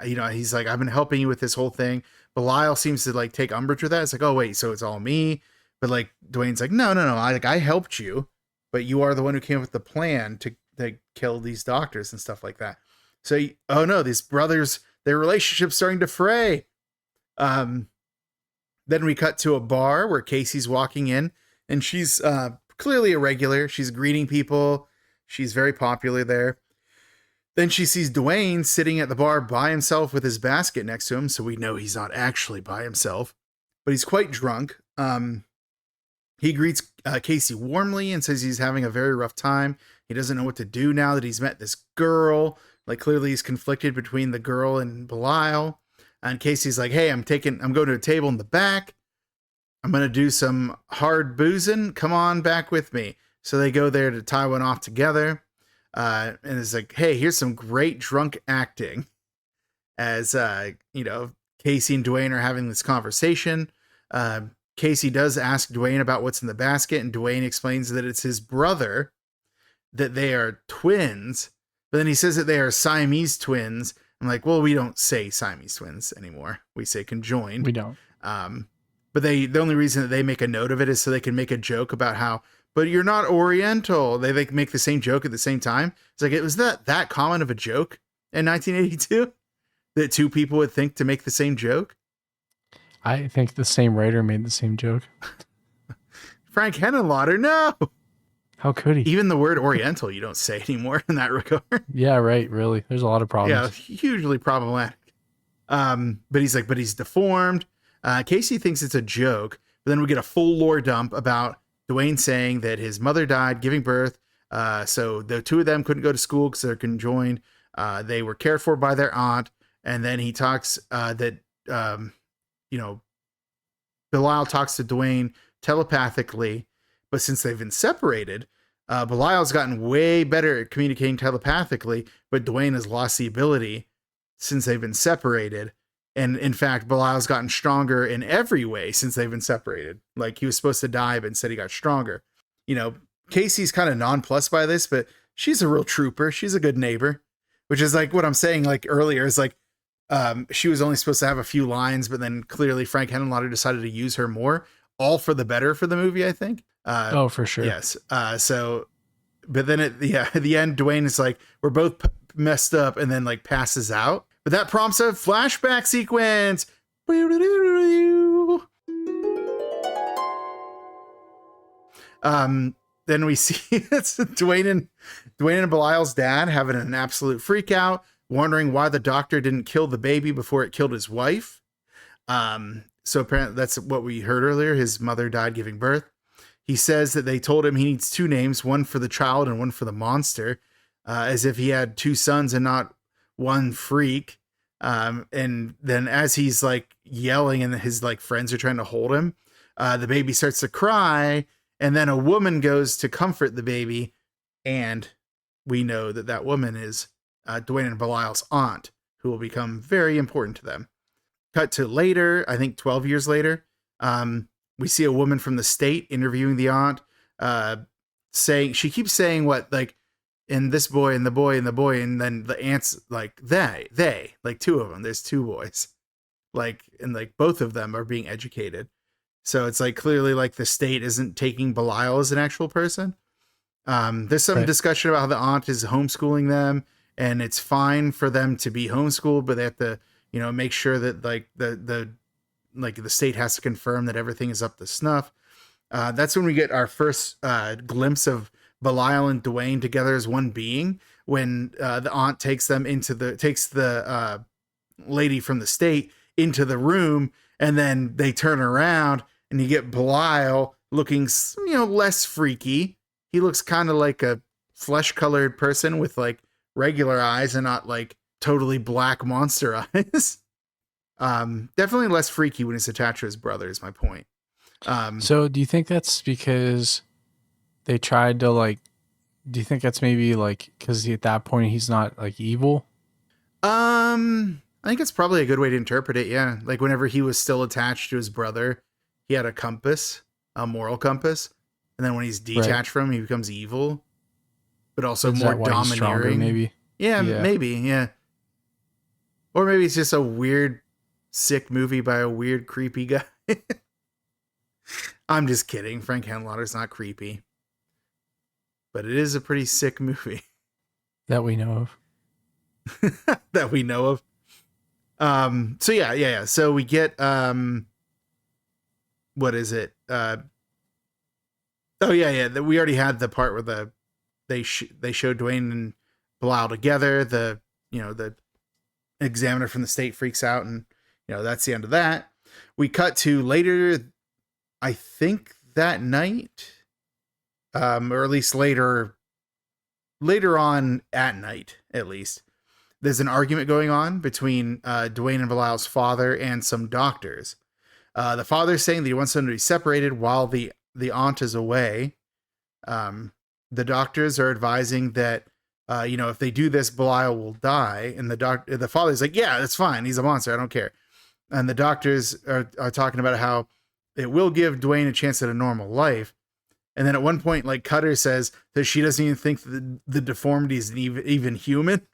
he's like, I've been helping you with this whole thing. Belial seems to like take umbrage with that. It's like, oh wait, so it's all me. But like Dwayne's like, no. I helped you, but you are the one who came up with the plan to kill these doctors and stuff like that. So, oh no, these brothers, their relationship's starting to fray. Then we cut to a bar where Casey's walking in, and she's clearly a regular. She's greeting people. She's very popular there. Then she sees Dwayne sitting at the bar by himself with his basket next to him, so we know he's not actually by himself, but he's quite drunk. He greets Casey warmly and says he's having a very rough time. He doesn't know what to do now that he's met this girl. Like clearly he's conflicted between the girl and Belial. And Casey's like, hey, I'm going to a table in the back. I'm going to do some hard boozing. Come on back with me. So they go there to tie one off together. And it's like, hey, here's some great drunk acting. As, Casey and Dwayne are having this conversation. Casey does ask Dwayne about what's in the basket. And Dwayne explains that it's his brother, that they are twins. But then he says that they are Siamese twins. I'm like, well, we don't say Siamese twins anymore. We say conjoined. We don't. But the only reason that they make a note of it is so they can make a joke about how, but you're not Oriental. They make the same joke at the same time. It's like, it was that common of a joke in 1982 that two people would think to make the same joke. I think the same writer made the same joke. Frank Henenlotter, no. How could he? Even the word Oriental, you don't say anymore in that regard. Yeah, right. Really. There's a lot of problems. Yeah, hugely problematic. But he's deformed. Casey thinks it's a joke, but then we get a full lore dump about Dwayne saying that his mother died giving birth. So the two of them couldn't go to school because they're conjoined. They were cared for by their aunt. And then he talks that, Belial talks to Dwayne telepathically, but since they've been separated, Belial's gotten way better at communicating telepathically, but Dwayne has lost the ability since they've been separated. And in fact, Belial's gotten stronger in every way since they've been separated. Like he was supposed to die, but instead he got stronger. Casey's kind of nonplussed by this, but she's a real trooper. She's a good neighbor, which is like what I'm saying like earlier is like, she was only supposed to have a few lines, but then clearly Frank Henenlotter decided to use her more, all for the better for the movie, I think. Oh, for sure. Yes. But then at the end, Dwayne is like, we're both messed up, and then like passes out. But that prompts a flashback sequence. Then we see it's Dwayne and Belial's dad having an absolute freak out, wondering why the doctor didn't kill the baby before it killed his wife. So apparently that's what we heard earlier. His mother died giving birth. He says that they told him he needs two names, one for the child and one for the monster, as if he had two sons and not one freak. And then as he's like yelling and his like friends are trying to hold him, the baby starts to cry, and then a woman goes to comfort the baby, and we know that that woman is Dwayne and Belial's aunt, who will become very important to them. Cut to later, I think 12 years later, we see a woman from the state interviewing the aunt, saying, she keeps saying what, like, and this boy and the boy and the boy, and then the aunt's like, they, like two of them, there's two boys. Like, and like both of them are being educated. So it's like clearly like the state isn't taking Belial as an actual person. There's some discussion about how the aunt is homeschooling them, and it's fine for them to be homeschooled, but they have to, you know, make sure that like the state has to confirm that everything is up to snuff. That's when we get our first glimpse of Belial and Dwayne together as one being, when the aunt takes the lady from the state into the room, and then they turn around and you get Belial looking, you know, less freaky. He looks kind of like a flesh colored person with like regular eyes and not like totally black monster eyes. Definitely less freaky when he's attached to his brother is my point. So do you think that's because they tried to like, do you think that's maybe like, cause at that point he's not like evil? I think it's probably a good way to interpret it. Yeah. Like whenever he was still attached to his brother, he had a compass, a moral compass. And then when he's detached from him, he becomes evil, but also more domineering. Stronger, maybe. Yeah, maybe. Yeah. Or maybe it's just a weird, sick movie by a weird, creepy guy. I'm just kidding. Frank Henlotter's not creepy, but it is a pretty sick movie that we know of. That we know of. So yeah. So we get what is it? Oh yeah. We already had the part where they showed Dwayne and Belial together. The examiner from the state freaks out, and that's the end of that. We cut to later, I think that night, or at least later on at night, at least. There's an argument going on between Dwayne and Belial's father and some doctors. The father's saying that he wants them to be separated while the aunt is away. The doctors are advising that, if they do this, Belial will die. And the father's like, yeah, that's fine. He's a monster. I don't care. And the doctors are talking about how it will give Dwayne a chance at a normal life. And then at one point, like Cutter says that she doesn't even think that the deformity is even human.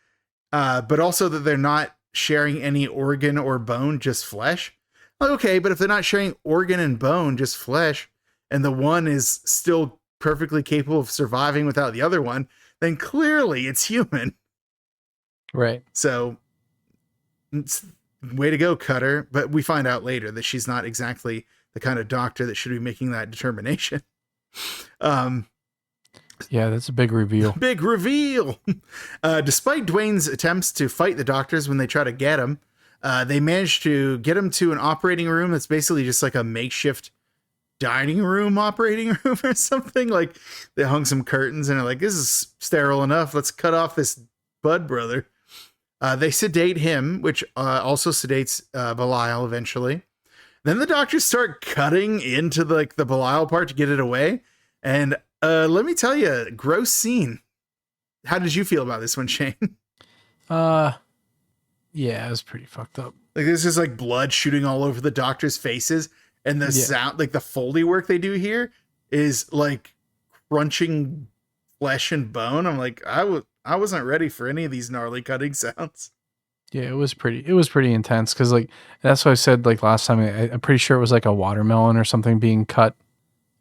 But also that they're not sharing any organ or bone, just flesh. Like, okay, but if they're not sharing organ and bone, just flesh, and the one is still perfectly capable of surviving without the other one, then clearly it's human. Right. So, way to go, Cutter. But we find out later that she's not exactly the kind of doctor that should be making that determination. Yeah, that's a big reveal. Big reveal. Despite Dwayne's attempts to fight the doctors when they try to get him, they managed to get him to an operating room that's basically just like a makeshift dining room operating room or something. Like they hung some curtains and are like, this is sterile enough. Let's cut off this bud brother. They sedate him, which also sedates Belial eventually. Then the doctors start cutting into the Belial part to get it away. And let me tell you, gross scene. How did you feel about this one, Shane? Yeah, it was pretty fucked up. Like there's just like blood shooting all over the doctors' faces, and the sound, like the Foley work they do here is like crunching flesh and bone. I'm like, I wasn't ready for any of these gnarly cutting sounds. Yeah, it was pretty intense because like that's what I said like last time. I'm pretty sure it was like a watermelon or something being cut.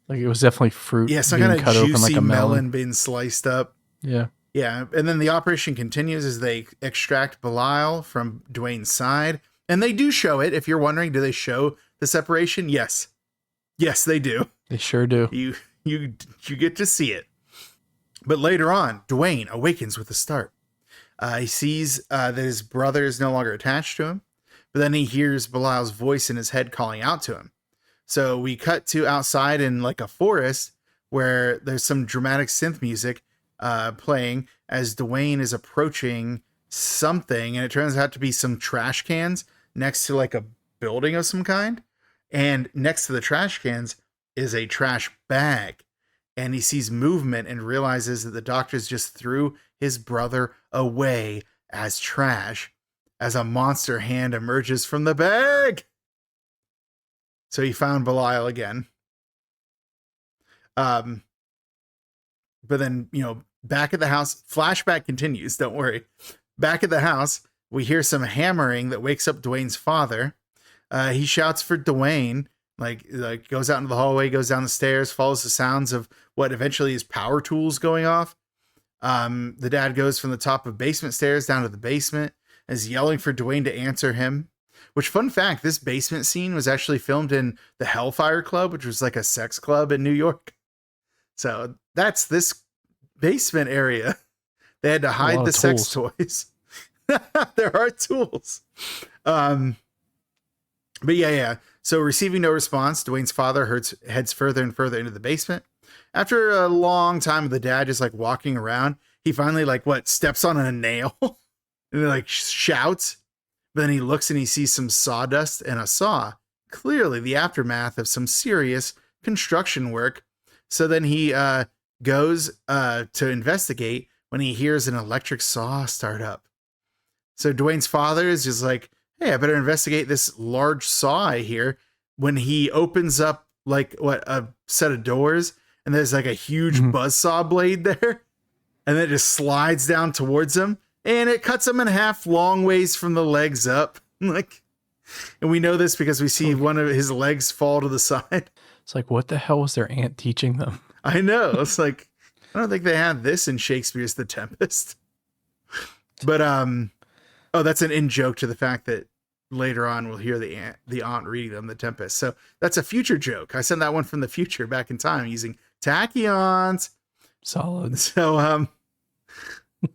Like it was definitely fruit. Yeah, some kind of juicy melon being sliced up. Yeah. Yeah, and then the operation continues as they extract Belial from Dwayne's side. And they do show it. If you're wondering, do they show the separation? Yes. Yes, they do. They sure do. You get to see it. But later on, Dwayne awakens with a start. He sees that his brother is no longer attached to him. but then he hears Belial's voice in his head calling out to him. So we cut to outside in like a forest where there's some dramatic synth music playing as Dwayne is approaching something, and it turns out to be some trash cans next to like a building of some kind. And next to the trash cans is a trash bag. And he sees movement and realizes that the doctors just threw his brother away as trash as a monster hand emerges from the bag. So he found Belial again. But then, back at the house, flashback continues. Don't worry. Back at the house, we hear some hammering that wakes up Dwayne's father. He shouts for Dwayne, like goes out into the hallway, goes down the stairs, follows the sounds of what eventually is power tools going off. The dad goes from the top of basement stairs down to the basement, is yelling for Dwayne to answer him. Which, fun fact, this basement scene was actually filmed in the Hellfire Club, which was like a sex club in New York. So that's this basement area. They had to hide the sex toys. There are tools. But yeah. So receiving no response, Dwayne's father heads further and further into the basement. After a long time of the dad just like walking around, he finally steps on a nail and like shouts. But then he looks and he sees some sawdust and a saw. Clearly the aftermath of some serious construction work. So then he goes to investigate when he hears an electric saw start up. So Dwayne's father is just like, hey, I better investigate this large saw I hear. When he opens up a set of doors, and there's like a huge buzzsaw blade there, and then it just slides down towards him, and it cuts him in half long ways from the legs up. And we know this because we see one of his legs fall to the side. It's like, what the hell was their aunt teaching them? I know. It's like, I don't think they had this in Shakespeare's The Tempest. But that's an in-joke to the fact that later on we'll hear the aunt reading them The Tempest. So that's a future joke. I sent that one from the future back in time using tachyons. Solid. So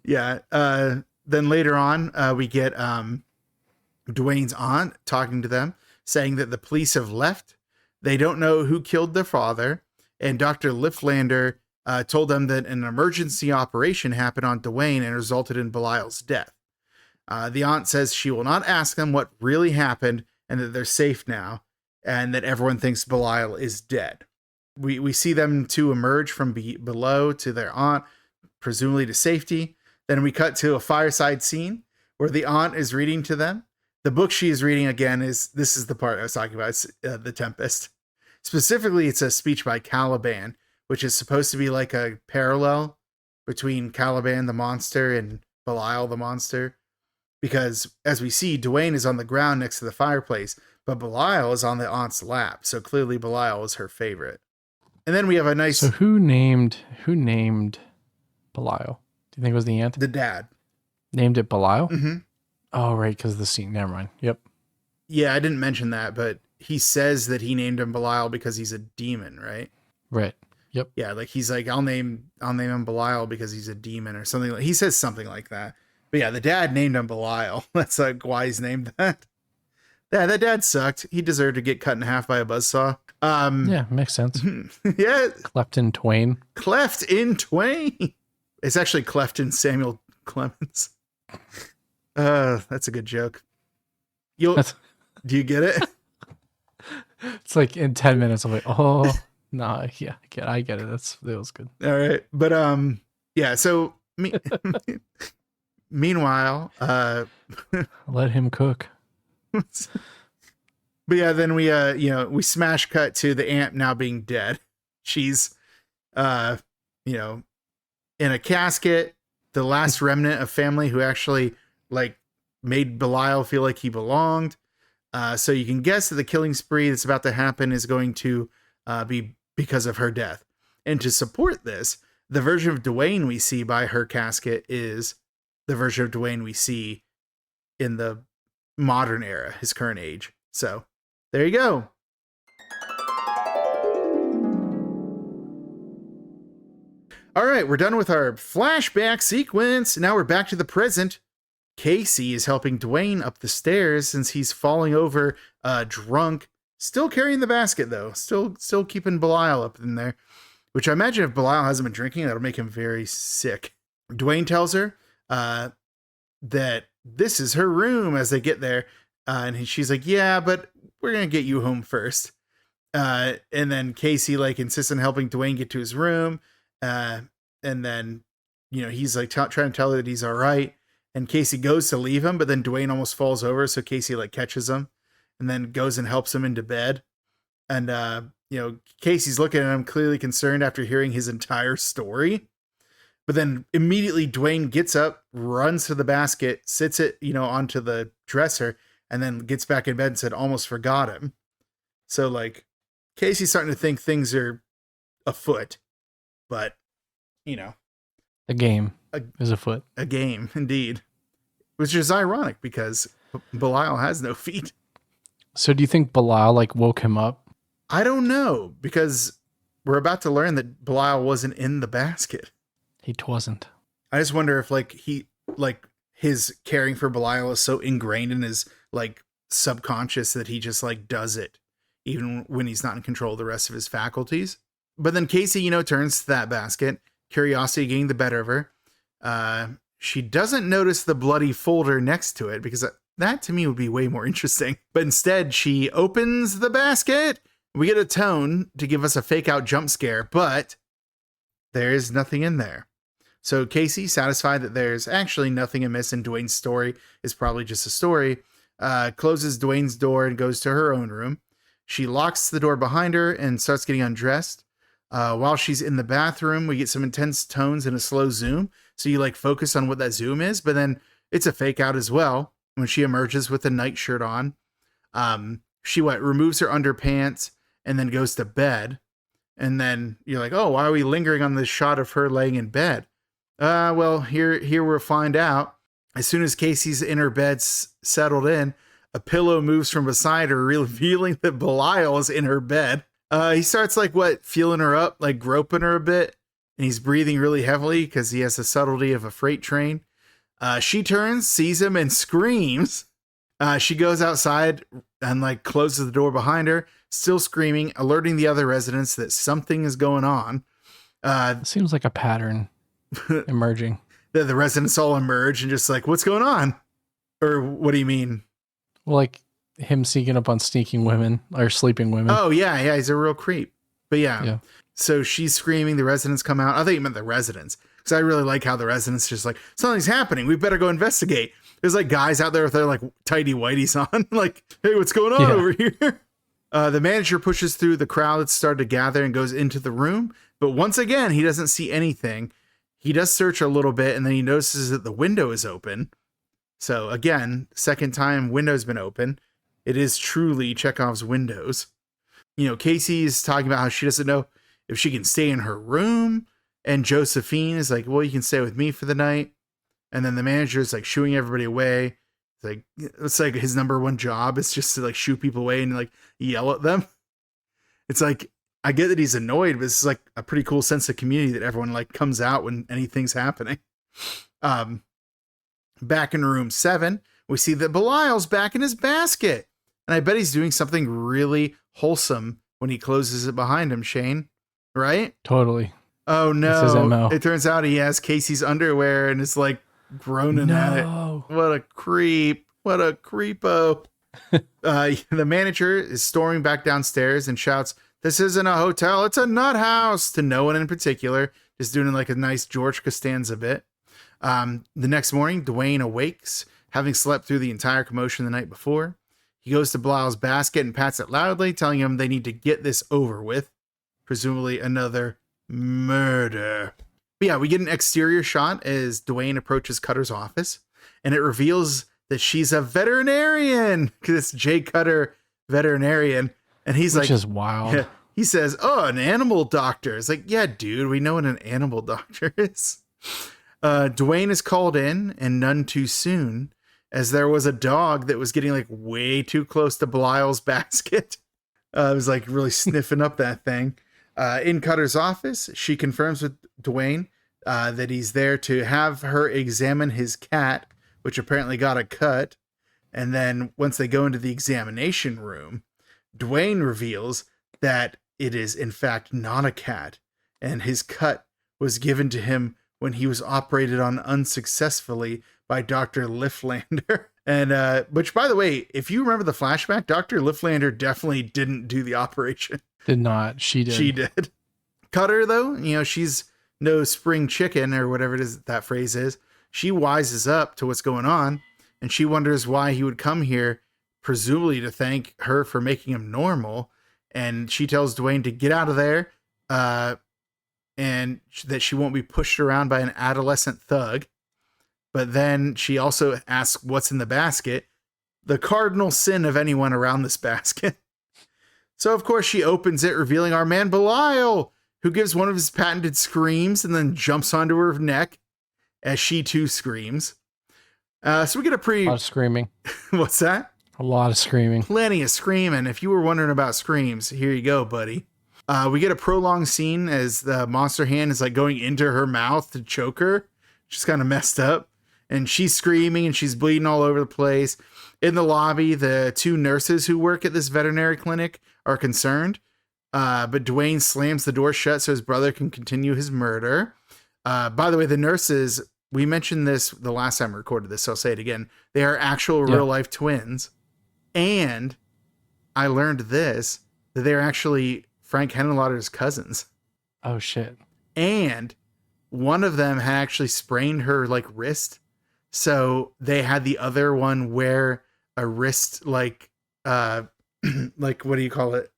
yeah. Then later on we get Dwayne's aunt talking to them, saying that the police have left. They don't know who killed their father. And Dr. Liftlander told them that an emergency operation happened on Dwayne and resulted in Belial's death. The aunt says she will not ask them what really happened and that they're safe now and that everyone thinks Belial is dead. We see them two emerge from below to their aunt, presumably to safety. Then we cut to a fireside scene where the aunt is reading to them. The book she is reading again this is the part I was talking about. It's The Tempest. Specifically, it's a speech by Caliban, which is supposed to be like a parallel between Caliban the monster and Belial the monster. Because as we see, Dwayne is on the ground next to the fireplace, but Belial is on the aunt's lap. So clearly Belial is her favorite. And then we have a nice... So who named Belial? Do you think it was the aunt? The dad. Named it Belial? Mm-hmm. Oh, right, because of the scene. Never mind. Yep. Yeah, I didn't mention that, but he says that he named him Belial because he's a demon, right? Right. Yep. Yeah, like he's like, I'll name him Belial because he's a demon or something. He says something like that. But yeah, the dad named him Belial. That's like why he's named that. Yeah, that dad sucked. He deserved to get cut in half by a buzzsaw. Yeah, makes sense. Yeah. Cleft in twain. Cleft in twain. It's actually cleft in Samuel Clemens. That's a good joke. Do you get it? It's like in 10 minutes, I'm like, oh, no, yeah, I get it. It was good. All right. But, yeah, so meanwhile, let him cook. But yeah, then we smash cut to the aunt now being dead. She's, in a casket, the last remnant of family who actually made Belial feel like he belonged. So you can guess that the killing spree that's about to happen is going to be because of her death. And to support this, the version of Dwayne we see by her casket is the version of Dwayne we see in the modern era, his current age. So there you go. All right, we're done with our flashback sequence. Now we're back to the present. Casey is helping Dwayne up the stairs since he's falling over drunk, still carrying the basket though, still keeping Belial up in there, which I imagine if Belial hasn't been drinking, that'll make him very sick. Dwayne tells her that this is her room as they get there, and she's like, yeah, but we're gonna get you home first. And then Casey like insists on helping Dwayne get to his room, and then he's like trying to tell her that he's all right. And Casey goes to leave him, but then Dwayne almost falls over. So Casey like catches him and then goes and helps him into bed. And, Casey's looking at him clearly concerned after hearing his entire story. But then immediately Dwayne gets up, runs to the basket, sits it, onto the dresser, and then gets back in bed and said, almost forgot him. So like Casey's starting to think things are afoot, but the game is afoot. A game, indeed. Which is ironic because Belial has no feet. So do you think Belial like woke him up? I don't know, because we're about to learn that Belial wasn't in the basket. He wasn't. I just wonder if his caring for Belial is so ingrained in his like subconscious that he just like does it even when he's not in control of the rest of his faculties. But then Casey, turns to that basket, curiosity getting the better of her. She doesn't notice the bloody folder next to it because that to me would be way more interesting. But instead, she opens the basket. We get a tone to give us a fake out jump scare, but there's nothing in there. So Casey, satisfied that there's actually nothing amiss in Dwayne's story, is probably just a story, closes Dwayne's door and goes to her own room. She locks the door behind her and starts getting undressed. While she's in the bathroom, we get some intense tones and a slow zoom. So you like focus on what that zoom is, but then it's a fake out as well when she emerges with a nightshirt on. She removes her underpants and then goes to bed. And then you're like, oh, why are we lingering on this shot of her laying in bed? Well, here we'll find out. As soon as Casey's in her bed settled in, a pillow moves from beside her, revealing that Belial is in her bed. He starts feeling her up, like groping her a bit, and he's breathing really heavily because he has the subtlety of a freight train. She turns, sees him, and screams. She goes outside and closes the door behind her, still screaming, alerting the other residents that something is going on. It seems like a pattern emerging. The residents all emerge and just what's going on? Or what do you mean? Well, him sneaking up on sneaking women or sleeping women. Oh, yeah, he's a real creep. But yeah. So she's screaming, the residents come out. I thought you meant the residents, because I really like how the residents just something's happening, we better go investigate. There's guys out there with their tidy whities on, hey, what's going on over here? The manager pushes through the crowd that's started to gather and goes into the room. But once again, he doesn't see anything. He does search a little bit, and then he notices that the window is open. So again, second time window's been open. It is truly Chekhov's windows. Casey's talking about how she doesn't know if she can stay in her room. And Josephine is well, you can stay with me for the night. And then the manager is shooing everybody away. It's his number one job is just to shoo people away and yell at them. It's I get that he's annoyed, but it's a pretty cool sense of community that everyone comes out when anything's happening. Back in room 7, we see that Belial's back in his basket. And I bet he's doing something really wholesome when he closes it behind him, Shane. Right? Totally. Oh, no. That's his MO. It turns out he has Casey's underwear and is groaning at it. What a creep. What a creepo. The manager is storming back downstairs and shouts, "This isn't a hotel, it's a nut house," to no one in particular. Just doing a nice George Costanza bit. The next morning, Dwayne awakes, having slept through the entire commotion the night before. He goes to Belial's basket and pats it loudly, telling him they need to get this over with. Presumably another murder. But yeah, we get an exterior shot as Dwayne approaches Cutter's office, and it reveals that she's a veterinarian, because it's Jay Cutter, veterinarian. And he's Which is wild. Yeah, he says, "Oh, an animal doctor." It's yeah, dude, we know what an animal doctor is. Dwayne is called in, and none too soon, as there was a dog that was getting way too close to Belial's basket. It was really sniffing up that thing. In Cutter's office, she confirms with Dwayne that he's there to have her examine his cat, which apparently got a cut. And then once they go into the examination room, Dwayne reveals that it is in fact not a cat, and his cut was given to him when he was operated on unsuccessfully by Dr. Lifflander. And which, by the way, if you remember the flashback, Dr. Lifflander definitely didn't do the operation. Did not. She did. She did. Cutter, though, she's no spring chicken or whatever it is that phrase is. She wises up to what's going on, and she wonders why he would come here, presumably to thank her for making him normal. And she tells Dwayne to get out of there, and that she won't be pushed around by an adolescent thug. But then she also asks what's in the basket, the cardinal sin of anyone around this basket. So, of course, she opens it, revealing our man Belial, who gives one of his patented screams and then jumps onto her neck as she too screams. So we get a lot of screaming. What's that? A lot of screaming. Plenty of screaming. If you were wondering about screams, here you go, buddy. We get a prolonged scene as the monster hand is like going into her mouth to choke her. She's kind of messed up. And she's screaming and she's bleeding all over the place. In the lobby, the two nurses who work at this veterinary clinic are concerned. But Dwayne slams the door shut so his brother can continue his murder. By the way, the nurses, we mentioned this the last time we recorded this, so I'll say it again. They are actual real-life twins. And I learned this, that they're actually Frank Henenlotter's cousins. Oh, shit. And one of them had actually sprained her, wrist. So they had the other one wear a wrist, what do you call it?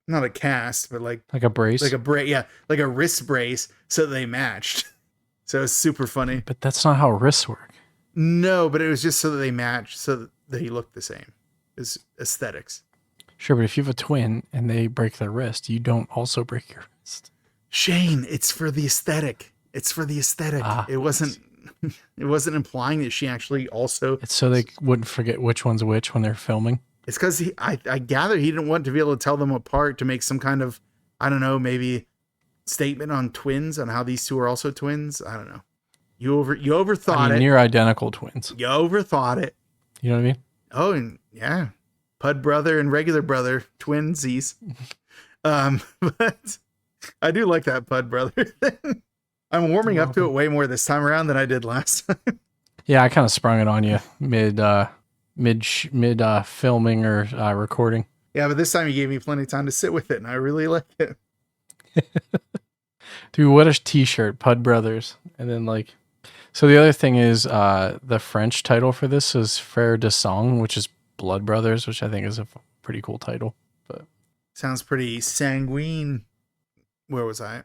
Not a cast, but like a brace? Like a wrist brace, so they matched. So it's super funny. But that's not how wrists work. No, but it was just so that they matched, so that they look the same. It's aesthetics. Sure, but if you have a twin and they break their wrist, you don't also break your wrist. Shane, it's for the aesthetic. It's for the aesthetic. It wasn't implying that she actually also... It's so they wouldn't forget which one's which when they're filming. It's because I gather he didn't want to be able to tell them apart to make some kind of, I don't know, maybe statement on twins, on how these two are also twins. I don't know. You overthought it. Near identical twins. You overthought it. You know what I mean? Oh, and yeah. Pud brother and regular brother, twinsies. But I do like that Pud brother thing. I'm warming up to it way more this time around than I did last time. Yeah, I kind of sprung it on you mid filming or recording. Yeah, but this time you gave me plenty of time to sit with it, and I really like it. Dude, what a t-shirt, Pud Brothers. And then so the other thing is the French title for this is Frères de Sang, which is Blood Brothers, which I think is a pretty cool title. But sounds pretty sanguine. Where was I?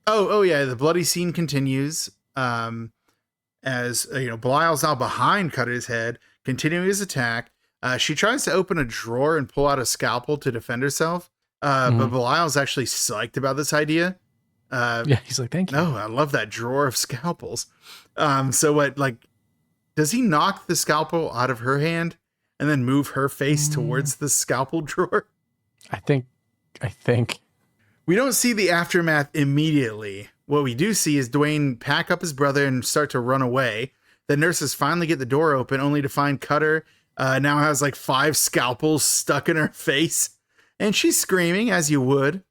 Oh yeah, the bloody scene continues. As Belial's now behind Cutter's head, continuing his attack. She tries to open a drawer and pull out a scalpel to defend herself. But Belial's actually psyched about this idea. Yeah, he's like, thank you. No, I love that drawer of scalpels. So what, does he knock the scalpel out of her hand and then move her face towards the scalpel drawer? I think. We don't see the aftermath immediately. What we do see is Dwayne pack up his brother and start to run away. The nurses finally get the door open, only to find Cutter now has 5 scalpels stuck in her face. And she's screaming, as you would,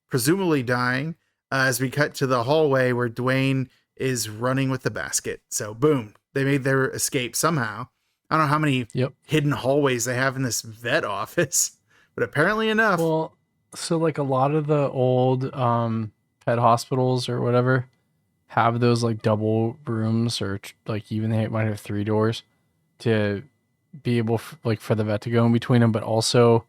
presumably dying, as we cut to the hallway where Dwayne is running with the basket. So, boom, they made their escape somehow. I don't know how many hidden hallways they have in this vet office, but apparently enough. Well, so a lot of the old pet hospitals or whatever have those double rooms, or even they might have 3 doors to be able for the vet to go in between them, but also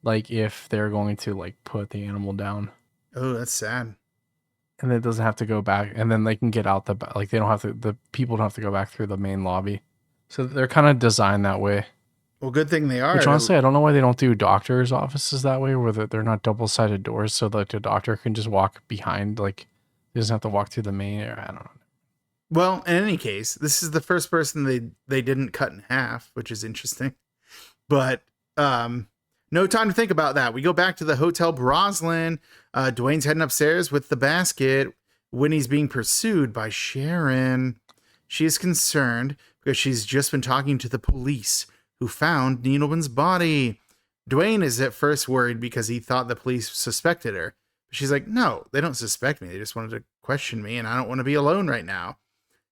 if they're going to put the animal down. Oh, that's sad. And it doesn't have to go back, and then they can get out they don't have to, the people don't have to go back through the main lobby. So they're kind of designed that way. Well, good thing they are. Which honestly, I don't know why they don't do doctors' offices that way, where they're not double-sided doors, so that the doctor can just walk behind, he doesn't have to walk through the main area. I don't know. Well, in any case, this is the first person they didn't cut in half, which is interesting. But no time to think about that. We go back to the Hotel Broslin. Dwayne's heading upstairs with the basket when he's being pursued by Sharon. She is concerned, because she's just been talking to the police who found Needleman's body. Dwayne is at first worried because he thought the police suspected her. But she's like, no, they don't suspect me. They just wanted to question me, and I don't want to be alone right now.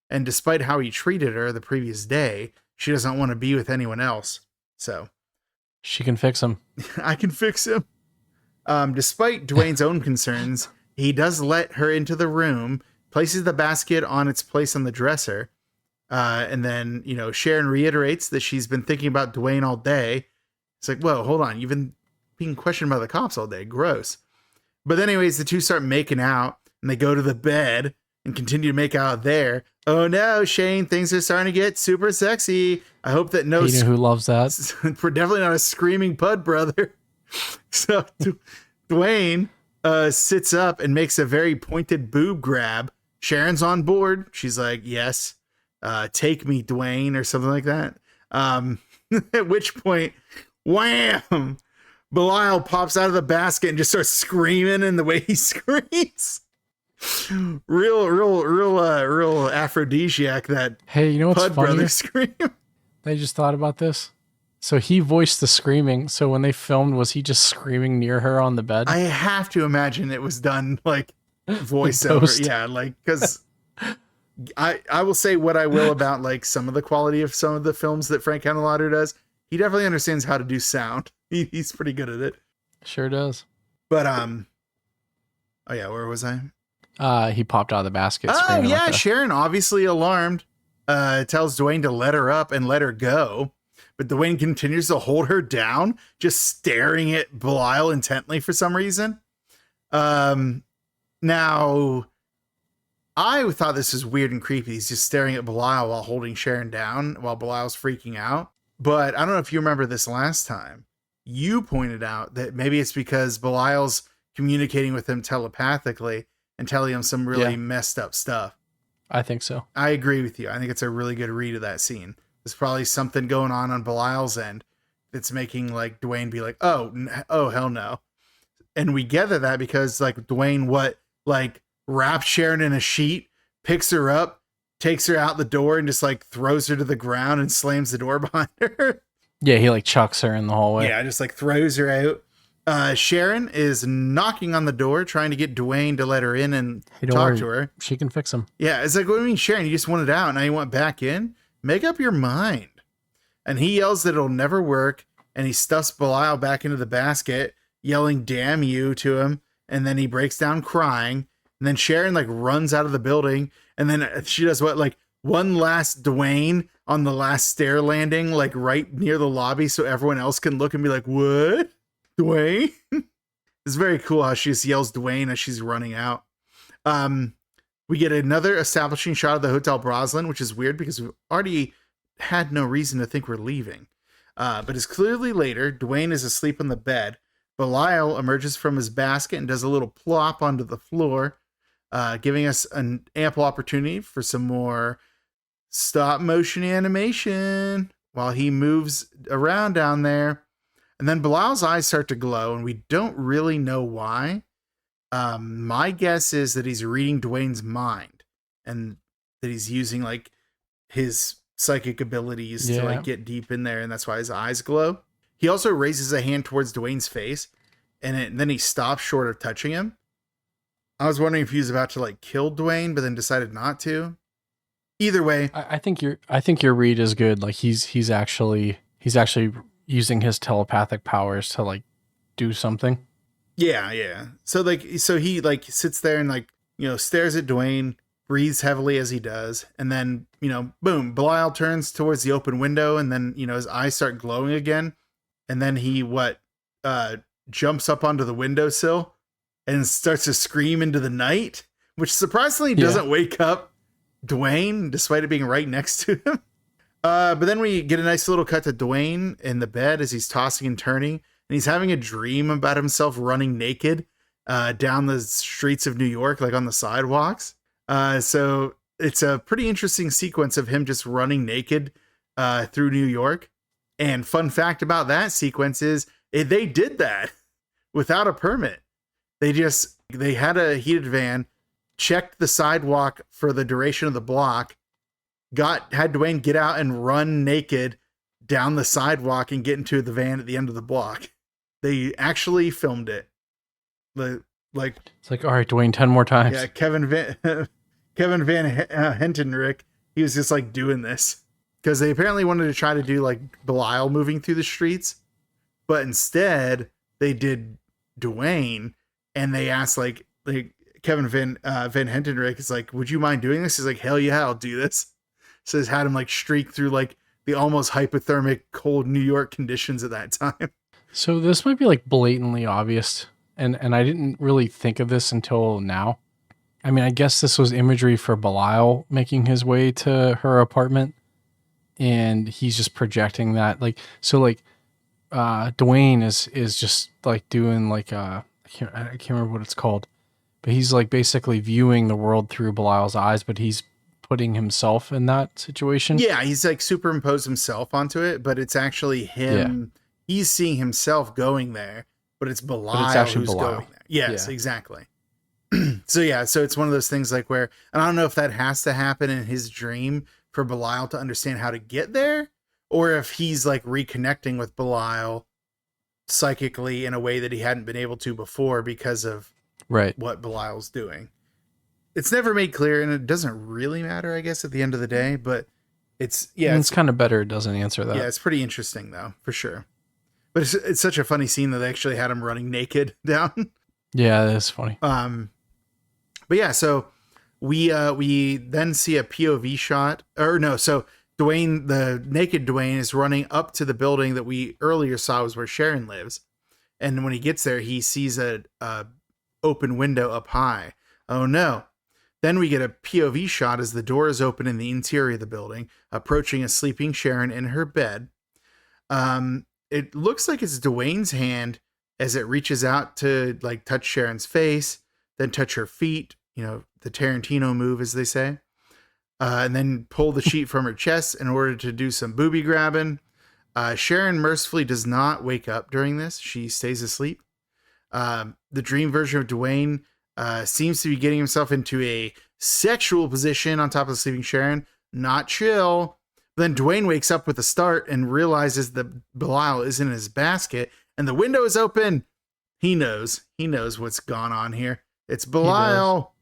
And despite how he treated her the previous day, she doesn't want to be with anyone else. So she can fix him. I can fix him. Despite Dwayne's own concerns, he does let her into the room, places the basket on its place on the dresser. And then, Sharon reiterates that she's been thinking about Dwayne all day. It's like, whoa, hold on. You've been being questioned by the cops all day. Gross. But anyways, the two start making out and they go to the bed and continue to make out there. Oh no, Shane, things are starting to get super sexy. I hope that who loves that? We're definitely not a screaming pud brother. So Dwayne sits up and makes a very pointed boob grab. Sharon's on board. She's like, yes, take me, Dwayne, or something like that. At which point, wham! Belial pops out of the basket and just starts screaming, and the way he screams, real aphrodisiac. That hey, you know what's Pud funny? Brother scream. I just thought about this. So he voiced the screaming. So when they filmed, was he just screaming near her on the bed? I have to imagine it was done like voiceover. Post. Yeah, like because I will say what I will about like some of the quality of some of the films that Frank Candelado does. He definitely understands how to do sound. He's pretty good at it. Sure does. But oh yeah, where was I? He popped out of the basket. Oh yeah, like Sharon, obviously alarmed, tells Dwayne to let her up and let her go. But Dwayne continues to hold her down, just staring at Belial intently for some reason. Now, I thought this was weird and creepy. He's just staring at Belial while holding Sharon down while Belial's freaking out. But I don't know if you remember this last time. You pointed out that maybe it's because Belial's communicating with him telepathically and telling him some really messed up stuff. I think so. I agree with you. I think it's a really good read of that scene. There's probably something going on Belial's end that's making like Dwayne be like, oh, hell no. And we gather that because like Dwayne, wraps Sharon in a sheet, picks her up, takes her out the door and just like throws her to the ground and slams the door behind her. Yeah, he like chucks her in the hallway. Yeah, just like throws her out. Sharon is knocking on the door, trying to get Dwayne to let her in and talk to her. She can fix him. Yeah, it's like, what do you mean, Sharon? You just wanted out, now you want back in? Make up your mind. And he yells that it'll never work, and he stuffs Belial back into the basket, yelling, damn you, to him, and then he breaks down crying, and then Sharon, like, runs out of the building, and then she does what, like, one last Dwayne on the last stair landing, like, right near the lobby, so everyone else can look and be like, what? Dwayne? It's very cool how she just yells Dwayne as she's running out. We get another establishing shot of the Hotel Broslin, which is weird because we've already had no reason to think we're leaving. But it's clearly later. Dwayne is asleep on the bed. Belial emerges from his basket and does a little plop onto the floor, giving us an ample opportunity for some more stop motion animation while he moves around down there. And then Belial's eyes start to glow, and we don't really know why. My guess is that he's reading Dwayne's mind and that he's using like his psychic abilities to like get deep in there, and that's why his eyes glow. He also raises a hand towards Dwayne's face, and then he stops short of touching him. I was wondering if he was about to like kill Dwayne, but then decided not to. Either way, I think your read is good. Like he's actually using his telepathic powers to like do something. Yeah. So he like sits there and like, stares at Dwayne, breathes heavily as he does. And then, boom, Belial turns towards the open window, and then, his eyes start glowing again. And then he jumps up onto the windowsill and starts to scream into the night, which surprisingly doesn't wake up Dwayne, despite it being right next to him. But then we get a nice little cut to Dwayne in the bed as he's tossing and turning, and he's having a dream about himself running naked down the streets of New York, like on the sidewalks. So it's a pretty interesting sequence of him just running naked through New York. And fun fact about that sequence is they did that without a permit. They had a heated van, checked the sidewalk for the duration of the block, had Dwayne get out and run naked down the sidewalk and get into the van at the end of the block. They actually filmed it. It's like, all right, Dwayne, 10 more times. Yeah, Kevin Van Hentenrick, he was just like doing this because they apparently wanted to try to do like Belial moving through the streets, but instead they did Dwayne, and they asked like Kevin Van Hentenrick is like, would you mind doing this? He's like, hell yeah, I'll do this. So he's had him like streak through like the almost hypothermic cold New York conditions at that time. So this might be like blatantly obvious, and I didn't really think of this until now. I mean, I guess this was imagery for Belial making his way to her apartment, and he's just projecting that. Like, so like Dwayne is just like doing like I can't remember what it's called, but he's like basically viewing the world through Belial's eyes, but he's putting himself in that situation. Yeah, he's like superimposed himself onto it, but it's actually him. Yeah. He's seeing himself going there, but it's Belial who's going there. Yes, yeah. Exactly. So it's one of those things like where, and I don't know if that has to happen in his dream for Belial to understand how to get there, or if he's like reconnecting with Belial psychically in a way that he hadn't been able to before because of what Belial's doing. It's never made clear, and it doesn't really matter, I guess, at the end of the day, but it's kind of better it doesesn't answer that. Yeah, it's pretty interesting though, for sure. But it's such a funny scene that they actually had him running naked down. Yeah, that's funny. But yeah, so we then see a POV shot, so Dwayne, the naked Dwayne, is running up to the building that we earlier saw was where Sharon lives, and when he gets there, he sees a open window up high. Oh no! Then we get a POV shot as the door is open in the interior of the building, approaching a sleeping Sharon in her bed. It looks like it's Dwayne's hand as it reaches out to like touch Sharon's face, then touch her feet, the Tarantino move, as they say, and then pull the sheet from her chest in order to do some booby grabbing. Sharon mercifully does not wake up during this. She stays asleep. The dream version of Dwayne seems to be getting himself into a sexual position on top of the sleeping Sharon. Not chill. Then Dwayne wakes up with a start and realizes that Belial is in his basket and the window is open. He knows what's gone on here. It's Belial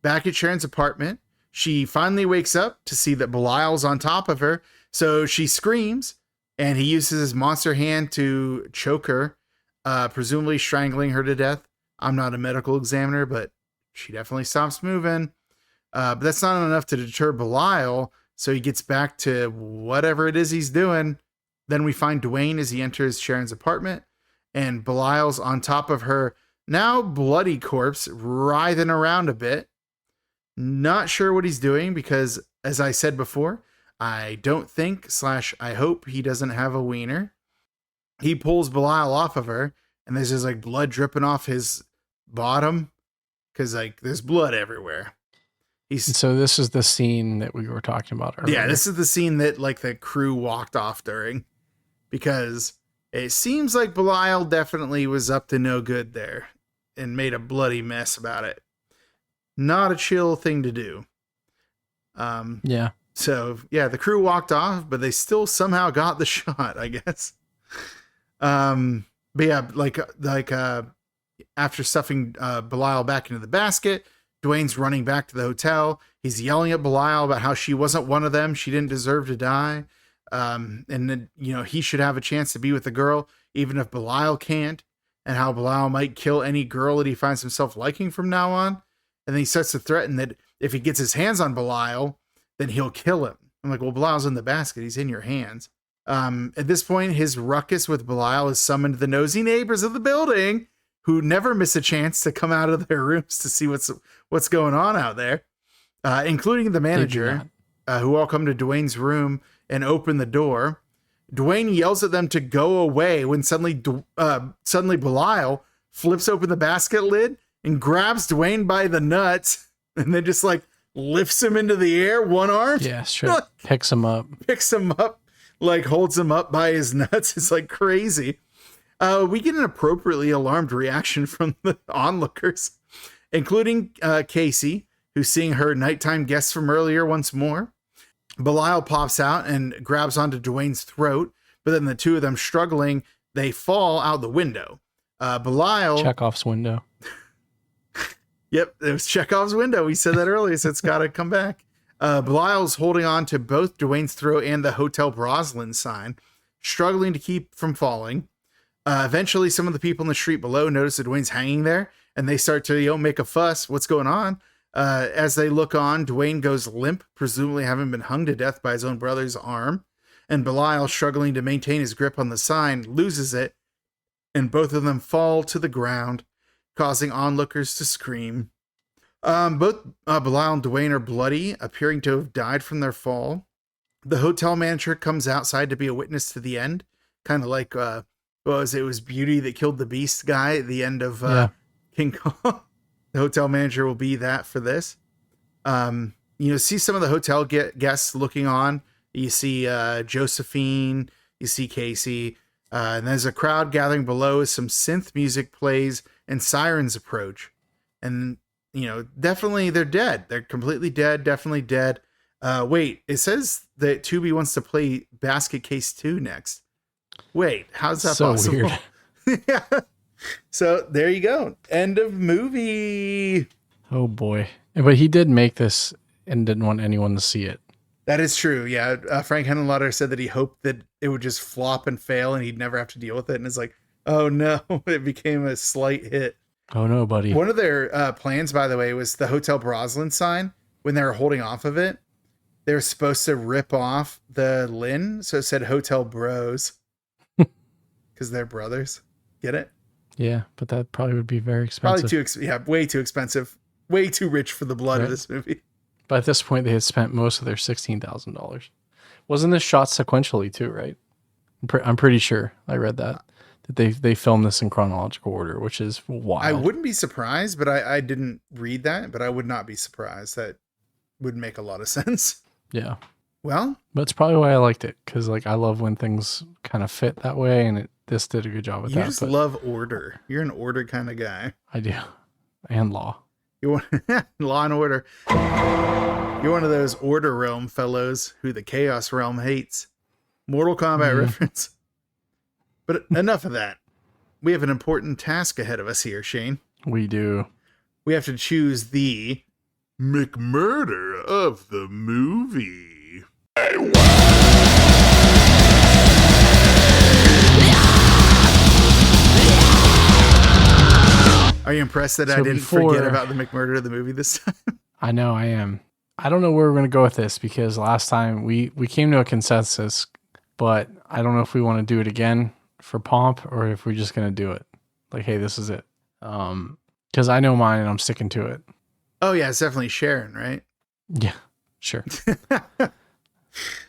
back at Sharon's apartment. She finally wakes up to see that Belial's on top of her. So she screams and he uses his monster hand to choke her, presumably strangling her to death. I'm not a medical examiner, but she definitely stops moving. But that's not enough to deter Belial. So he gets back to whatever it is he's doing. Then we find Dwayne as he enters Sharon's apartment, and Belial's on top of her now bloody corpse, writhing around a bit. Not sure what he's doing because, as I said before, I don't think / I hope he doesn't have a wiener. He pulls Belial off of her, and there's just like blood dripping off his bottom because like there's blood everywhere. So this is the scene that we were talking about earlier. Yeah, this is the scene that like the crew walked off during, because it seems like Belial definitely was up to no good there and made a bloody mess about it. Not a chill thing to do. Yeah. So yeah, the crew walked off, but they still somehow got the shot, I guess. But yeah, like after stuffing Belial back into the basket, Dwayne's running back to the hotel. He's yelling at Belial about how she wasn't one of them. She didn't deserve to die. And then, he should have a chance to be with the girl, even if Belial can't, and how Belial might kill any girl that he finds himself liking from now on. And then he starts to threaten that if he gets his hands on Belial, then he'll kill him. I'm like, well, Belial's in the basket. He's in your hands. At this point, his ruckus with Belial has summoned the nosy neighbors of the building, who never miss a chance to come out of their rooms to see what's going on out there, including the manager, who all come to Dwayne's room and open the door. Dwayne yells at them to go away when suddenly Belial flips open the basket lid and grabs Dwayne by the nuts and then just like lifts him into the air, one arm. Yeah, sure. Picks him up, like holds him up by his nuts. It's like crazy. We get an appropriately alarmed reaction from the onlookers, including Casey, who's seeing her nighttime guests from earlier once more. Belial pops out and grabs onto Dwayne's throat, but then the two of them struggling, they fall out the window. Belial... Chekhov's window. Yep, it was Chekhov's window. We said that earlier, so it's got to come back. Belial's holding on to both Dwayne's throat and the Hotel Broslin sign, struggling to keep from falling. Eventually, some of the people in the street below notice that Dwayne's hanging there, and they start to make a fuss. What's going on? As they look on, Dwayne goes limp, presumably having been hung to death by his own brother's arm. And Belial, struggling to maintain his grip on the sign, loses it, and both of them fall to the ground, causing onlookers to scream. Both Belial and Dwayne are bloody, appearing to have died from their fall. The hotel manager comes outside to be a witness to the end, kind of like it was Beauty that killed the Beast guy at the end of King Kong. The hotel manager will be that for this. See some of the hotel guests looking on. You see Josephine, you see Casey, and there's a crowd gathering below as some synth music plays and sirens approach. And, definitely they're dead. They're completely dead, definitely dead. Wait, it says that Tubi wants to play Basket Case 2 next. Wait, how's that so possible? Weird. Yeah. So there you go. End of movie. Oh boy. But he did make this and didn't want anyone to see it. That is true. Yeah. Frank Henenlotter said that he hoped that it would just flop and fail and he'd never have to deal with it. And it's like, oh no, it became a slight hit. Oh no, buddy. One of their plans, by the way, was the Hotel Broslin sign. When they were holding off of it, they were supposed to rip off the Lynn. So it said Hotel Bros. Because they're brothers. Get it? Yeah, but that probably would be very expensive. Probably way too expensive. Way too rich for the blood of this movie. But at this point, they had spent most of their $16,000. Wasn't this shot sequentially too, right? I'm pretty sure I read that they filmed this in chronological order, which is wild. I wouldn't be surprised, but I didn't read that, but I would not be surprised. That would make a lot of sense. Yeah. Well, but it's probably why I liked it, because I love when things kind of fit that way, and this did a good job with that. You just love order. You're an order kind of guy. I do. And law. You want law and order. You're one of those order realm fellows who the chaos realm hates. Mortal Kombat reference. But enough of that. We have an important task ahead of us here, Shane. We do. We have to choose the McMurder of the movie. Are you impressed that I didn't forget about the McMurder of the movie this time? I know I am. I don't know where we're going to go with this, because last time we came to a consensus, but I don't know if we want to do it again for Pomp or if we're just going to do it. Like, hey, this is it. Because I know mine and I'm sticking to it. Oh, yeah, it's definitely Sharon, right? Yeah, sure.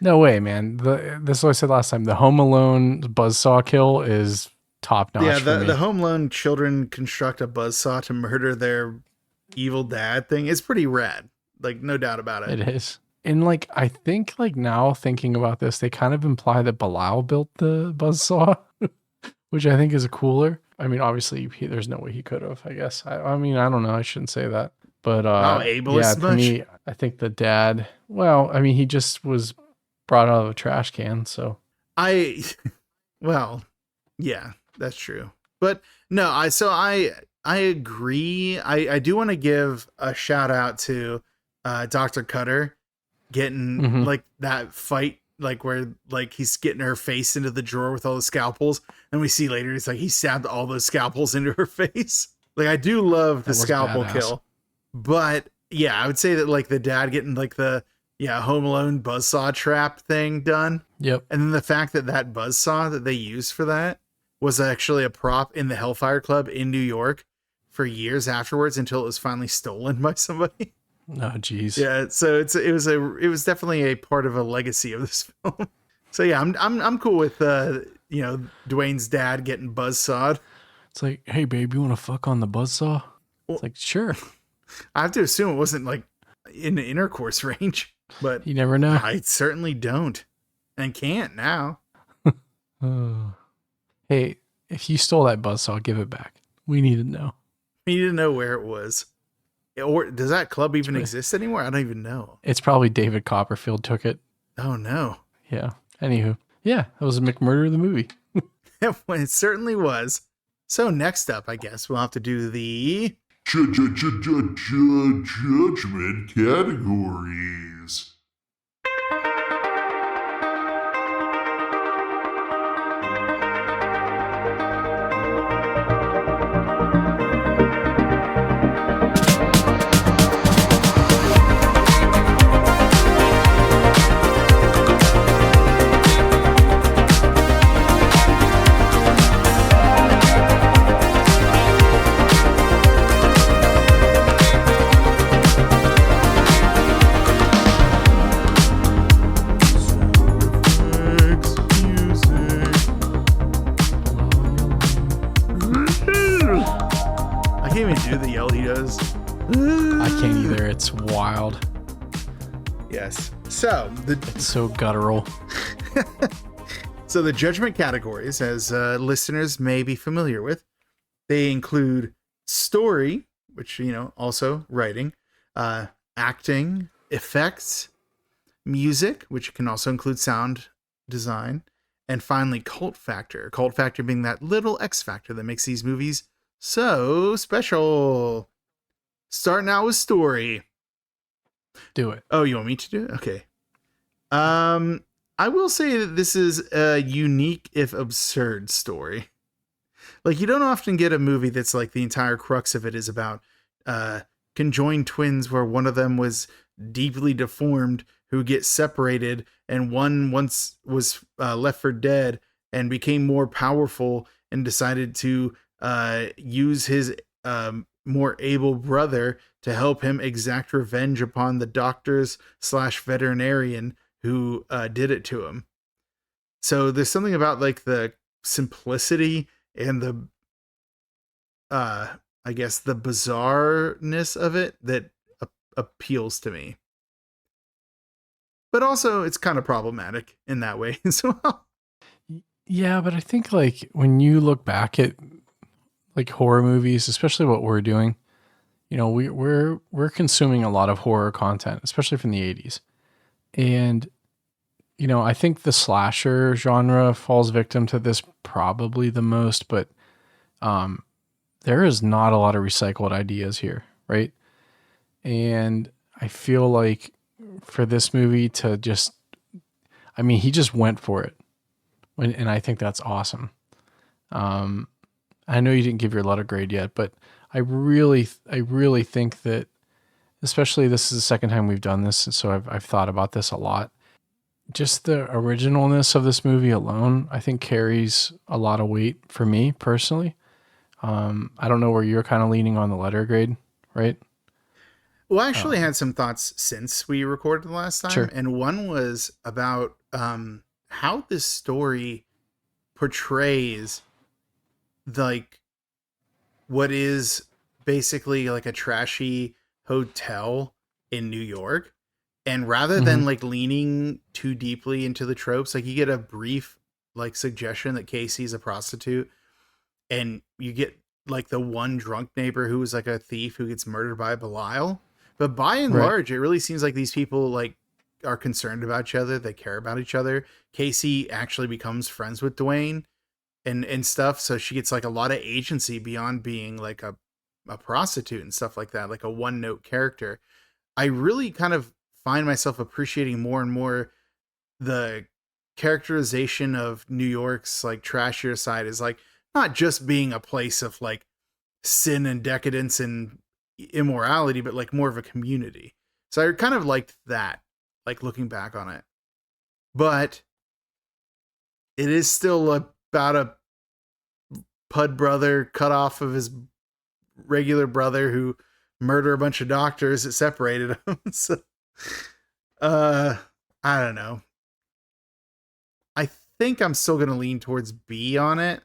No way, man. This is what I said last time. The Home Alone buzzsaw kill is top notch. Yeah, the Home Alone children construct a buzzsaw to murder their evil dad thing. It's pretty rad. Like, no doubt about it. It is. And I think now thinking about this, they kind of imply that Belial built the buzzsaw, which I think is cooler. I mean, obviously there's no way he could have, I guess. I mean, I don't know. I shouldn't say that. But ableist to me, I think the dad, well, I mean, he just was brought out of a trash can. So well, yeah, that's true. But no, I agree. I do want to give a shout out to Dr. Cutter getting that fight, where he's getting her face into the drawer with all the scalpels, and we see later it's he stabbed all those scalpels into her face. I do love the scalpel kill, but yeah, I would say that the dad getting the Home Alone buzzsaw trap thing done. Yep. And then the fact that buzzsaw that they used for that was actually a prop in the Hellfire Club in New York for years afterwards, until it was finally stolen by somebody. Oh, geez. Yeah, so it was definitely a part of a legacy of this film. So yeah, I'm cool with Dwayne's dad getting buzzsawed. It's hey babe, you want to fuck on the buzzsaw? Well, it's sure. I have to assume it wasn't in the intercourse range, but you never know. I certainly don't and can't now. Hey, if you stole that buzzsaw, give it back. We need to know. We need to know where it was. Or does that club even exist anymore? I don't even know. It's probably David Copperfield took it. Oh no. Yeah. Anywho, yeah, that was McMurder the movie. It certainly was. So next up, I guess we'll have to do the Judgment categories. I can't even do the yell he does. I can't either. It's wild. Yes. So It's so guttural. the judgment categories, as listeners may be familiar with, they include story, which, also writing, acting, effects, music, which can also include sound design, and finally cult factor. Cult factor being that little X factor that makes these movies so special. Starting out with story. Do it. Oh, you want me to do it? Okay. I will say that this is a unique, if absurd, story. Like, you don't often get a movie that's like the entire crux of it is about conjoined twins where one of them was deeply deformed who get separated, and one once was left for dead and became more powerful and decided to use his more able brother to help him exact revenge upon the doctors / veterinarian who did it to him. So there's something about like the simplicity and the I guess the bizarreness of it that appeals to me. But also it's kind of problematic in that way as well. Yeah, but I think like when you look back at like horror movies, especially what we're doing, we're consuming a lot of horror content, especially from the 80s. And I think the slasher genre falls victim to this probably the most, but there is not a lot of recycled ideas here, right? And I feel like for this movie to just, he just went for it. And I think that's awesome. I know you didn't give your letter grade yet, but I really think that, especially this is the second time we've done this, so I've thought about this a lot. Just the originalness of this movie alone, I think carries a lot of weight for me personally. I don't know where you're kind of leaning on the letter grade, right? Well, I actually had some thoughts since we recorded the last time. Sure. And one was about how this story portrays like what is basically like a trashy hotel in New York. And rather than like leaning too deeply into the tropes, like you get a brief like suggestion that Casey's a prostitute, and you get like the one drunk neighbor who was like a thief who gets murdered by Belial. But by and large, it really seems like these people like are concerned about each other. They care about each other. Casey actually becomes friends with Dwayne and stuff. So she gets like a lot of agency beyond being like a prostitute and stuff like that, like a one note character. I really kind of find myself appreciating more and more the characterization of New York's like trashier side is like not just being a place of like sin and decadence and immorality, but like more of a community. So I kind of liked that, like looking back on it. But it is still about a pud brother cut off of his regular brother who murder a bunch of doctors that separated him. So I don't know. I think I'm still gonna lean towards B on it.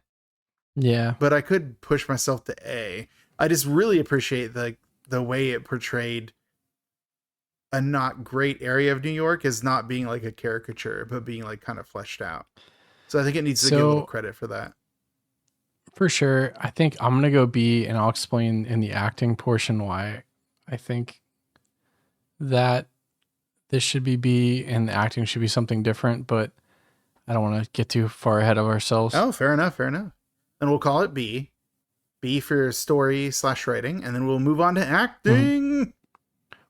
Yeah. But I could push myself to A. I just really appreciate the way it portrayed a not great area of New York as not being like a caricature, but being like kind of fleshed out. So I think it needs to get a little credit for that. For sure. I think I'm going to go B, and I'll explain in the acting portion why I think that this should be B and the acting should be something different, but I don't want to get too far ahead of ourselves. Oh, fair enough. Then we'll call it B. B for story/writing, and then we'll move on to acting.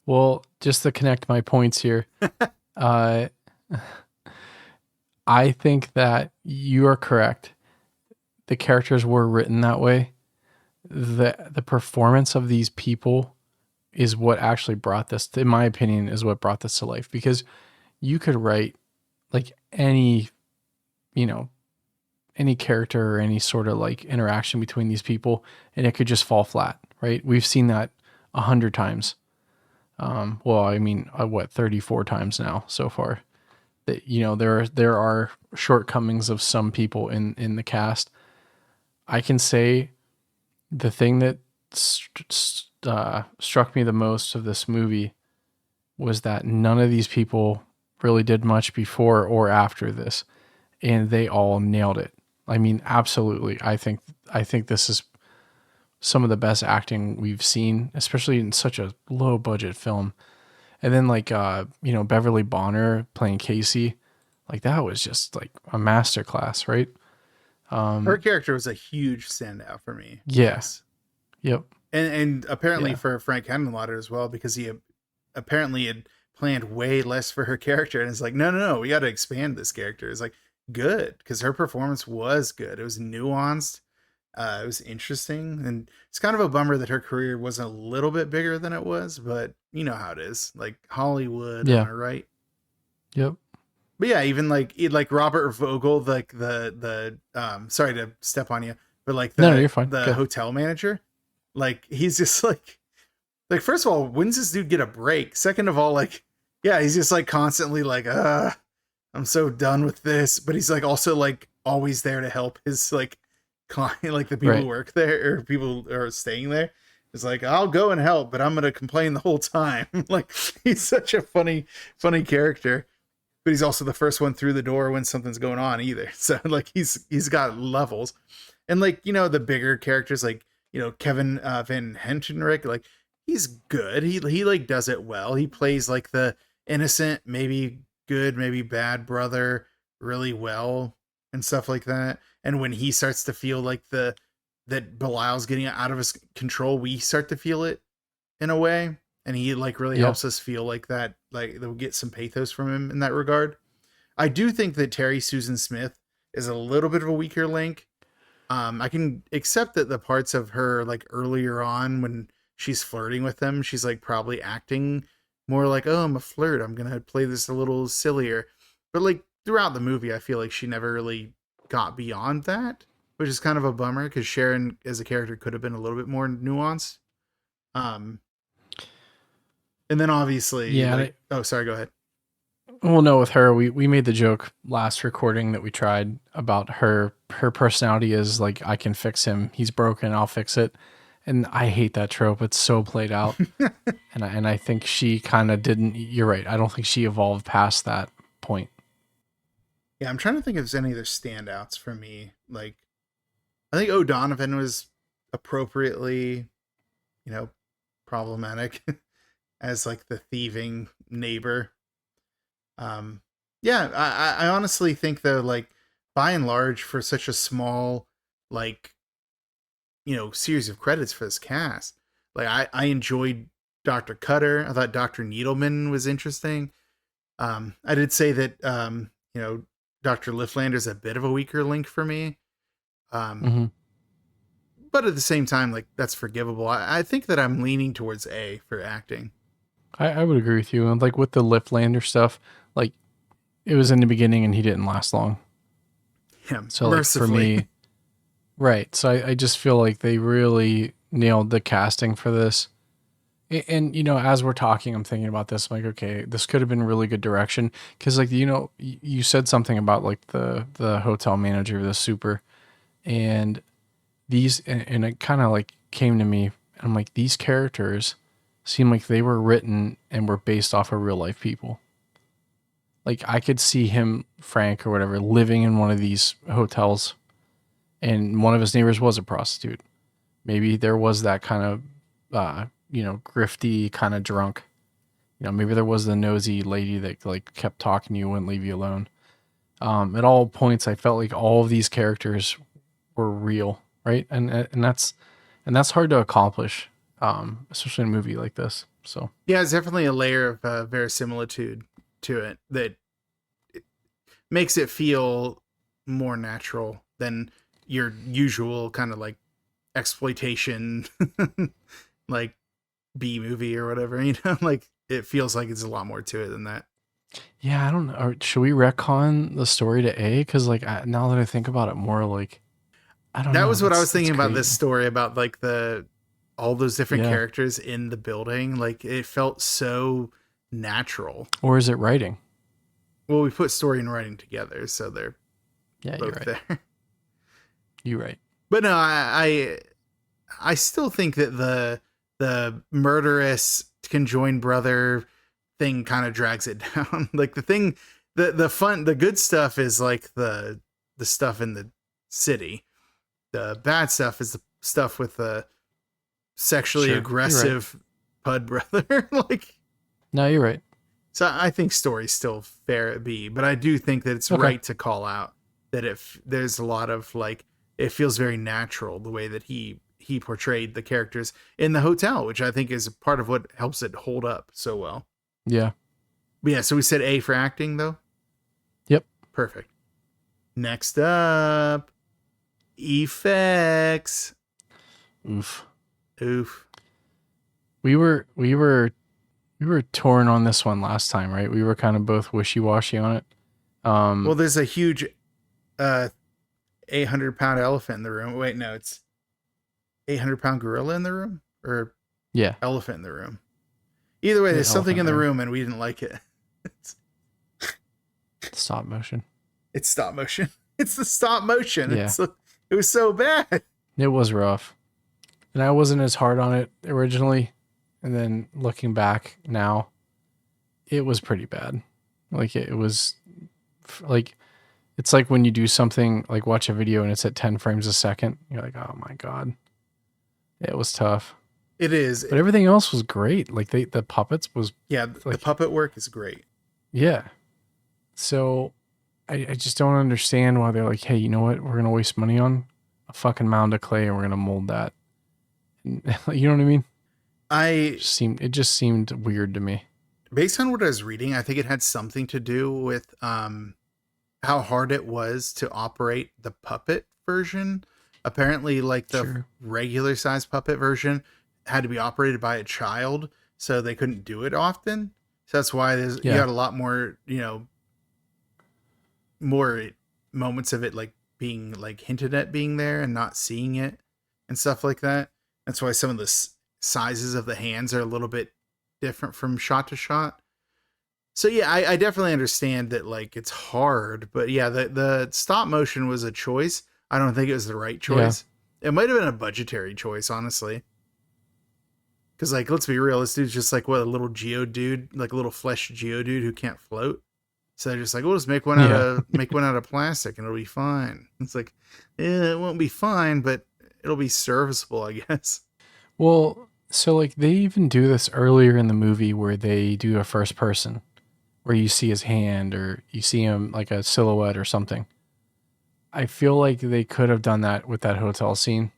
Well, just to connect my points here, I think that you are correct. The characters were written that way. The performance of these people is what actually brought this, in my opinion, is what brought this to life. Because you could write like any character or any sort of like interaction between these people, and it could just fall flat, right? We've seen that 100 times. 34 times now so far. That there are shortcomings of some people in the cast. I can say the thing that struck me the most of this movie was that none of these people really did much before or after this, and they all nailed it. I mean, absolutely. I think this is some of the best acting we've seen, especially in such a low budget film. And then Beverly Bonner playing Casey, like that was just like a masterclass, right? Her character was a huge standout for me. Yes. Yep. And apparently for Frank Henenlotter as well, because he apparently had planned way less for her character. And it's like, no, we got to expand this character. It's like, good, because her performance was good. It was nuanced. It was interesting. And it's kind of a bummer that her career wasn't a little bit bigger than it was, but you know how it is. Like Hollywood, am I right? Yep. But yeah, even like Robert Vogel, like the sorry to step on you, but like no, you're fine. The hotel manager, like he's just like first of all, when's this dude get a break? Second of all, like, yeah, he's just like constantly like, I'm so done with this, but he's like also like always there to help his like client, like the people who work there or people who are staying there. It's like, I'll go and help, but I'm gonna complain the whole time. Like he's such a funny character. But he's also the first one through the door when something's going on either. So like he's got levels. And like, the bigger characters like, Kevin Van Hentenryck, like he's good. He like does it well. He plays like the innocent, maybe good, maybe bad brother really well and stuff like that. And when he starts to feel like that Belial's getting out of his control, we start to feel it in a way. And he like really helps us feel like that, like they'll get some pathos from him in that regard. I do think that Terry Susan Smith is a little bit of a weaker link. I can accept that the parts of her like earlier on when she's flirting with him, she's like probably acting more like, oh, I'm a flirt, I'm going to play this a little sillier. But like throughout the movie, I feel like she never really got beyond that, which is kind of a bummer because Sharon as a character could have been a little bit more nuanced. And then obviously, sorry, go ahead. Well, no, with her, we made the joke last recording that we tried about her personality is like, I can fix him. He's broken. I'll fix it. And I hate that trope. It's so played out. and I think she kind of didn't, you're right. I don't think she evolved past that point. Yeah. I'm trying to think if there's any other standouts for me. Like, I think O'Donovan was appropriately, problematic. As like the thieving neighbor. I honestly think though, like by and large for such a small, like, series of credits for this cast, like I enjoyed Dr. Cutter. I thought Dr. Needleman was interesting. I did say that, Dr. Lifflander is a bit of a weaker link for me. But at the same time, like that's forgivable. I think that I'm leaning towards A for acting. I would agree with you. And like with the Liftlander stuff, like it was in the beginning and he didn't last long. Yeah, so like for me, right. So I just feel like they really nailed the casting for this. And, as we're talking, I'm thinking about this, I'm like, okay, this could have been really good direction. Cause like, you said something about like the hotel manager, the super, and and it kind of like came to me. I'm like, these characters seem like they were written and were based off of real life people. Like I could see him, Frank or whatever, living in one of these hotels and one of his neighbors was a prostitute. Maybe there was that kind of, grifty kind of drunk, maybe there was the nosy lady that like kept talking to you, wouldn't leave you alone. At all points, I felt like all of these characters were real, right? And that's hard to accomplish, especially in a movie like this. So Yeah, it's definitely a layer of verisimilitude to it that makes it feel more natural than your usual kind of like exploitation, like B movie or whatever. Like it feels like it's a lot more to it than that. yeah, I don't know. Should we retcon the story to A? Because like now that I think about it more, like I don't know. That was what I was thinking about crazy. this story, about like all those different Yeah. characters in the building. Like it felt so natural. Or is it writing? Well, we put story and writing together, so they're Yeah, you're both right. there. You're right. But no, I still think that the murderous conjoined brother thing kind of drags it down. Like the good stuff is like the stuff in the city. The bad stuff is the stuff with the sexually Sure, you're aggressive pud brother. Like, No, you're right. so I think story's still fair at B, but I do think that it's Okay. right to call out that if there's a lot of like, it feels very natural the way that he portrayed the characters in the hotel, which I think is part of what helps it hold up so well. Yeah. But yeah, so we said A for acting though. Yep. Perfect. Next up, effects. Oof. Oof. We were torn on this one last time, right? We were kind of both wishy-washy on it. Well, there's a huge 800-pound elephant in the room. Wait, no, it's 800-pound gorilla in the room, or yeah. elephant in the room. Either way, there's something in Elephant the there. room and we didn't like it. Stop motion. It's stop motion. It's the stop motion. Yeah. It was so bad. It was rough. And I wasn't as hard on it originally. And then looking back now, it was pretty bad. Like it was like, it's like when you do something like watch a video and it's at 10 frames a second, you're like, oh my God. It was tough. It is. But everything else was great. Like the puppets was, Yeah, the like- puppet work is great. yeah. So I just don't understand why they're like, hey, you know what? We're going to waste money on a fucking mound of clay and we're going to mold that. And, you know what I mean? It just seemed weird to me. Based on what I was reading, I think it had something to do with how hard it was to operate the puppet version. Apparently, like the Sure. regular size puppet version had to be operated by a child, so they couldn't do it often. So that's why you Yeah. got a lot more, more moments of it like being like hinted at being there and not seeing it and stuff like that. That's why some of the sizes of the hands are a little bit different from shot to shot. So yeah, I definitely understand that like it's hard, but yeah, the stop motion was a choice. I don't think it was the right choice. It might have been a budgetary choice, honestly. Because like, let's be real, this dude's just like a little geodude, like a little flesh geodude who can't float. So they're just like, we'll just make one out of plastic and it'll be fine. It's like, it won't be fine, but it'll be serviceable, I guess. Well, so like they even do this earlier in the movie where they do a first person where you see his hand or you see him like a silhouette or something. I feel like they could have done that with that hotel scene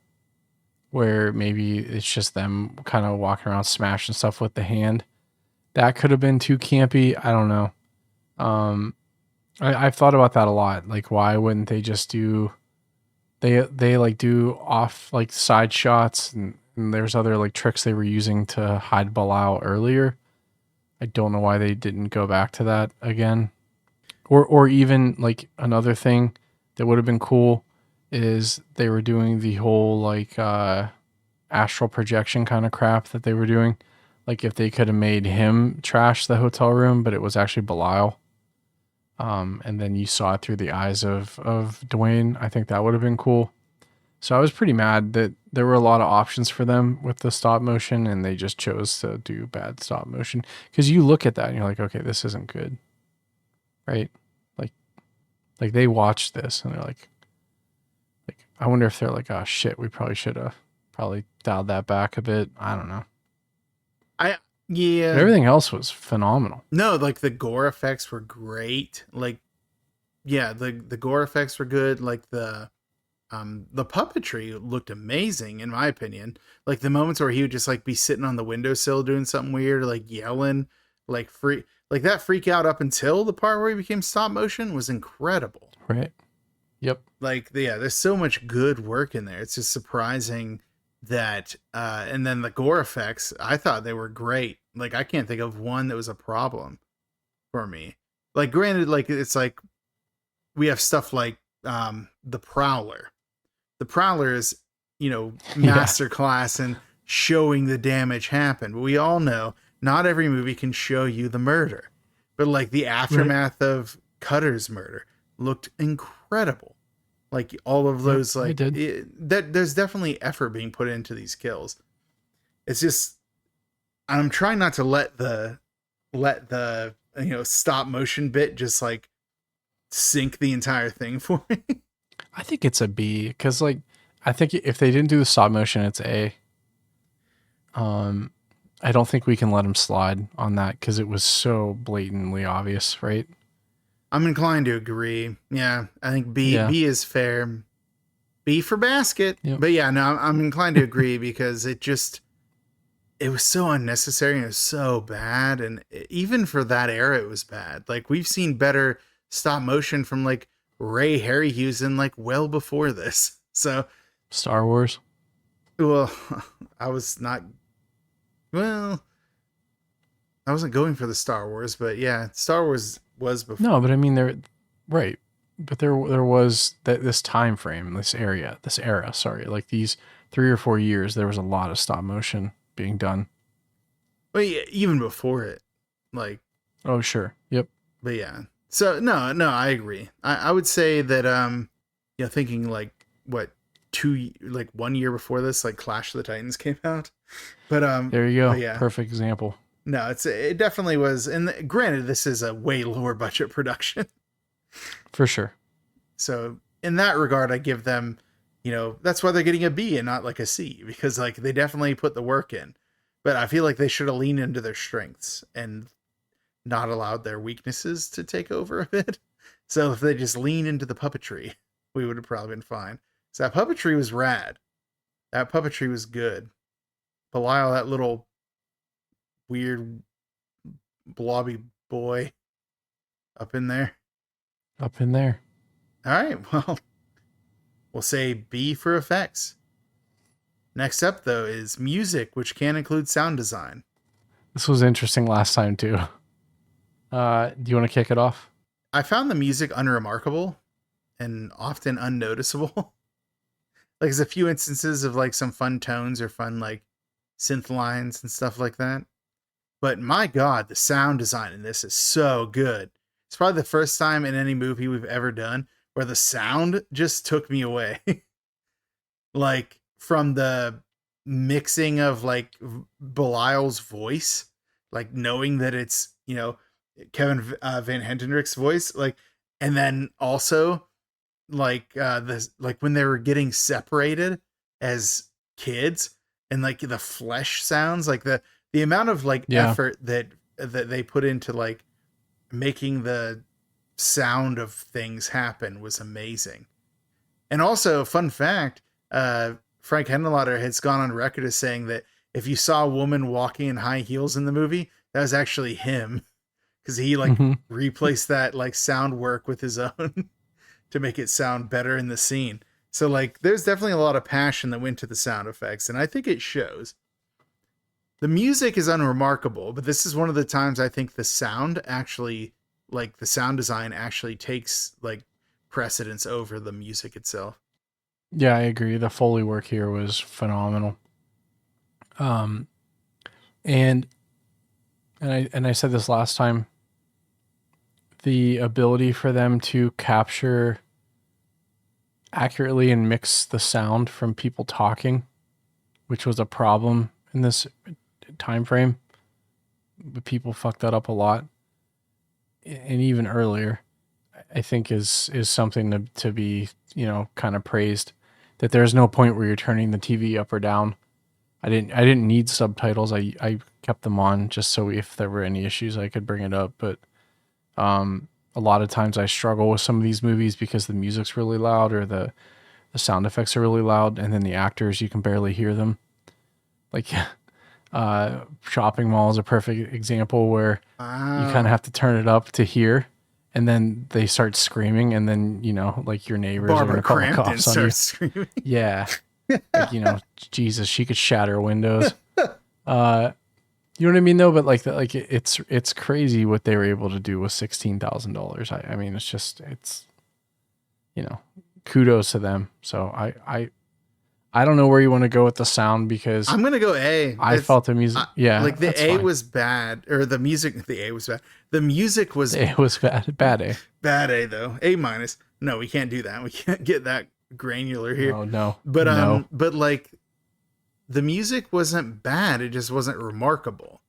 where maybe it's just them kind of walking around smashing stuff with the hand. That could have been too campy. I don't know. I've thought about that a lot. Like, why wouldn't they just do, they like do off like side shots and there's other like tricks they were using to hide Bilal earlier. I don't know why they didn't go back to that again. Or even like another thing that would have been cool is they were doing the whole like astral projection kind of crap that they were doing. Like if they could have made him trash the hotel room, but it was actually Belial. And then you saw it through the eyes of Dwayne. I think that would have been cool. So I was pretty mad that there were a lot of options for them with the stop motion and they just chose to do bad stop motion. Because you look at that and you're like, okay, this isn't good. Right? Like they watched this and they're like, I wonder if they're like, oh shit, we probably should have dialed that back a bit. I don't know. Yeah. But everything else was phenomenal. No, like the gore effects were great. Like, yeah, the gore effects were good. Like the puppetry looked amazing in my opinion. Like the moments where he would just like be sitting on the windowsill doing something weird, or like yelling, like that freak out up until the part where he became stop motion was incredible. Right. Yep. Like, yeah, there's so much good work in there. It's just surprising that and then the gore effects, I thought they were great. Like, I can't think of one that was a problem for me. Like, granted, like it's like we have stuff like the Prowler. The Prowler is, masterclass in showing the damage happen. But we all know not every movie can show you the murder. But like the aftermath of Cutter's murder looked incredible. Like all of those, there's definitely effort being put into these kills. It's just, I'm trying not to let the stop motion bit just like sink the entire thing for me. I think it's a B, because like I think if they didn't do the stop motion, it's A. I don't think we can let them slide on that because it was so blatantly obvious, right? I'm inclined to agree. Yeah, I think B is fair. B for basket. Yep. But yeah, no, I'm inclined to agree because it was so unnecessary and it was so bad. And even for that era, it was bad. Like we've seen better stop motion from like Ray Harryhausen like well before this. So Star Wars. Well, I wasn't going for the Star Wars, but yeah, Star Wars was before. No, but I mean right. But there was this time frame, this era, sorry, like these 3 or 4 years, there was a lot of stop motion being done. Well, yeah, even before it, like. Oh, sure. Yep. But yeah. So no, I agree. I would say that, thinking like 1 year before this, like Clash of the Titans came out. But there you go. Yeah. Perfect example. No, it definitely was. And granted, this is a way lower budget production. For sure. So in that regard, I give them, that's why they're getting a B and not like a C, because like they definitely put the work in. But I feel like they should have leaned into their strengths and not allowed their weaknesses to take over a bit. So if they just lean into the puppetry, we would have probably been fine. So that puppetry was rad. That puppetry was good. Belial, that little weird blobby boy up in there. All right, well, we'll say B for effects. Next up, though, is music, which can include sound design. This was interesting last time, too. Do you want to kick it off? I found the music unremarkable and often unnoticeable. Like, there's a few instances of, like, some fun tones or fun, like, synth lines and stuff like that. But my God, the sound design in this is so good. It's probably the first time in any movie we've ever done where the sound just took me away. Like from the mixing of like Belial's voice, like knowing that it's, Kevin Van Hendrick's voice, like, and then also like when they were getting separated as kids and like the flesh sounds, like the amount of like effort that they put into like making the sound of things happen was amazing. And also, fun fact, Frank Henenlotter has gone on record as saying that if you saw a woman walking in high heels in the movie, that was actually him, because he like replaced that like sound work with his own to make it sound better in the scene. So like there's definitely a lot of passion that went to the sound effects, and I think it shows. The music is unremarkable, but this is one of the times I think the sound actually, like the sound design actually takes like precedence over the music itself. Yeah, I agree. The Foley work here was phenomenal. And I said this last time, the ability for them to capture accurately and mix the sound from people talking, which was a problem in this time frame. People fucked that up a lot, and even earlier, I think is something to be kind of praised. That there's no point where you're turning the TV up or down I didn't need subtitles. I kept them on just so if there were any issues I could bring it up. But a lot of times I struggle with some of these movies because the music's really loud or the sound effects are really loud, and then the actors, you can barely hear them. Like Shopping Mall is a perfect example where you kind of have to turn it up to hear, and then they start screaming, and then like your neighbors are gonna call the cops on you. Screaming. Yeah, like, Jesus, she could shatter windows. You know what I mean though? But it's crazy what they were able to do with $16,000. I mean, it's kudos to them. So I don't know where you want to go with the sound because I'm gonna go A. I felt the music. Like the A fine. was bad, or the music. The A was bad. The music was. It was bad. Bad A. Bad A though. A minus. No, we can't do that. We can't get that granular here. No. But no. but like, the music wasn't bad. It just wasn't remarkable.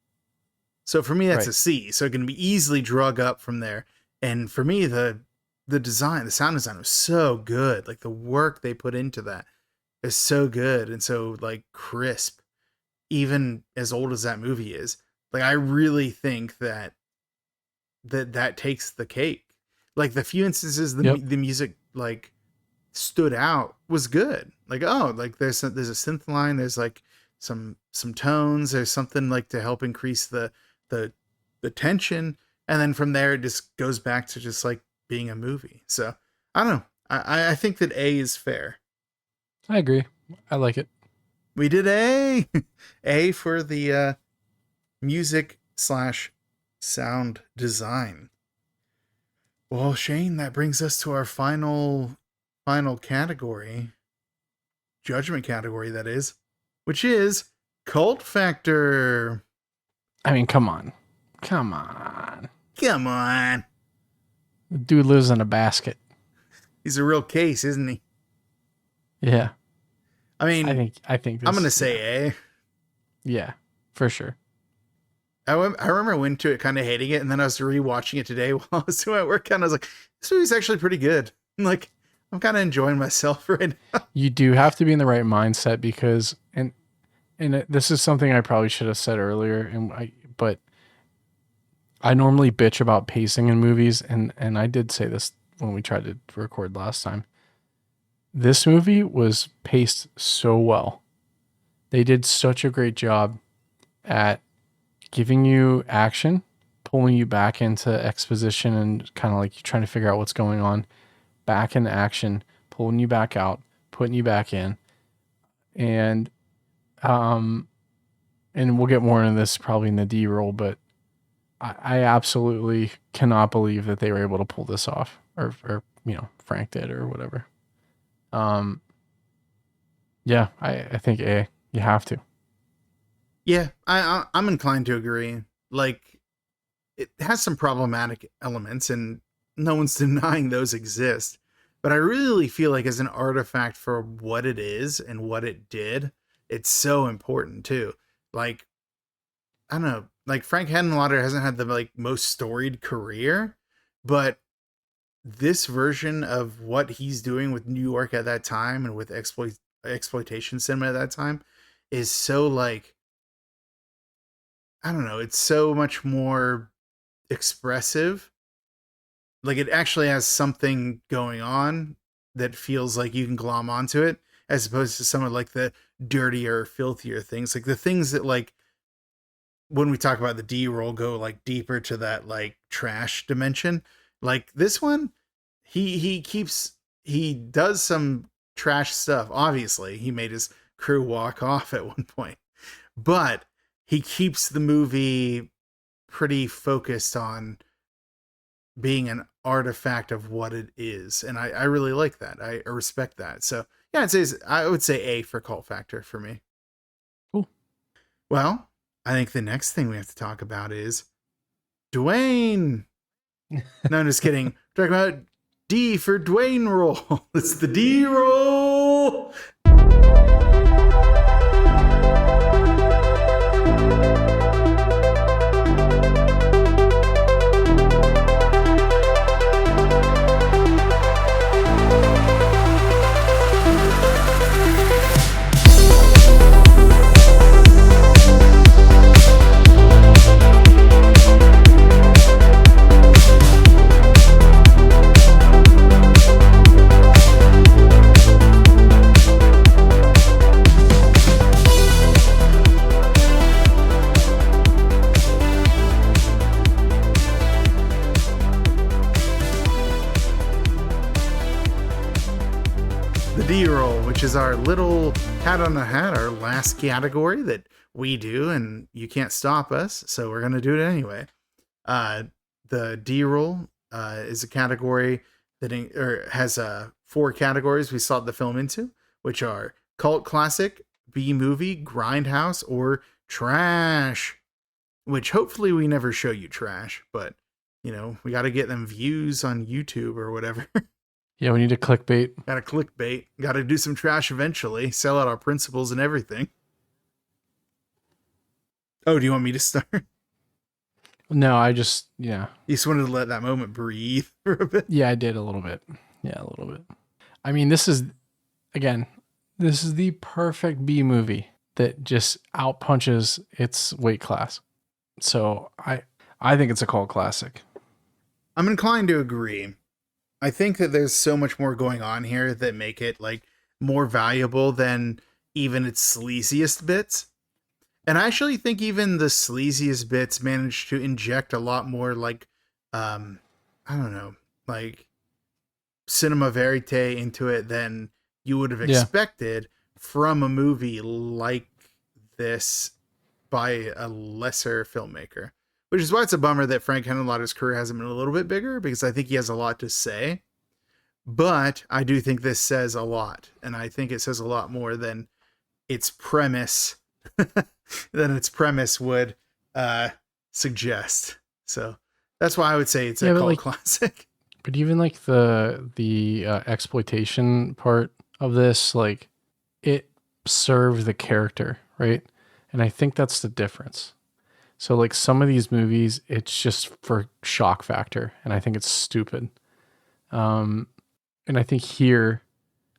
So for me, that's Right. a C. So it can be easily drug up from there. And for me, the design, the sound design was so good. Like the work they put into that is so good and so like crisp, even as old as that movie is. Like I really think that takes the cake. Like the few instances the music like stood out was good. Like, oh, like there's a synth line, there's like some tones, there's something like to help increase the tension, and then from there it just goes back to just like being a movie. So I don't know. I think that A is fair. I agree. I like it. We did A. A for the music / sound design. Well, Shane, that brings us to our final category. Judgment category, that is. Which is cult factor. I mean, come on. Come on. The dude lives in a basket. He's a real case, isn't he? Yeah. I mean, I think I'm going to say A. Yeah, for sure. I remember I went to it kind of hating it, and then I was rewatching it today while I was doing my work, and I was like, this movie's actually pretty good. Like, I'm kind of enjoying myself right now. You do have to be in the right mindset because, and this is something I probably should have said earlier, but I normally bitch about pacing in movies, and I did say this when we tried to record last time. This movie was paced so well. They did such a great job at giving you action, pulling you back into exposition and kind of like you trying to figure out what's going on, back into action, pulling you back out, putting you back in. And we'll get more into this probably in the D roll, but I absolutely cannot believe that they were able to pull this off, or Frank did or whatever. Yeah, I think A, you have to. Yeah, I'm inclined to agree. Like, it has some problematic elements, and no one's denying those exist. But I really feel like as an artifact for what it is and what it did, it's so important too. Like, I don't know, like Frank Henenlotter hasn't had the like most storied career, but this version of what he's doing with New York at that time and with exploitation cinema at that time is so like, I don't know, it's so much more expressive. Like it actually has something going on that feels like you can glom onto it, as opposed to some of like the dirtier, filthier things. Like the things that like, when we talk about the D roll, go like deeper to that like trash dimension. Like this one, he does some trash stuff. Obviously, he made his crew walk off at one point, but he keeps the movie pretty focused on being an artifact of what it is. And I really like that. I respect that. So yeah, I would say A for cult factor for me. Cool. Well, I think the next thing we have to talk about is Dwayne. No, I'm just kidding. We're talking about D for Dwayne roll. It's the D roll. which is our little hat on the hat, our last category that we do, and you can't stop us, so we're going to do it anyway. The D-roll is a category that has 4 categories we slot the film into, which are cult classic, B-movie, grindhouse, or trash. Which hopefully we never show you trash, but you know, we got to get them views on YouTube or whatever. Yeah, we need to clickbait. Got to clickbait. Got to do some trash eventually. Sell out our principles and everything. Oh, do you want me to start? No, I just, yeah. You just wanted to let that moment breathe for a bit? Yeah, I did a little bit. Yeah, a little bit. I mean, this is the perfect B movie that just outpunches its weight class. So I think it's a cult classic. I'm inclined to agree. I think that there's so much more going on here that make it like more valuable than even its sleaziest bits. And I actually think even the sleaziest bits managed to inject a lot more like, I don't know, like cinema verite into it than you would have expected from a movie like this by a lesser filmmaker. Which is why it's a bummer that Frank Henenlotter's career hasn't been a little bit bigger, because I think he has a lot to say. But I do think this says a lot. And I think it says a lot more than its premise would suggest. So that's why I would say it's a cult classic. But even like the exploitation part of this, like it served the character, right? And I think that's the difference. So like some of these movies, it's just for shock factor, and I think it's stupid. And I think here,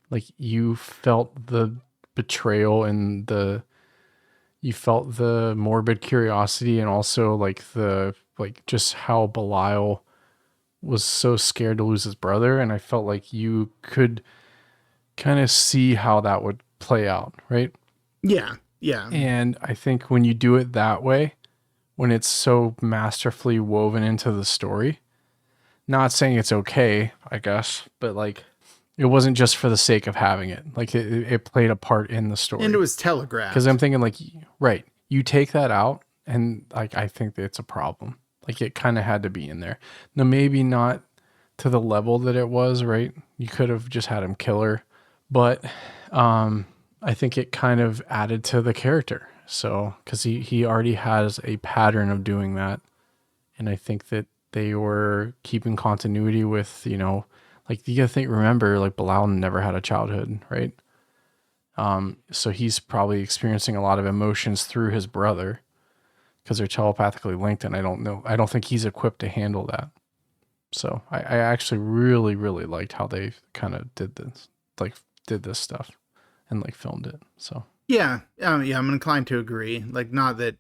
like you felt the betrayal and you felt the morbid curiosity, and also like just how Belial was so scared to lose his brother, and I felt like you could kind of see how that would play out, right? Yeah, yeah. And I think when you do it that way, when it's so masterfully woven into the story, not saying it's okay, I guess, but like it wasn't just for the sake of having it. Like it played a part in the story. And it was telegraphed. Because I'm thinking like, right, you take that out and like, I think that it's a problem. Like it kind of had to be in there. Now, maybe not to the level that it was, right? You could have just had him kill her, but I think it kind of added to the character. So, because he already has a pattern of doing that. And I think that they were keeping continuity with, you know, like you gotta remember, like Belial never had a childhood, right? So he's probably experiencing a lot of emotions through his brother because they're telepathically linked. And I don't think he's equipped to handle that. So I actually really, really liked how they kind of did this stuff and like filmed it. So. Yeah, I'm inclined to agree. Like, not that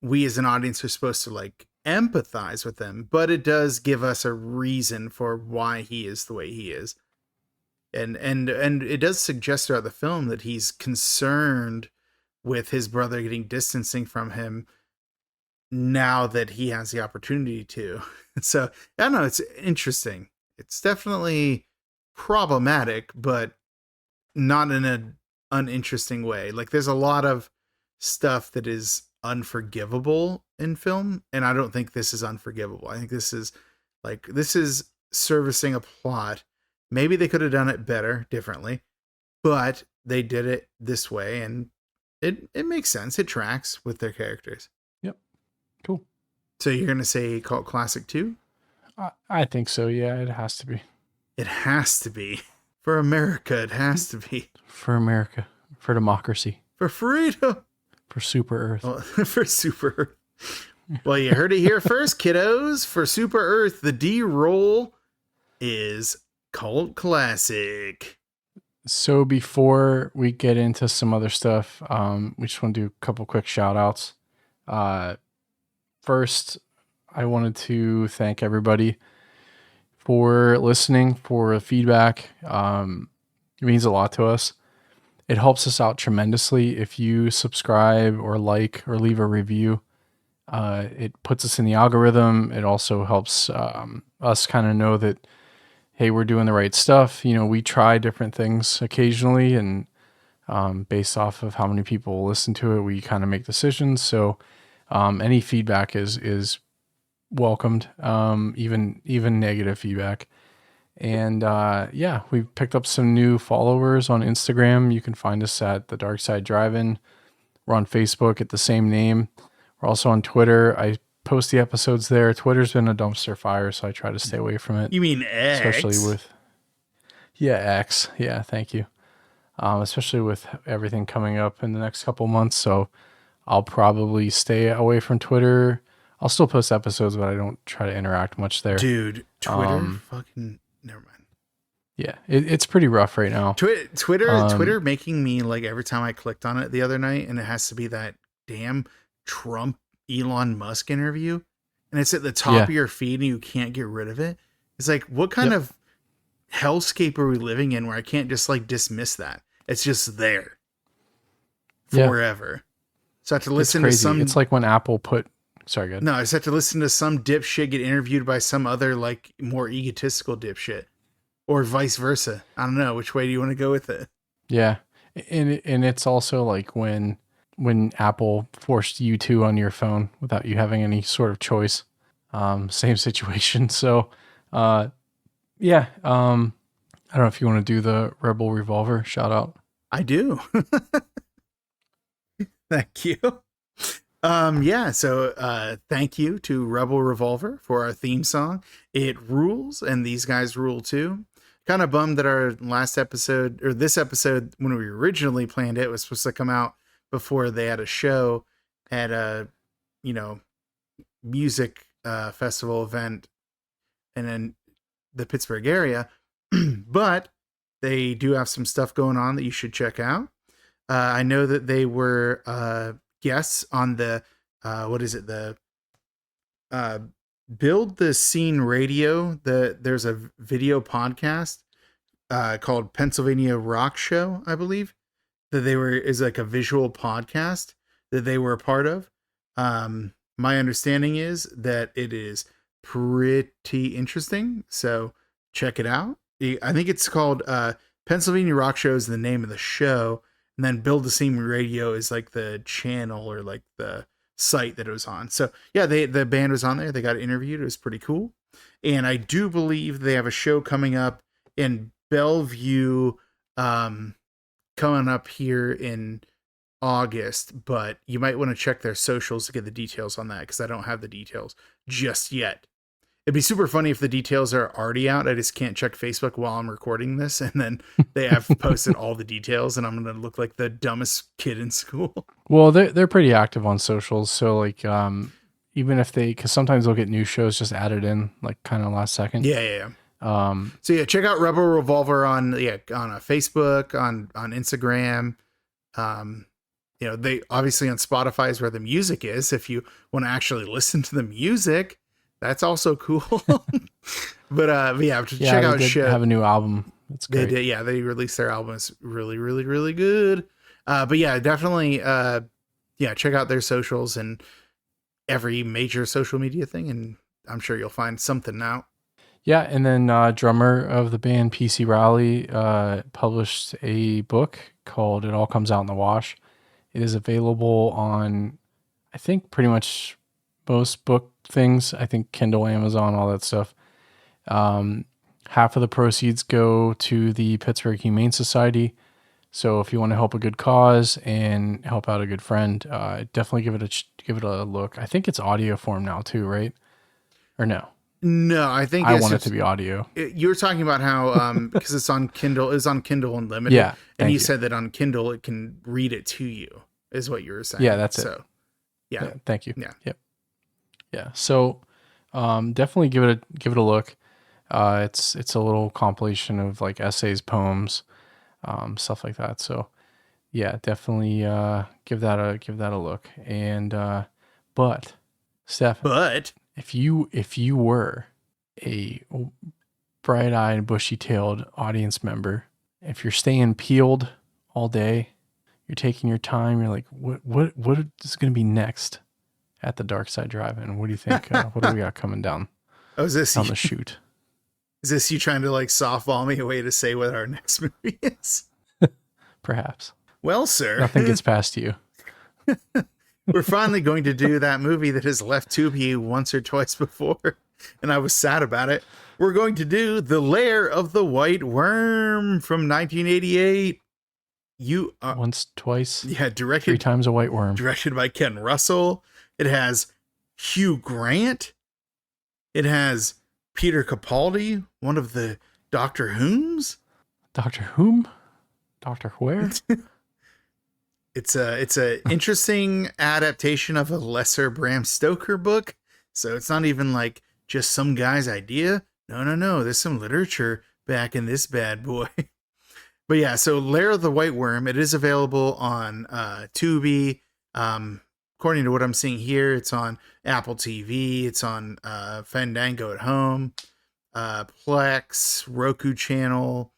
we as an audience are supposed to like empathize with him, but it does give us a reason for why he is the way he is. And it does suggest throughout the film that he's concerned with his brother getting distancing from him now that he has the opportunity to. So, I don't know, it's interesting. It's definitely problematic, but not in a uninteresting way. Like there's a lot of stuff that is unforgivable in film, and I don't think this is unforgivable. I think this is servicing a plot. Maybe they could have done it better, differently, but they did it this way, and it makes sense. It tracks with their characters. Yep. Cool. So you're gonna say cult classic too? I think so. Yeah, it has to be. It has to be. For America, it has to be. For America. For democracy. For freedom. For Super Earth. Well, for Super Earth. Well, you heard it here first, kiddos. For Super Earth, the D-roll is cult classic. So before we get into some other stuff, we just want to do a couple quick shout outs. First, I wanted to thank everybody for listening, for feedback. It means a lot to us. It helps us out tremendously if you subscribe or like or leave a review. It puts us in the algorithm. It also helps us kind of know that, hey, we're doing the right stuff. You know, we try different things occasionally, and based off of how many people listen to it, we kind of make decisions. So any feedback is welcomed, even negative feedback. And yeah, we picked up some new followers on Instagram. You can find us at the Dark Side Drive-In. We're on Facebook at the same name. We're also on Twitter. I post the episodes there. Twitter's been a dumpster fire, so I try to stay away from it. You mean X? Especially with X. Yeah, thank you. Especially with everything coming up in the next couple months. So I'll probably stay away from Twitter. I'll still post episodes, but I don't try to interact much there. Dude, Twitter fucking never mind. Yeah, it's pretty rough right now. Twitter making me like every time I clicked on it the other night, and it has to be that damn Trump Elon Musk interview, and it's at the top of your feed and you can't get rid of it. It's like, what kind of hellscape are we living in where I can't just like dismiss that? It's just there forever. So I have to listen to some. It's like when Apple put. Sorry, good. No, I just have to listen to some dipshit get interviewed by some other like more egotistical dipshit, or vice versa. I don't know, which way do you want to go with it? Yeah, and it's also like when Apple forced U2 on your phone without you having any sort of choice. Same situation. So, yeah. I don't know if you want to do the Rebel Revolver shout out. I do. Thank you. Yeah, so thank you to Rebel Revolver for our theme song. It rules, and these guys rule too. Kind of bummed that our last episode, or this episode, when we originally planned it, was supposed to come out before they had a show at a, music festival event and in the Pittsburgh area. But they do have some stuff going on that you should check out. I know that they were guests on the Build the Scene Radio. There's a video podcast called Pennsylvania Rock Show, I believe, that is like a visual podcast that they were a part of. My understanding is that it is pretty interesting, so check it out. I think it's called Pennsylvania Rock Show is the name of the show, and then Build the Scene Radio is like the channel or like the site that it was on. So yeah, the band was on there. They got interviewed. It was pretty cool. And I do believe they have a show coming up in Bellevue, coming up here in August, but you might want to check their socials to get the details on that, because I don't have the details just yet. It'd be super funny if the details are already out. I just can't check Facebook while I'm recording this, and then they have posted all the details, and I'm going to look like the dumbest kid in school. Well, they're pretty active on socials, so like even if because sometimes they'll get new shows just added in like kind of last second. Yeah. So yeah, check out Rebel Revolver on Facebook, on Instagram. They obviously on Spotify is where the music is. If you want to actually listen to the music, that's also cool. But yeah, check out shit. Have a new album. It's great. They did, they released their album. It's really, really, really good. But yeah, definitely check out their socials and every major social media thing, and I'm sure you'll find something out. Yeah, and then drummer of the band PC Rowley published a book called It All Comes Out in the Wash. It is available on, I think, pretty much most book things. I think Kindle, Amazon, all that stuff. Half of the proceeds go to the Pittsburgh Humane Society. So if you want to help a good cause and help out a good friend, definitely give it a look. I think it's audio form now too, right? Or no? No, I think I want it to be audio. You were talking about how because it's on Kindle, it's on Kindle Unlimited. Yeah, and you said that on Kindle it can read it to you, is what you were saying. Yeah, that's it. So, yeah, thank you. Yeah, yep, yeah. So, definitely give it a look. It's a little compilation of like essays, poems, stuff like that. So, yeah, definitely give that a look. And but Steph, if you were a bright-eyed, bushy-tailed audience member, if you're staying peeled all day, you're taking your time, you're like, what is going to be next at the Dark Side Drive-In? What do you think? What do we got coming down? Oh, is this on the shoot? Is this you trying to like softball me away to say what our next movie is? Perhaps. Well, sir, Nothing gets past you. we're finally going to do that movie that has left Tubi once or twice before, and I was sad about it. We're going to do The Lair of the White Worm from 1988. Once, twice, Yeah, 3 times a white worm. directed by Ken Russell. It has Hugh Grant. It has Peter Capaldi, one of the Doctor Whoms. Doctor Whom? Doctor Where? It's a interesting adaptation of a lesser Bram Stoker book. So it's not even like just some guy's idea. No. There's some literature back in this bad boy. But yeah, so Lair of the White Worm, it is available on Tubi. According to what I'm seeing here, it's on Apple TV. It's on Fandango at Home, Plex, Roku channel.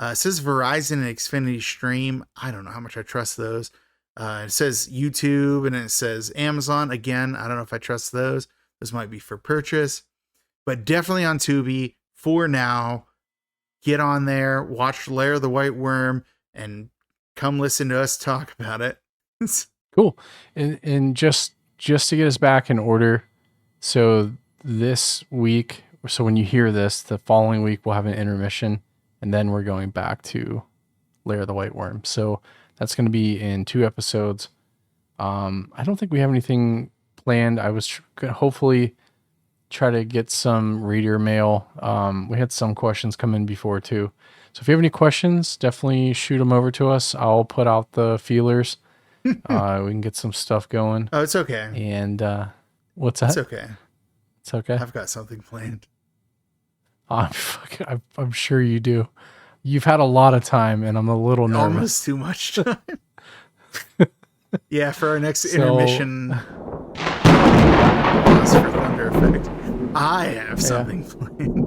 It says Verizon and Xfinity Stream. I don't know how much I trust those. It says YouTube and it says Amazon. Again, I don't know if I trust those. Those might be for purchase. But definitely on Tubi for now. Get on there, watch Lair of the White Worm, and come listen to us talk about it. Cool. And just to get us back in order, so this week, so when you hear this, the following week we'll have an intermission, and then we're going back to Lair of the White Worm. So that's going to be in 2 episodes. I don't think we have anything planned. I was going to hopefully try to get some reader mail. We had some questions come in before too. So if you have any questions, definitely shoot them over to us. I'll put out the feelers. We can get some stuff going. Oh, it's okay. And what's that? It's okay. It's okay. I've got something planned. I'm sure you do. You've had a lot of time, and I'm a little nervous. Almost too much time. Yeah, for our next intermission, pause for thunder effect. I have something planned.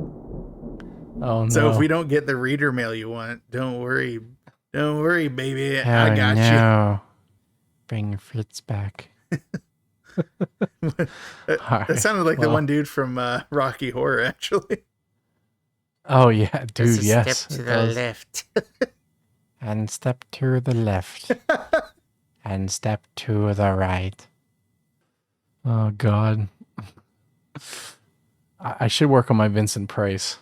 Oh no! So if we don't get the reader mail you want, don't worry. Don't worry, baby. I got you. Bring Fritz back. That sounded like the one dude from Rocky Horror, actually. Oh yeah, dude. Yes. Step to the left. And step to the left. And step to the right. Oh God. I should work on my Vincent Price.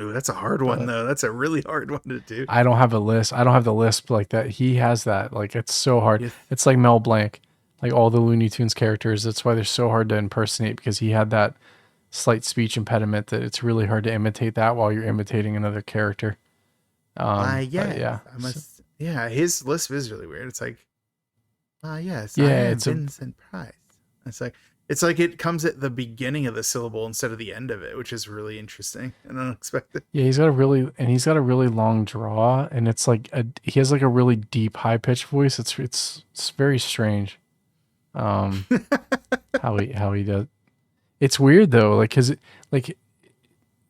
Ooh, that's a hard one though. That's a really hard one to do. I don't have a list. I don't have the lisp like that. He has that. Like, it's so hard. Yeah. It's like Mel Blanc, like all the Looney Tunes characters. That's why they're so hard to impersonate, because he had that slight speech impediment that it's really hard to imitate that while you're imitating another character. Yeah. His lisp is really weird. It's like, it's Vincent Price. It's like it comes at the beginning of the syllable instead of the end of it, which is really interesting and unexpected. Yeah, he's got a really long draw, and it's like he has like a really deep, high pitched voice. It's very strange. How he does. It's weird though,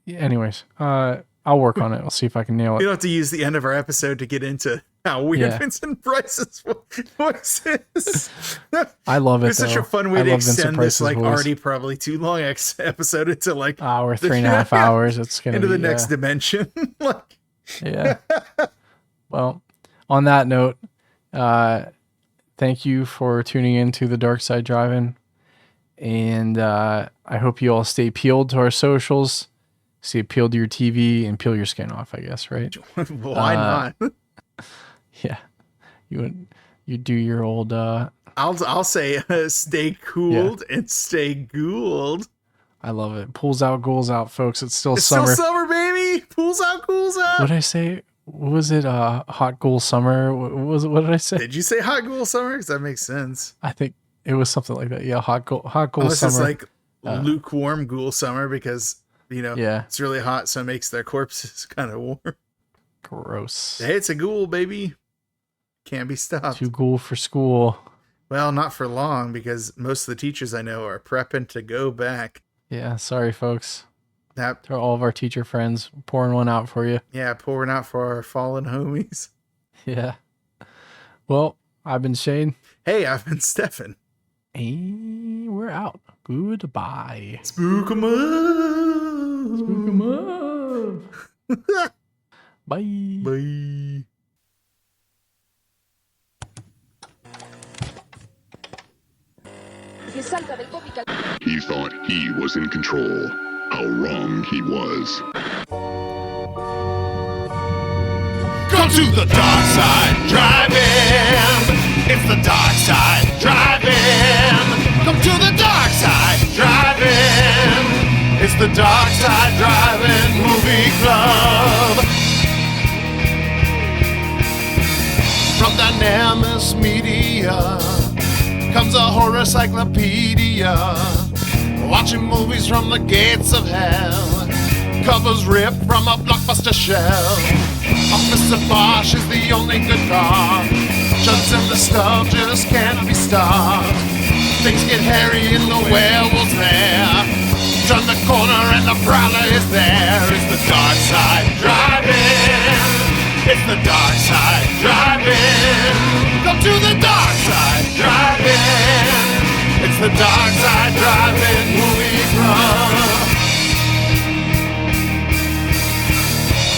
anyways, I'll work on it. I'll see if I can nail it. You don't have to use the end of our episode to get into how weird Vincent Price's voice is. I love it. It's such a fun way to extend this already probably too long episode into like hour, 3.5 hours. It's gonna into be, the next dimension. Yeah. Well, on that note, thank you for tuning in to the Dark Side Drive-In, and I hope you all stay peeled to our socials. Stay peeled to your TV and peel your skin off, I guess, right? Why not? Yeah, you do your old. I'll say stay cooled and stay ghouled. I love it. Pulls out, ghouls out, folks. It's still it's summer. Still summer, baby. Pulls out, ghouls out. What did I say? What was it? Hot ghoul summer. What did I say? Did you say hot ghoul summer? Because that makes sense. I think it was something like that. Yeah, hot ghoul Unless summer. It's like lukewarm ghoul summer because it's really hot, so it makes their corpses kind of warm. Gross. Hey, it's a ghoul, baby. Can't be stopped. Too ghoul for school. Well, not for long, because most of the teachers I know are prepping to go back. Yeah, sorry, folks. To all of our teacher friends, pouring one out for you. Yeah, pouring out for our fallen homies. Yeah. Well, I've been Shane. Hey, I've been Stefan. And we're out. Goodbye. Spook 'em up. Spook 'em up. Bye. Bye. He thought he was in control. How wrong he was. Come to the dark side, drive-in. It's the dark side, drive-in. Come to the dark side, drive-in. It's the dark side, drive-in movie club. From Dynamics Media comes a horror cyclopedia, watching movies from the gates of hell, covers ripped from a blockbuster shelf. Officer Bosch is the only good cop, Jugs and the stuff just can't be stopped. Things get hairy and the werewolf's there, turn the corner and the prowler is there. It's the dark side, drive-in. It's the dark side, drive-in. Come to the dark side, drive-in. It's the dark side, drive-in movie club.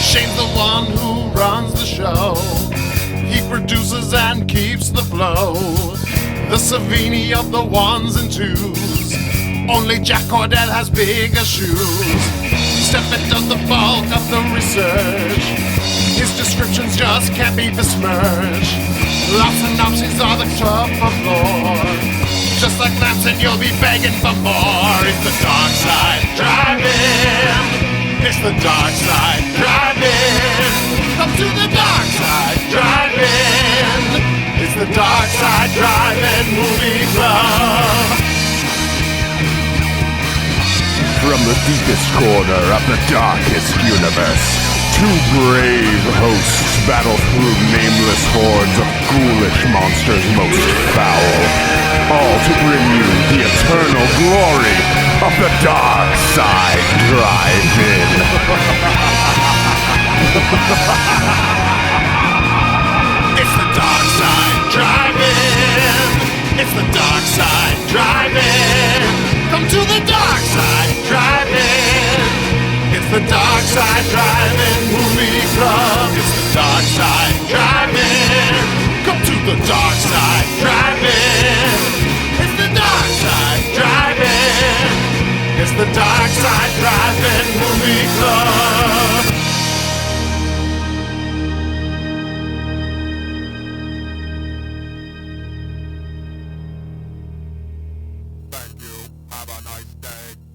Shane's the one who runs the show. He produces and keeps the flow. The Savini of the ones and twos. Only Jack Cordell has bigger shoes. Steffan does the bulk of the research. His descriptions just can't be besmirched. Lots of synopses are the top of lore. Just like Lamson, you'll be begging for more. It's the dark side, drive-in. It's the dark side, drive-in. Come to the dark side, drive-in. It's the dark side, drive-in movie club. From the deepest corner of the darkest universe, two brave hosts battle through nameless hordes of ghoulish monsters most foul, all to bring you the eternal glory of the Dark Side Drive-In. It's the dark side, drive-in. It's the dark side, drive-in. Come to the dark side, drive-in. It's the dark side, drive-in movie club. It's the dark side, drive-in. Come to the dark side, drive-in. It's the dark side, drive-in. It's the dark side, drive-in movie club. Thank you. Have a nice day.